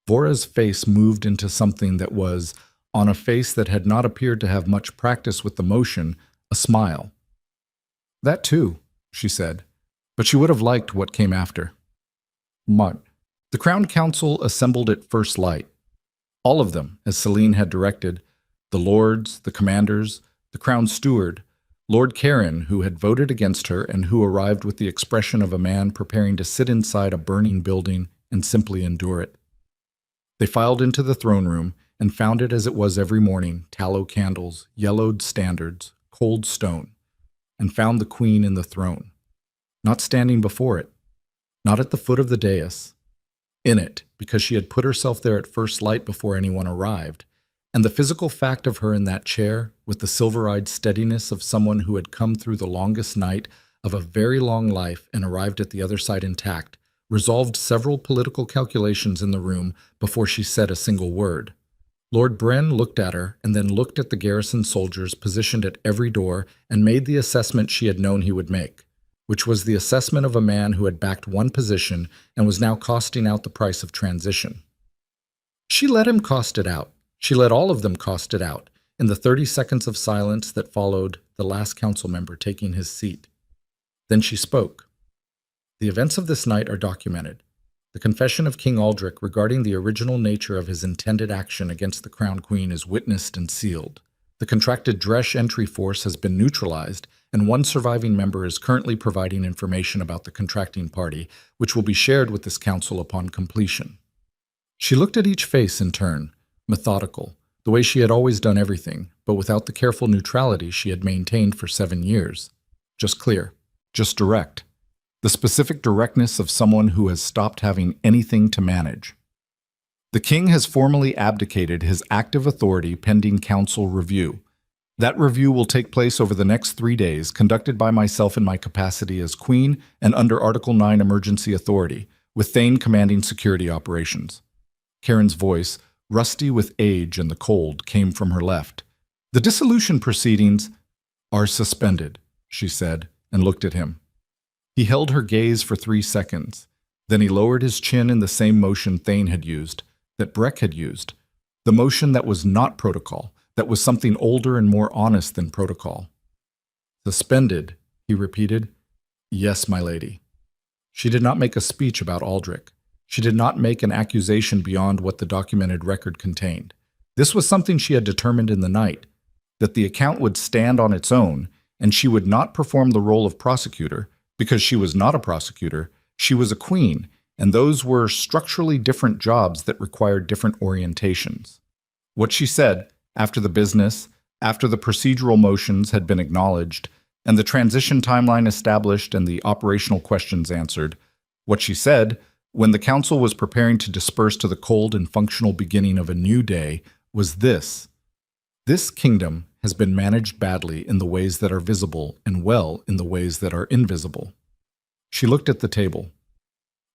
Vora's face moved into something that was, on a face that had not appeared to have much practice with the motion, a smile. That too, she said, but she would have liked what came after. Mart. The Crown Council assembled at first light. All of them, as Celine had directed, the lords, the commanders, the crown steward, Lord Karen, who had voted against her and who arrived with the expression of a man preparing to sit inside a burning building and simply endure it. They filed into the throne room and found it as it was every morning, tallow candles, yellowed standards, cold stone, and found the queen in the throne, not standing before it, not at the foot of the dais, in it, because she had put herself there at first light before anyone arrived, and the physical fact of her in that chair, with the silver-eyed steadiness of someone who had come through the longest night of a very long life and arrived at the other side intact, resolved several political calculations in the room before she said a single word. Lord Bren looked at her and then looked at the garrison soldiers positioned at every door and made the assessment she had known he would make, which was the assessment of a man who had backed one position and was now costing out the price of transition. She let him cost it out. She let all of them cost it out in the 30 seconds of silence that followed the last council member taking his seat. Then she spoke. The events of this night are documented. The confession of King Aldrich regarding the original nature of his intended action against the Crown Queen is witnessed and sealed. The contracted Dresch entry force has been neutralized, and one surviving member is currently providing information about the contracting party, which will be shared with this council upon completion. She looked at each face in turn, methodical, the way she had always done everything, but without the careful neutrality she had maintained for 7 years. Just clear, just direct. The specific directness of someone who has stopped having anything to manage. The king has formally abdicated his active authority pending council review. That review will take place over the next 3 days, conducted by myself in my capacity as queen and under Article 9 emergency authority, with Thane commanding security operations. Karen's voice, rusty with age and the cold, came from her left. The dissolution proceedings are suspended, she said, and looked at him. He held her gaze for 3 seconds. Then he lowered his chin in the same motion Thane had used, that Breck had used, the motion that was not protocol, that was something older and more honest than protocol. Suspended, he repeated. Yes, my lady. She did not make a speech about Aldrich. She did not make an accusation beyond what the documented record contained. This was something she had determined in the night, that the account would stand on its own, and she would not perform the role of prosecutor, because she was not a prosecutor, she was a queen, and those were structurally different jobs that required different orientations. What she said, after the business, after the procedural motions had been acknowledged, and the transition timeline established and the operational questions answered, what she said, when the council was preparing to disperse to the cold and functional beginning of a new day, was this. This kingdom has been managed badly in the ways that are visible and well in the ways that are invisible. She looked at the table.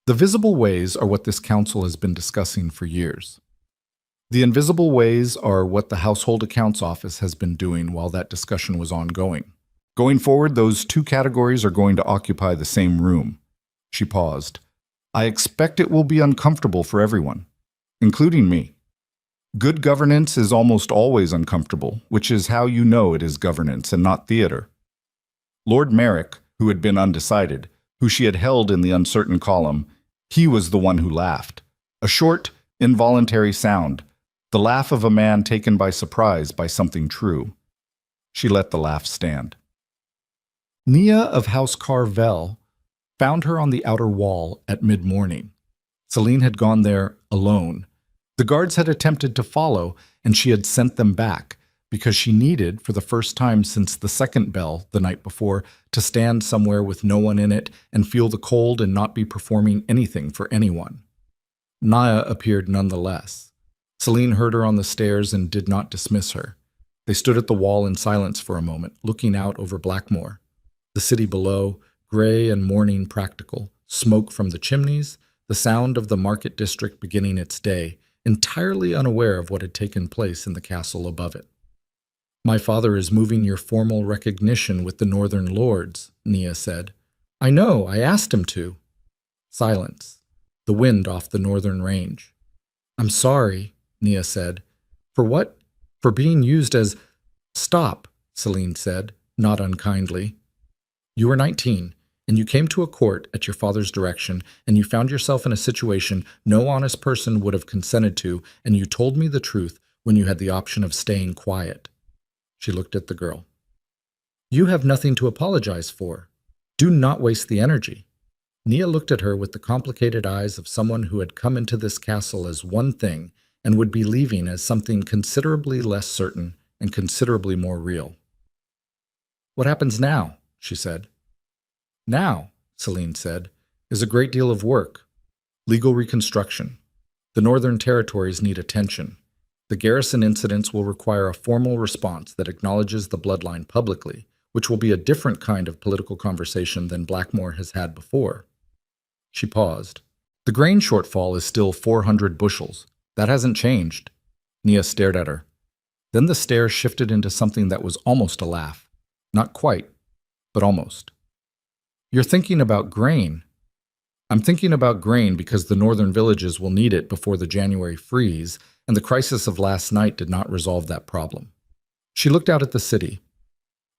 The visible ways are what this council has been discussing for years. The invisible ways are what the Household Accounts Office has been doing while that discussion was ongoing. Going forward, those 2 categories are going to occupy the same room. She paused. I expect it will be uncomfortable for everyone, including me. Good governance is almost always uncomfortable, which is how you know it is governance and not theater. Lord Merrick, who had been undecided, who she had held in the uncertain column, he was the one who laughed. A short, involuntary sound, the laugh of a man taken by surprise by something true. She let the laugh stand. Nia of House Carvel found her on the outer wall at mid-morning. Celine had gone there alone. The guards had attempted to follow, and she had sent them back, because she needed, for the first time since the second bell the night before, to stand somewhere with no one in it and feel the cold and not be performing anything for anyone. Naya appeared nonetheless. Celine heard her on the stairs and did not dismiss her. They stood at the wall in silence for a moment, looking out over Blackmore. The city below, gray and morning practical, smoke from the chimneys, the sound of the market district beginning its day, entirely unaware of what had taken place in the castle above it. My father is moving your formal recognition with the northern lords, Nia said. I know, I asked him to. Silence. The wind off the northern range. I'm sorry, Nia said. For what? For being used as... Stop, Celine said, not unkindly. You are 19, and you came to a court at your father's direction, and you found yourself in a situation no honest person would have consented to, and you told me the truth when you had the option of staying quiet. She looked at the girl. You have nothing to apologize for. Do not waste the energy. Nia looked at her with the complicated eyes of someone who had come into this castle as one thing and would be leaving as something considerably less certain and considerably more real. What happens now? She said. Now, Celine said, is a great deal of work. Legal reconstruction. The Northern Territories need attention. The garrison incidents will require a formal response that acknowledges the bloodline publicly, which will be a different kind of political conversation than Blackmore has had before. She paused. The grain shortfall is still 400 bushels. That hasn't changed. Nia stared at her. Then the stare shifted into something that was almost a laugh. Not quite, but almost. You're thinking about grain. I'm thinking about grain because the northern villages will need it before the January freeze, and the crisis of last night did not resolve that problem. She looked out at the city.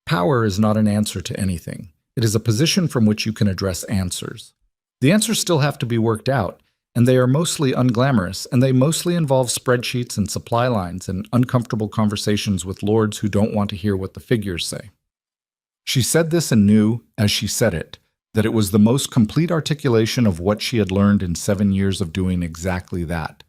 Power is not an answer to anything. It is a position from which you can address answers. The answers still have to be worked out, and they are mostly unglamorous, and they mostly involve spreadsheets and supply lines and uncomfortable conversations with lords who don't want to hear what the figures say. She said this and knew, as she said it, that it was the most complete articulation of what she had learned in 7 years of doing exactly that.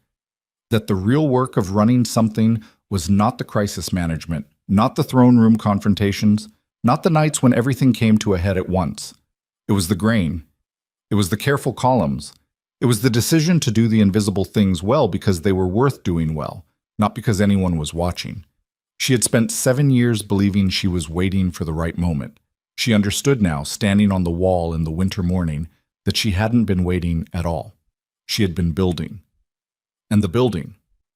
That the real work of running something was not the crisis management, not the throne room confrontations, not the nights when everything came to a head at once. It was the grain. It was the careful columns. It was the decision to do the invisible things well because they were worth doing well, not because anyone was watching. She had spent 7 years believing she was waiting for the right moment. She understood now, standing on the wall in the winter morning, that she hadn't been waiting at all. She had been building. And the building,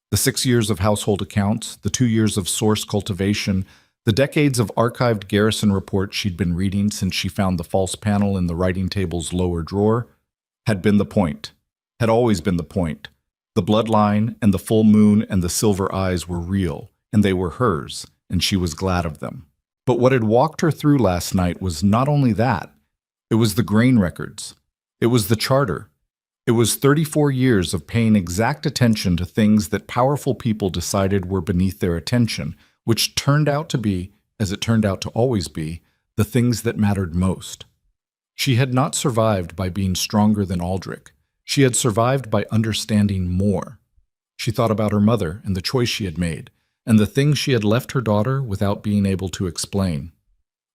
the 6 years of household accounts, the 2 years of source cultivation, the decades of archived garrison reports she'd been reading since she found the false panel in the writing table's lower drawer, had been the point, had always been the point. The bloodline and the full moon and the silver eyes were real, and they were hers, and she was glad of them. But what had walked her through last night was not only that. It was the grain records. It was the charter. It was 34 years of paying exact attention to things that powerful people decided were beneath their attention, which turned out to be, as it turned out to always be, the things that mattered most. She had not survived by being stronger than Aldrich. She had survived by understanding more. She thought about her mother and the choice she had made, and the things she had left her daughter without being able to explain.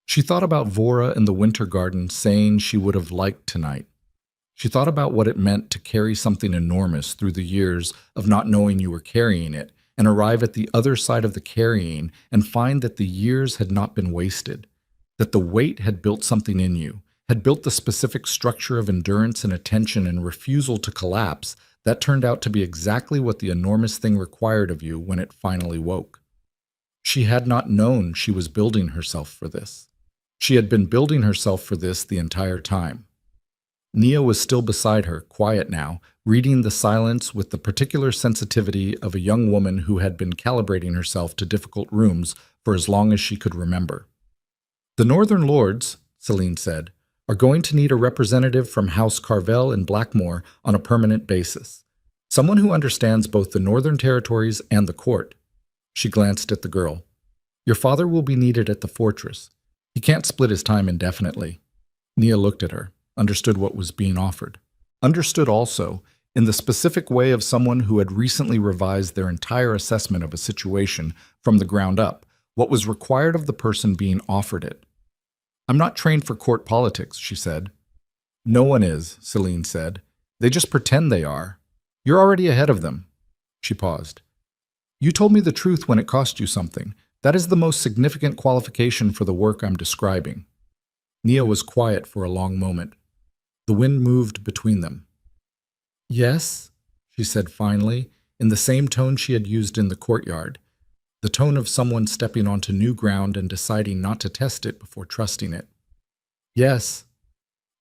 She thought about Vora in the winter garden saying she would have liked tonight. She thought about what it meant to carry something enormous through the years of not knowing you were carrying it, and arrive at the other side of the carrying and find that the years had not been wasted, that the weight had built something in you, had built the specific structure of endurance and attention and refusal to collapse that turned out to be exactly what the enormous thing required of you when it finally woke. She had not known she was building herself for this. She had been building herself for this the entire time. Nia was still beside her, quiet now, reading the silence with the particular sensitivity of a young woman who had been calibrating herself to difficult rooms for as long as she could remember. The Northern Lords, Celine said, are going to need a representative from House Carvel and Blackmore on a permanent basis. Someone who understands both the Northern Territories and the court. She glanced at the girl. Your father will be needed at the fortress. He can't split his time indefinitely. Nia looked at her, understood what was being offered. Understood also, in the specific way of someone who had recently revised their entire assessment of a situation from the ground up, what was required of the person being offered it. I'm not trained for court politics, she said. No one is, Celine said. They just pretend they are. You're already ahead of them. She paused. You told me the truth when it cost you something. That is the most significant qualification for the work I'm describing. Nia was quiet for a long moment. The wind moved between them. Yes, she said finally, in the same tone she had used in the courtyard, the tone of someone stepping onto new ground and deciding not to test it before trusting it. Yes,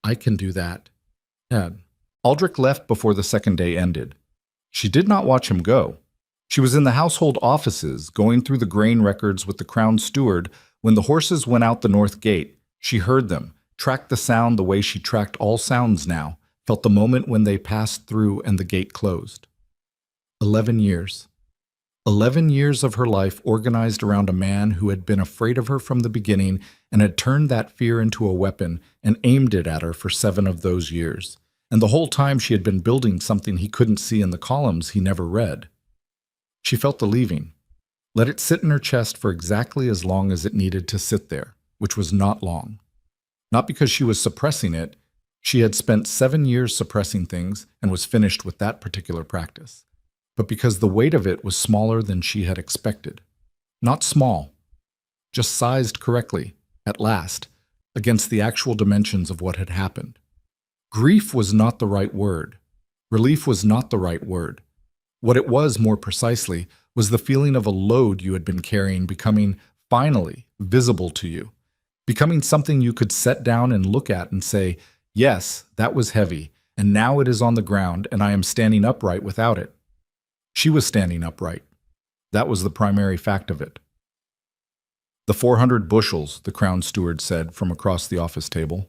I can do that. Aldrich left before the second day ended. She did not watch him go. She was in the household offices, going through the grain records with the crown steward. When the horses went out the north gate, she heard them, tracked the sound the way she tracked all sounds now, felt the moment when they passed through and the gate closed. 11 years. 11 years of her life organized around a man who had been afraid of her from the beginning and had turned that fear into a weapon and aimed it at her for 7 of those years. And the whole time she had been building something he couldn't see in the columns he never read. She felt the leaving. Let it sit in her chest for exactly as long as it needed to sit there, which was not long. Not because she was suppressing it. She had spent 7 years suppressing things and was finished with that particular practice. But because the weight of it was smaller than she had expected. Not small, just sized correctly, at last, against the actual dimensions of what had happened. Grief was not the right word. Relief was not the right word. What it was, more precisely, was the feeling of a load you had been carrying becoming, finally, visible to you. Becoming something you could set down and look at and say, yes, that was heavy, and now it is on the ground, and I am standing upright without it. She was standing upright. That was the primary fact of it. The 400 bushels, the crown steward said from across the office table.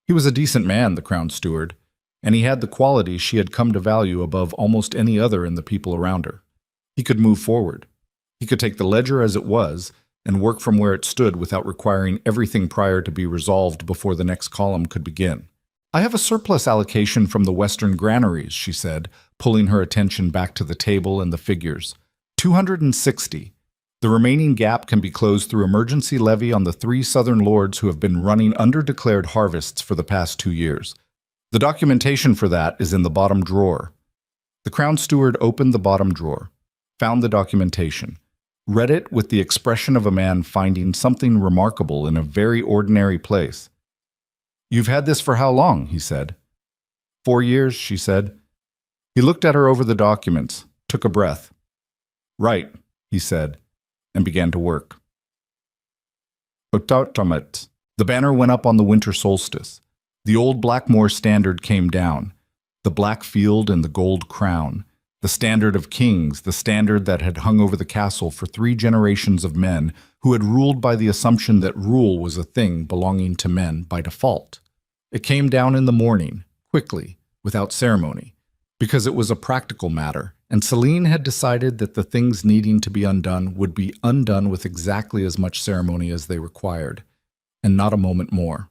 He was a decent man, the crown steward, and he had the qualities she had come to value above almost any other in the people around her. He could move forward. He could take the ledger as it was and work from where it stood without requiring everything prior to be resolved before the next column could begin. I have a surplus allocation from the Western granaries, she said, pulling her attention back to the table and the figures. 260. The remaining gap can be closed through emergency levy on the 3 southern lords who have been running under-declared harvests for the past 2 years. The documentation for that is in the bottom drawer. The crown steward opened the bottom drawer, found the documentation, read it with the expression of a man finding something remarkable in a very ordinary place. You've had this for how long? He said. 4 years, she said. He looked at her over the documents, took a breath. Right, he said, and began to work. The banner went up on the winter solstice. The old Blackmore standard came down, the black field and the gold crown, the standard of kings, the standard that had hung over the castle for 3 generations of men who had ruled by the assumption that rule was a thing belonging to men by default. It came down in the morning, quickly, without ceremony, because it was a practical matter, and Celine had decided that the things needing to be undone would be undone with exactly as much ceremony as they required, and not a moment more.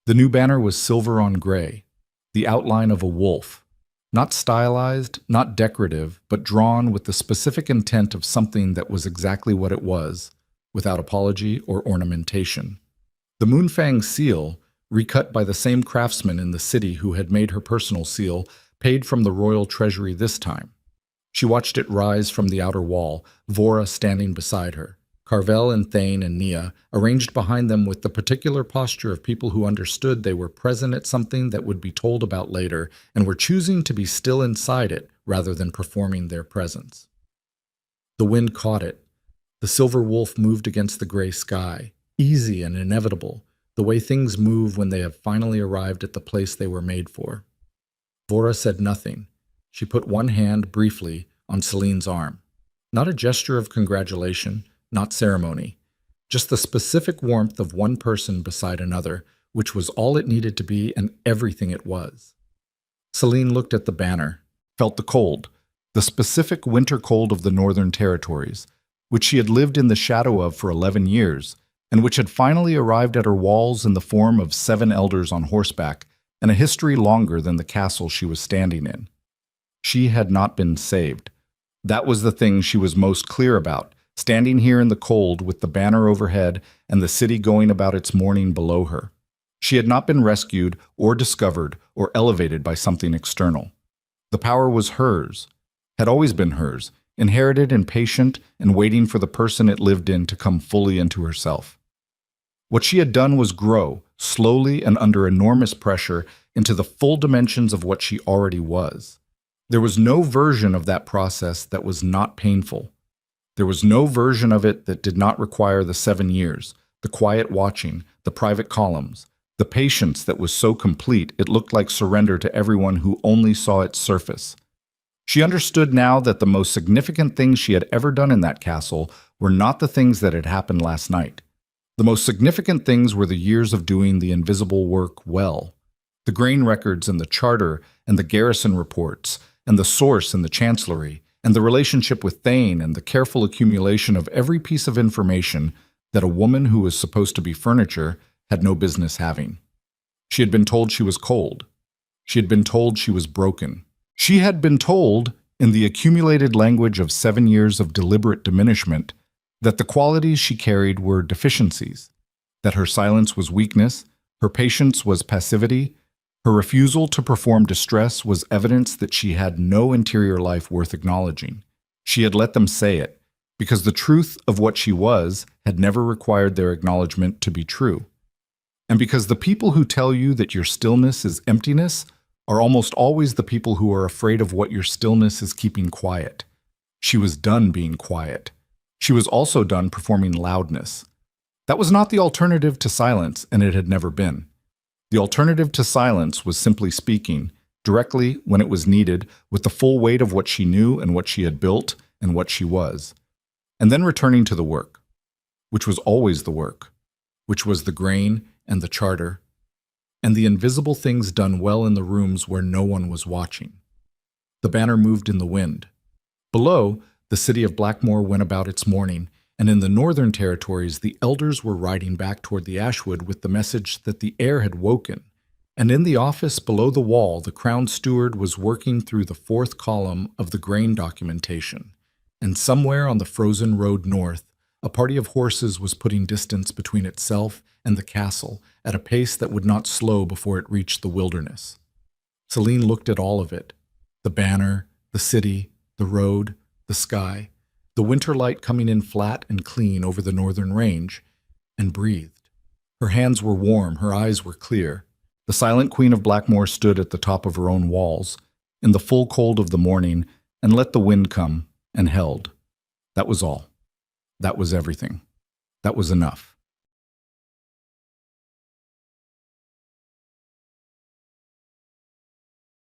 The new banner was silver on gray, the outline of a wolf, not stylized, not decorative, but drawn with the specific intent of something that was exactly what it was, without apology or ornamentation. The Moonfang seal, recut by the same craftsman in the city who had made her personal seal, paid from the royal treasury this time. She watched it rise from the outer wall, Vora standing beside her, Carvel and Thane and Nia arranged behind them with the particular posture of people who understood they were present at something that would be told about later and were choosing to be still inside it rather than performing their presence. The wind caught it. The silver wolf moved against the gray sky, easy and inevitable, the way things move when they have finally arrived at the place they were made for. Vora said nothing. She put one hand, briefly, on Celine's arm. Not a gesture of congratulation, not ceremony. Just the specific warmth of one person beside another, which was all it needed to be and everything it was. Celine looked at the banner, felt the cold, the specific winter cold of the Northern Territories, which she had lived in the shadow of for 11 years, and which had finally arrived at her walls in the form of 7 elders on horseback and a history longer than the castle she was standing in. She had not been saved. That was the thing she was most clear about, standing here in the cold with the banner overhead and the city going about its mourning below her. She had not been rescued or discovered or elevated by something external. The power was hers, had always been hers, inherited and patient and waiting for the person it lived in to come fully into herself. What she had done was grow, slowly and under enormous pressure, into the full dimensions of what she already was. There was no version of that process that was not painful. There was no version of it that did not require the 7 years, the quiet watching, the private columns, the patience that was so complete it looked like surrender to everyone who only saw its surface. She understood now that the most significant things she had ever done in that castle were not the things that had happened last night. The most significant things were the years of doing the invisible work well. The grain records and the charter and the garrison reports and the source and the chancellery and the relationship with Thane and the careful accumulation of every piece of information that a woman who was supposed to be furniture had no business having. She had been told she was cold. She had been told she was broken. She had been told, in the accumulated language of 7 years of deliberate diminishment, that the qualities she carried were deficiencies, that her silence was weakness, her patience was passivity, her refusal to perform distress was evidence that she had no interior life worth acknowledging. She had let them say it, because the truth of what she was had never required their acknowledgement to be true. And because the people who tell you that your stillness is emptiness are almost always the people who are afraid of what your stillness is keeping quiet. She was done being quiet. She was also done performing loudness. That was not the alternative to silence, and it had never been. The alternative to silence was simply speaking, directly when it was needed, with the full weight of what she knew and what she had built and what she was. And then returning to the work, which was always the work, which was the grain and the charter, and the invisible things done well in the rooms where no one was watching. The banner moved in the wind. Below, the city of Blackmore went about its mourning, and in the northern territories the elders were riding back toward the Ashwood with the message that the air had woken. And in the office below the wall the crown steward was working through the 4th column of the grain documentation. And somewhere on the frozen road north, a party of horses was putting distance between itself and the castle at a pace that would not slow before it reached the wilderness. Celine looked at all of it, the banner, the city, the road, the sky, the winter light coming in flat and clean over the northern range, and breathed. Her hands were warm, her eyes were clear. The silent queen of Blackmore stood at the top of her own walls, in the full cold of the morning, and let the wind come, and held. That was all. That was everything. That was enough.